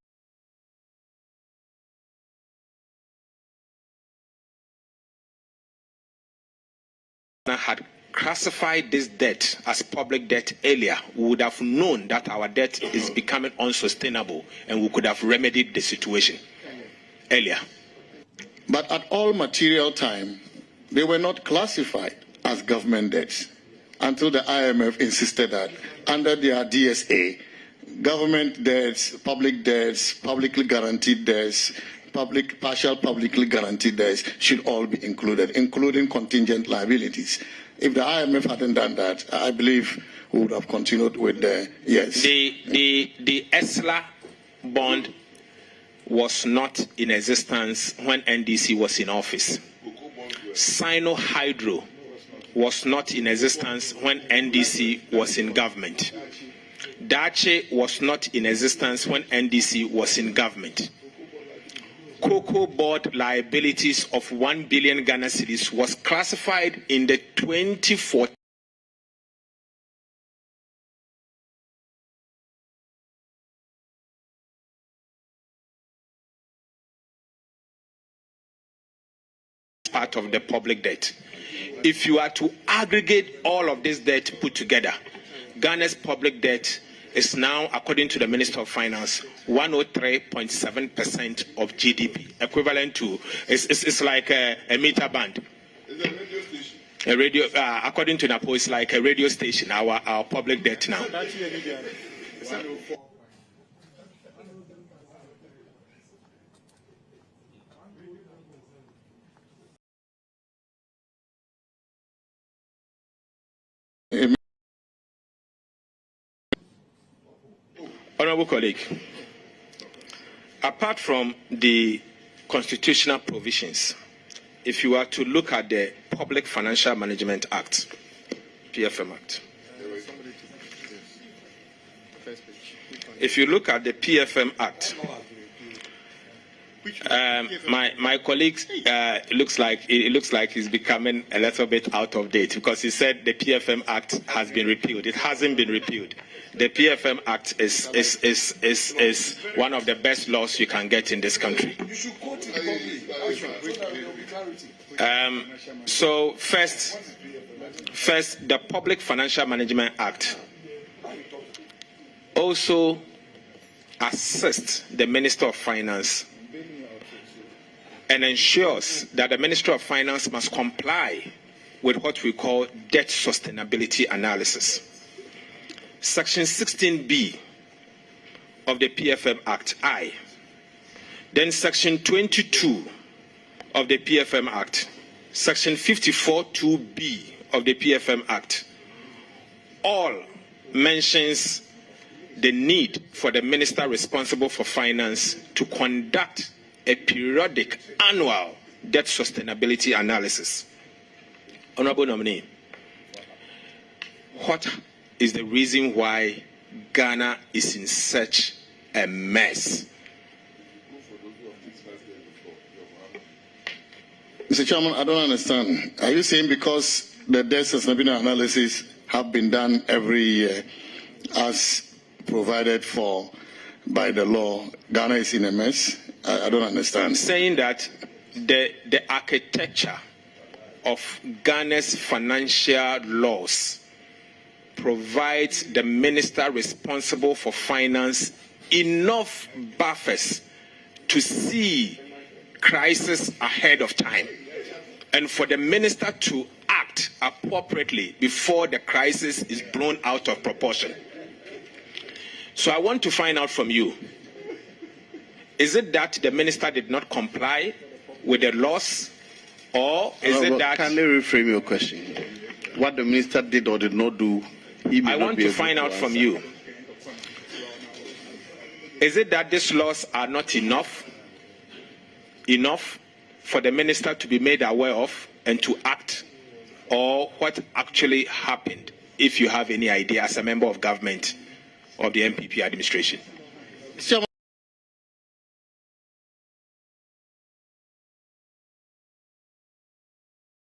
had classified this debt as public debt earlier, we would have known that our debt is becoming unsustainable and we could have remedied the situation earlier. But at all material time, they were not classified as government debts until the IMF insisted that under their DSA, government debts, publicly guaranteed debts, partial publicly guaranteed debts should all be included, including contingent liabilities. If the IMF hadn't done that, I believe we would have continued with the yes. The ESLA bond was not in existence when NDC was in office. Sino Hydro was not in existence when NDC was in government. Dache was not in existence when NDC was in government. Cocoa board liabilities of 1 billion Ghana cedis was classified in the 2014 part of the public debt. If you are to aggregate all of this debt put together, Ghana's public debt is now, according to the Minister of Finance, 103.7% of GDP, equivalent to, it's like a meter band. A radio, according to NAPO, it's like a radio station, our public debt now. Honorable colleague, apart from the constitutional provisions, if you are to look at the Public Financial Management Act, PFM Act, if you look at the PFM Act, my colleague it looks like he's becoming a little bit out of date because he said the PFM Act has been repealed. It hasn't been repealed. The PFM Act is one of the best laws you can get in this country. You should quote it publicly. So first, the Public Financial Management Act also assists the Minister of Finance and ensures that the Minister of Finance must comply with what we call debt sustainability analysis. Section 16B of the PFM Act, I. Then Section 22 of the PFM Act, Section 54(2)B of the PFM Act, all mentions the need for the minister responsible for finance to conduct a periodic annual debt sustainability analysis. Honorable nominee, what is the reason why Ghana is in such a mess? Mr. Chairman, I don't understand. Are you saying because the debt sustainability analysis have been done every year as provided for by the law, Ghana is in a mess? I don't understand. I'm saying that the architecture of Ghana's financial laws provides the minister responsible for finance enough buffers to see crisis ahead of time and for the minister to act appropriately before the crisis is blown out of proportion. So I want to find out from you, is it that the minister did not comply with the laws, or is it that... Kindly reframe your question. What the minister did or did not do I want to find out from you, is it that these laws are not enough for the minister to be made aware of and to act, or what actually happened, if you have any idea as a member of government of the MPP administration?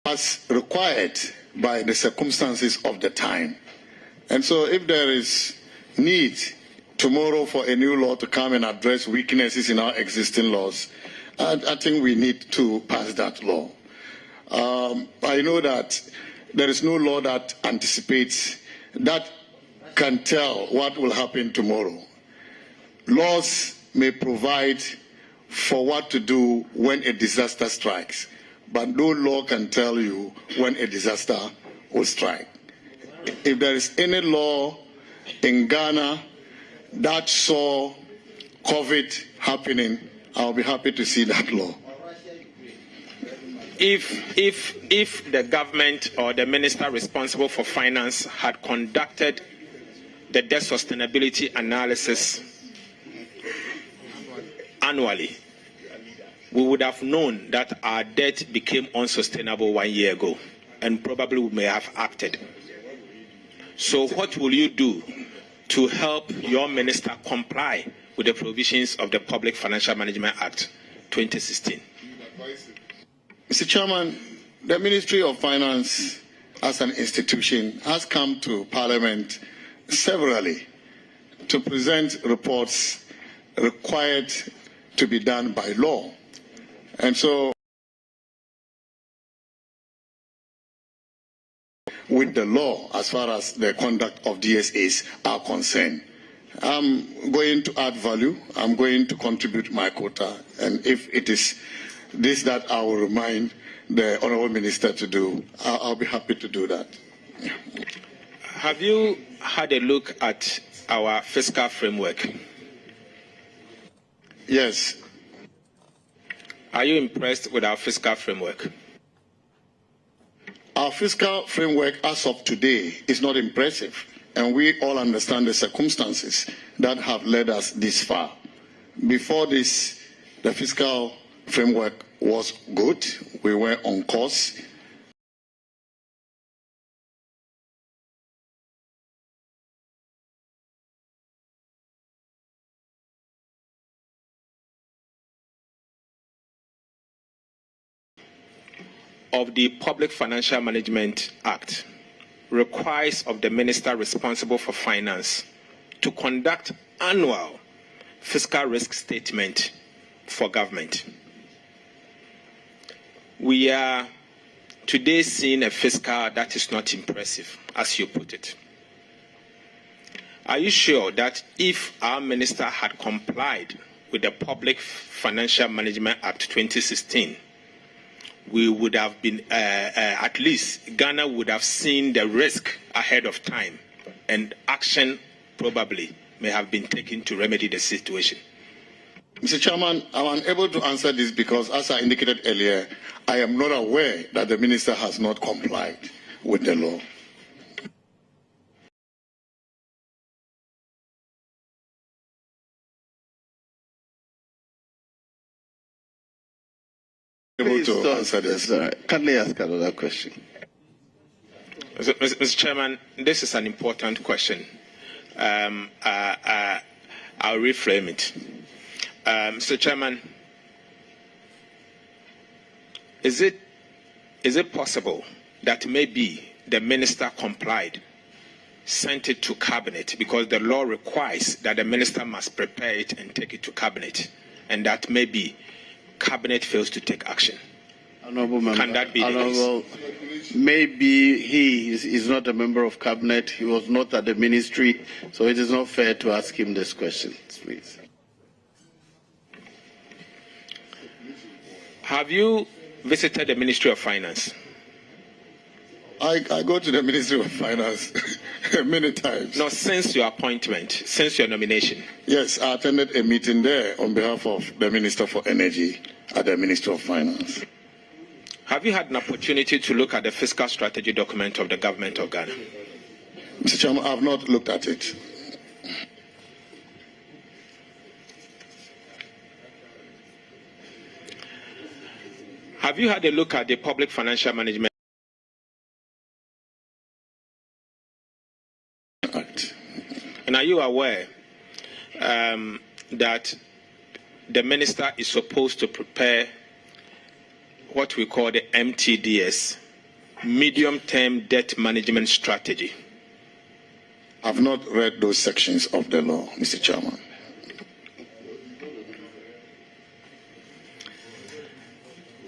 As required by the circumstances of the time. And so if there is need tomorrow for a new law to come and address weaknesses in our existing laws, I think we need to pass that law. I know that there is no law that anticipates, that can tell what will happen tomorrow. Laws may provide for what to do when a disaster strikes, but no law can tell you when a disaster will strike. If there is any law in Ghana that saw COVID happening, I'll be happy to see that law. If the government or the minister responsible for finance had conducted the debt sustainability analysis annually, we would have known that our debt became unsustainable 1 year ago, and probably we may have acted. So what will you do to help your minister comply with the provisions of the Public Financial Management Act 2016? Mr. Chairman, the Ministry of Finance as an institution has come to Parliament severally to present reports required to be done by law. And so, with the law, as far as the conduct of DSAs are concerned, I'm going to add value, I'm going to contribute my quota, and if it is this that I will remind the Honourable Minister to do, I'll be happy to do that. Yeah. Have you had a look at our fiscal framework? Yes. Are you impressed with our fiscal framework? Our fiscal framework as of today is not impressive, and we all understand the circumstances that have led us this far. Before this, the fiscal framework was good. We were on course. Of the Public Financial Management Act requires of the minister responsible for finance to conduct annual fiscal risk statement for government. We are today seeing a fiscal that is not impressive, as you put it. Are you sure that if our minister had complied with the Public Financial Management Act 2016, we would have been, at least Ghana would have seen the risk ahead of time, and action probably may have been taken to remedy the situation? Mr. Chairman, I'm unable to answer this because, as I indicated earlier, I am not aware that the minister has not complied with the law. To answer this. Can I ask another question? Mr. Chairman, this is an important question. I'll reframe it. Mr. Chairman, is it possible that maybe the minister complied, sent it to cabinet, because the law requires that the minister must prepare it and take it to cabinet, and that maybe cabinet fails to take action? Honourable Member, can that be the case? Maybe he is not a member of cabinet. He was not at the ministry, so it is not fair to ask him this question, please. Have you visited the Ministry of Finance? I go to the Ministry of Finance many times. No, since your appointment, since your nomination. Yes, I attended a meeting there on behalf of the Minister for Energy at the Ministry of Finance. Have you had an opportunity to look at the fiscal strategy document of the government of Ghana? Mr. Chairman, I have not looked at it. Have you had a look at the Public Financial Management Act? And are you aware that the minister is supposed to prepare what we call the MTDS, Medium-Term Debt Management Strategy? I've not read those sections of the law, Mr. Chairman.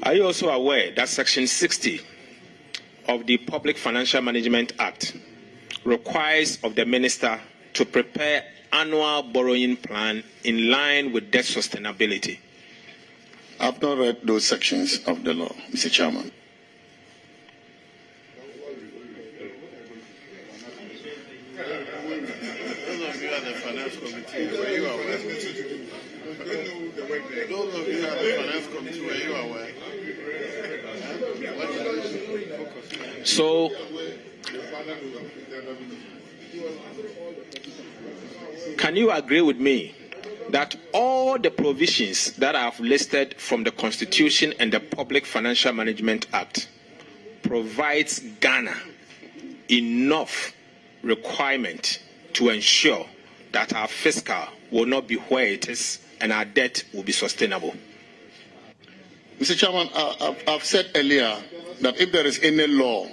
Are you also aware that Section 60 of the Public Financial Management Act requires of the minister to prepare annual borrowing plan in line with debt sustainability? I've not read those sections of the law, Mr. Chairman. So, can you agree with me that all the provisions that I have listed from the Constitution and the Public Financial Management Act provides Ghana enough requirement to ensure that our fiscal will not be where it is and our debt will be sustainable? Mr. Chairman, I've said earlier that if there is any law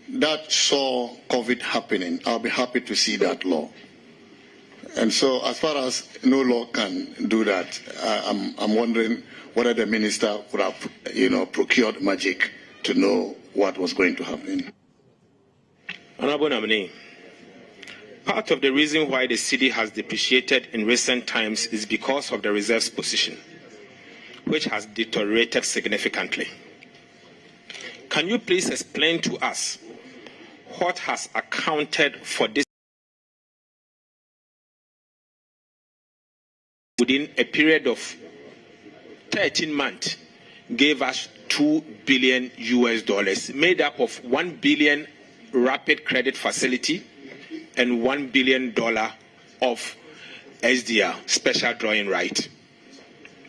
that saw COVID happening, I'll be happy to see that law. And so as far as no law can do that, I'm wondering whether the minister would have, procured magic to know what was going to happen. Honorable nominee, part of the reason why the cedi has depreciated in recent times is because of the reserves position, which has deteriorated significantly. Can you please explain to us what has accounted for this within a period of 13 months gave us $2 billion made up of $1 billion rapid credit facility and $1 billion of SDR, special drawing right?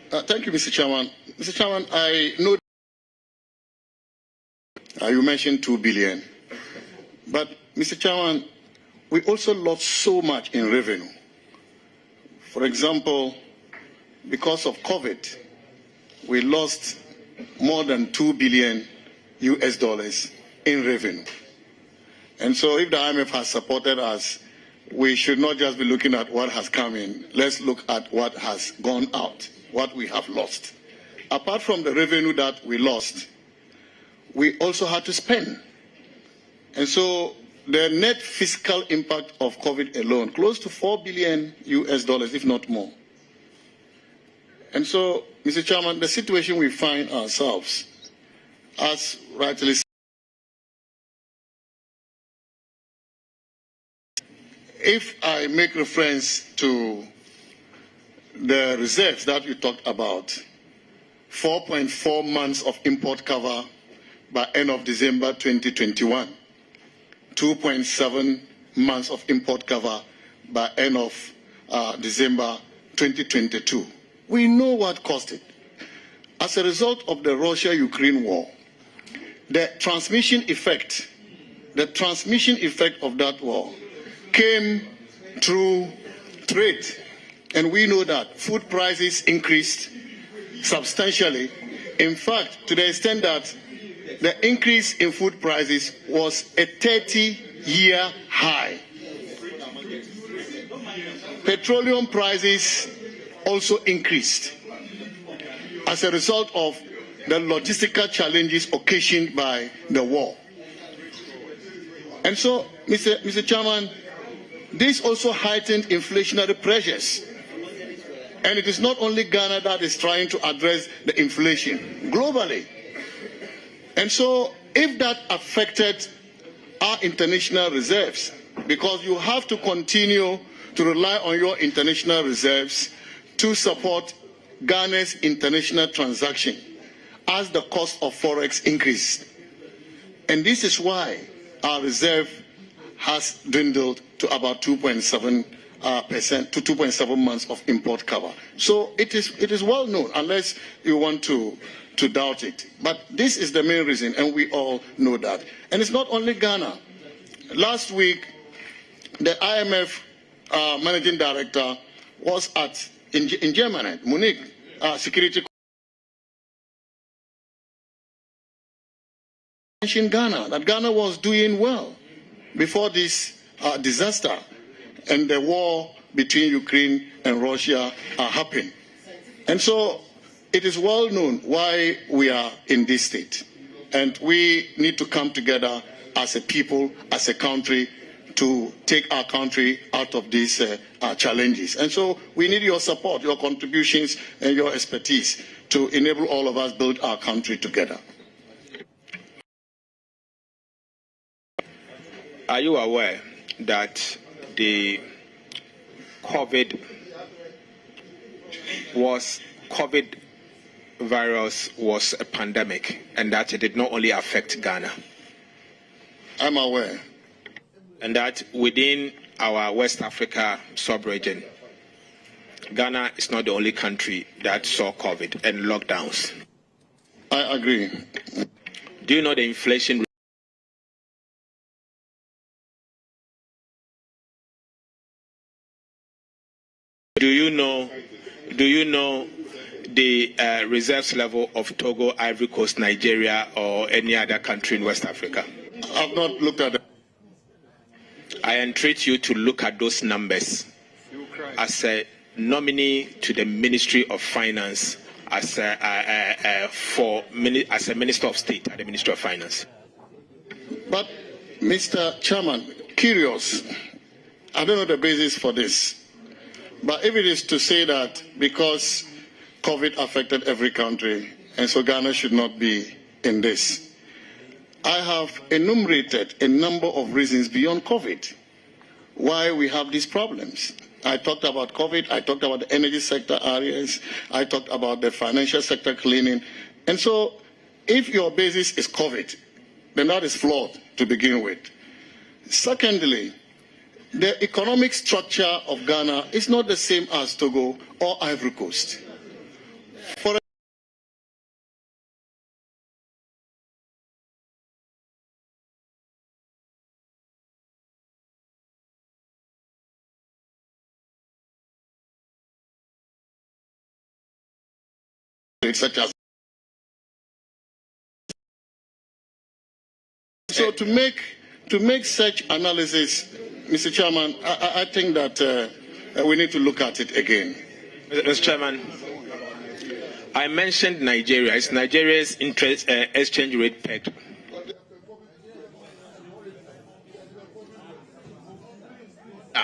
Thank you, Mr. Chairman. Mr. Chairman, I know you mentioned $2 billion. But, Mr. Chairman, we also lost so much in revenue. For example, because of COVID, we lost more than $2 billion in revenue. And so if the IMF has supported us, we should not just be looking at what has come in. Let's look at what has gone out, what we have lost. Apart from the revenue that we lost, we also had to spend. And so the net fiscal impact of COVID alone, close to $4 billion, if not more. And so, Mr. Chairman, the situation we find ourselves, as rightly said, if I make reference to the reserves that you talked about, 4.4 months of import cover by end of December 2021, 2.7 months of import cover by end of December 2022. We know what caused it. As a result of the Russia-Ukraine war, the transmission effect of that war came through trade. And we know that food prices increased substantially. In fact, to the extent that the increase in food prices was a 30-year high. Petroleum prices also increased as a result of the logistical challenges occasioned by the war. And so, Mr. Chairman, this also heightened inflationary pressures. And it is not only Ghana that is trying to address the inflation globally. And so, if that affected our international reserves, because you have to continue to rely on your international reserves to support Ghana's international transaction as the cost of forex increased. And this is why our reserve has dwindled to about 2.7% to 2.7 months of import cover. So it is well known, unless you want to doubt it. But this is the main reason, and we all know that. And it's not only Ghana. Last week, the IMF managing director was in Germany, Munich, security. In Ghana, that Ghana was doing well before this disaster and the war between Ukraine and Russia happened. And so it is well known why we are in this state. And we need to come together as a people, as a country, to take our country out of these challenges. And so we need your support, your contributions, and your expertise to enable all of us build our country together. Are you aware that the COVID virus was a pandemic and that it did not only affect Ghana? I'm aware. And that within our West Africa sub-region, Ghana is not the only country that saw COVID and lockdowns. I agree. Do you know the inflation? Do you know the reserves level of Togo, Ivory Coast, Nigeria, or any other country in West Africa? I've not looked at it. I entreat you to look at those numbers as a nominee to the Ministry of Finance, as a Minister of State at the Ministry of Finance. But, Mr. Chairman, curious, I don't know the basis for this. But if it is to say that because COVID affected every country, and so Ghana should not be in this, I have enumerated a number of reasons beyond COVID why we have these problems. I talked about COVID, I talked about the energy sector areas, I talked about the financial sector cleaning. And so if your basis is COVID, then that is flawed to begin with. Secondly, the economic structure of Ghana is not the same as Togo or Ivory Coast. For such as so to make such analysis, Mr. Chairman, I think that we need to look at it again. Mr. Chairman, I mentioned Nigeria. Is Nigeria's exchange rate pegged?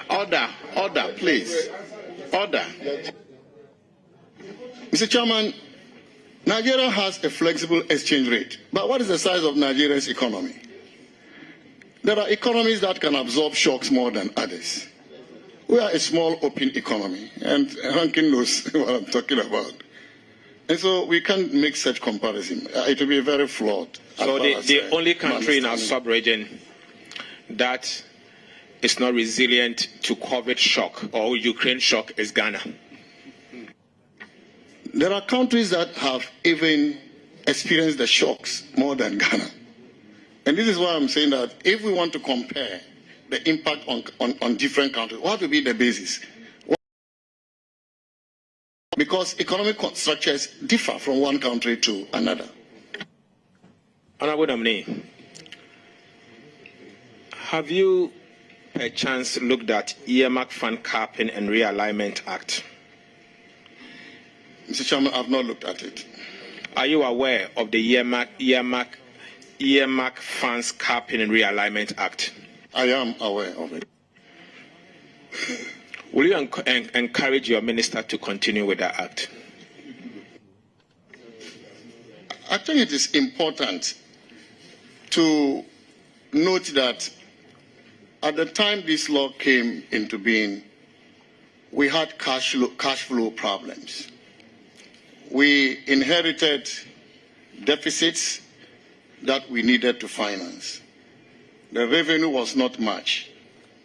Order, please. Order. Mr. Chairman, Nigeria has a flexible exchange rate. But what is the size of Nigeria's economy? There are economies that can absorb shocks more than others. We are a small, open economy, and Rankin knows what I'm talking about. And so we can't make such comparison. It will be very flawed. So the only country in our sub-region that is not resilient to COVID shock or Ukraine shock is Ghana. There are countries that have even experienced the shocks more than Ghana. And this is why I'm saying that if we want to compare the impact on different countries, what will be the basis? Because economic structures differ from one country to another. Honorable nominee, have you perchance looked at Earmark Fund Capping and Realignment Act? Mr. Chairman, I have not looked at it. Are you aware of the Earmark Funds Capping and Realignment Act? I am aware of it. Will you encourage your minister to continue with that act? I think it is important to note that at the time this law came into being, we had cash flow problems. We inherited deficits that we needed to finance. the revenue was not much.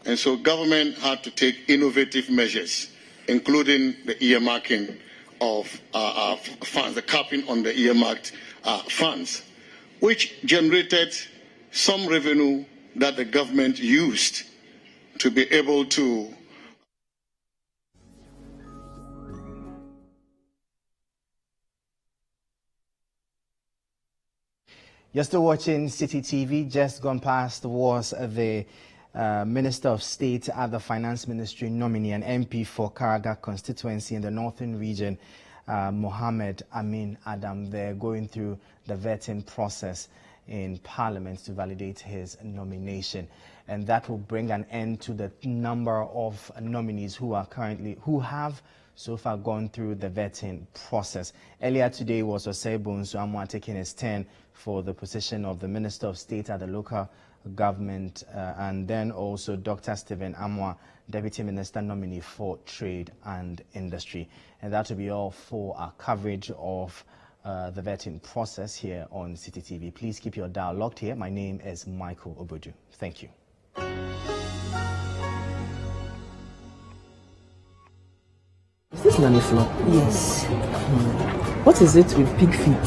And so government had to take innovative measures, including the earmarking of funds, the capping on the earmarked funds, which generated some revenue that the government used to be able to You're still watching City TV. Just gone past was the Minister of State at the Finance Ministry nominee and MP for Karaga constituency in the Northern Region, Mohammed Amin Adam. They're going through the vetting process in Parliament to validate his nomination, and that will bring an end to the number of nominees who have so far gone through the vetting process. Earlier today was Osei-Bones Amwa taking his turn for the position of the Minister of State at the local government, and then also Dr. Stephen Amwa, Deputy Minister nominee for Trade and Industry. And that will be all for our coverage of the vetting process here on City TV. Please keep your dial locked here. My name is Michael Obodu. Thank you. Is this nanny floor? Yes. What is it with pig feet?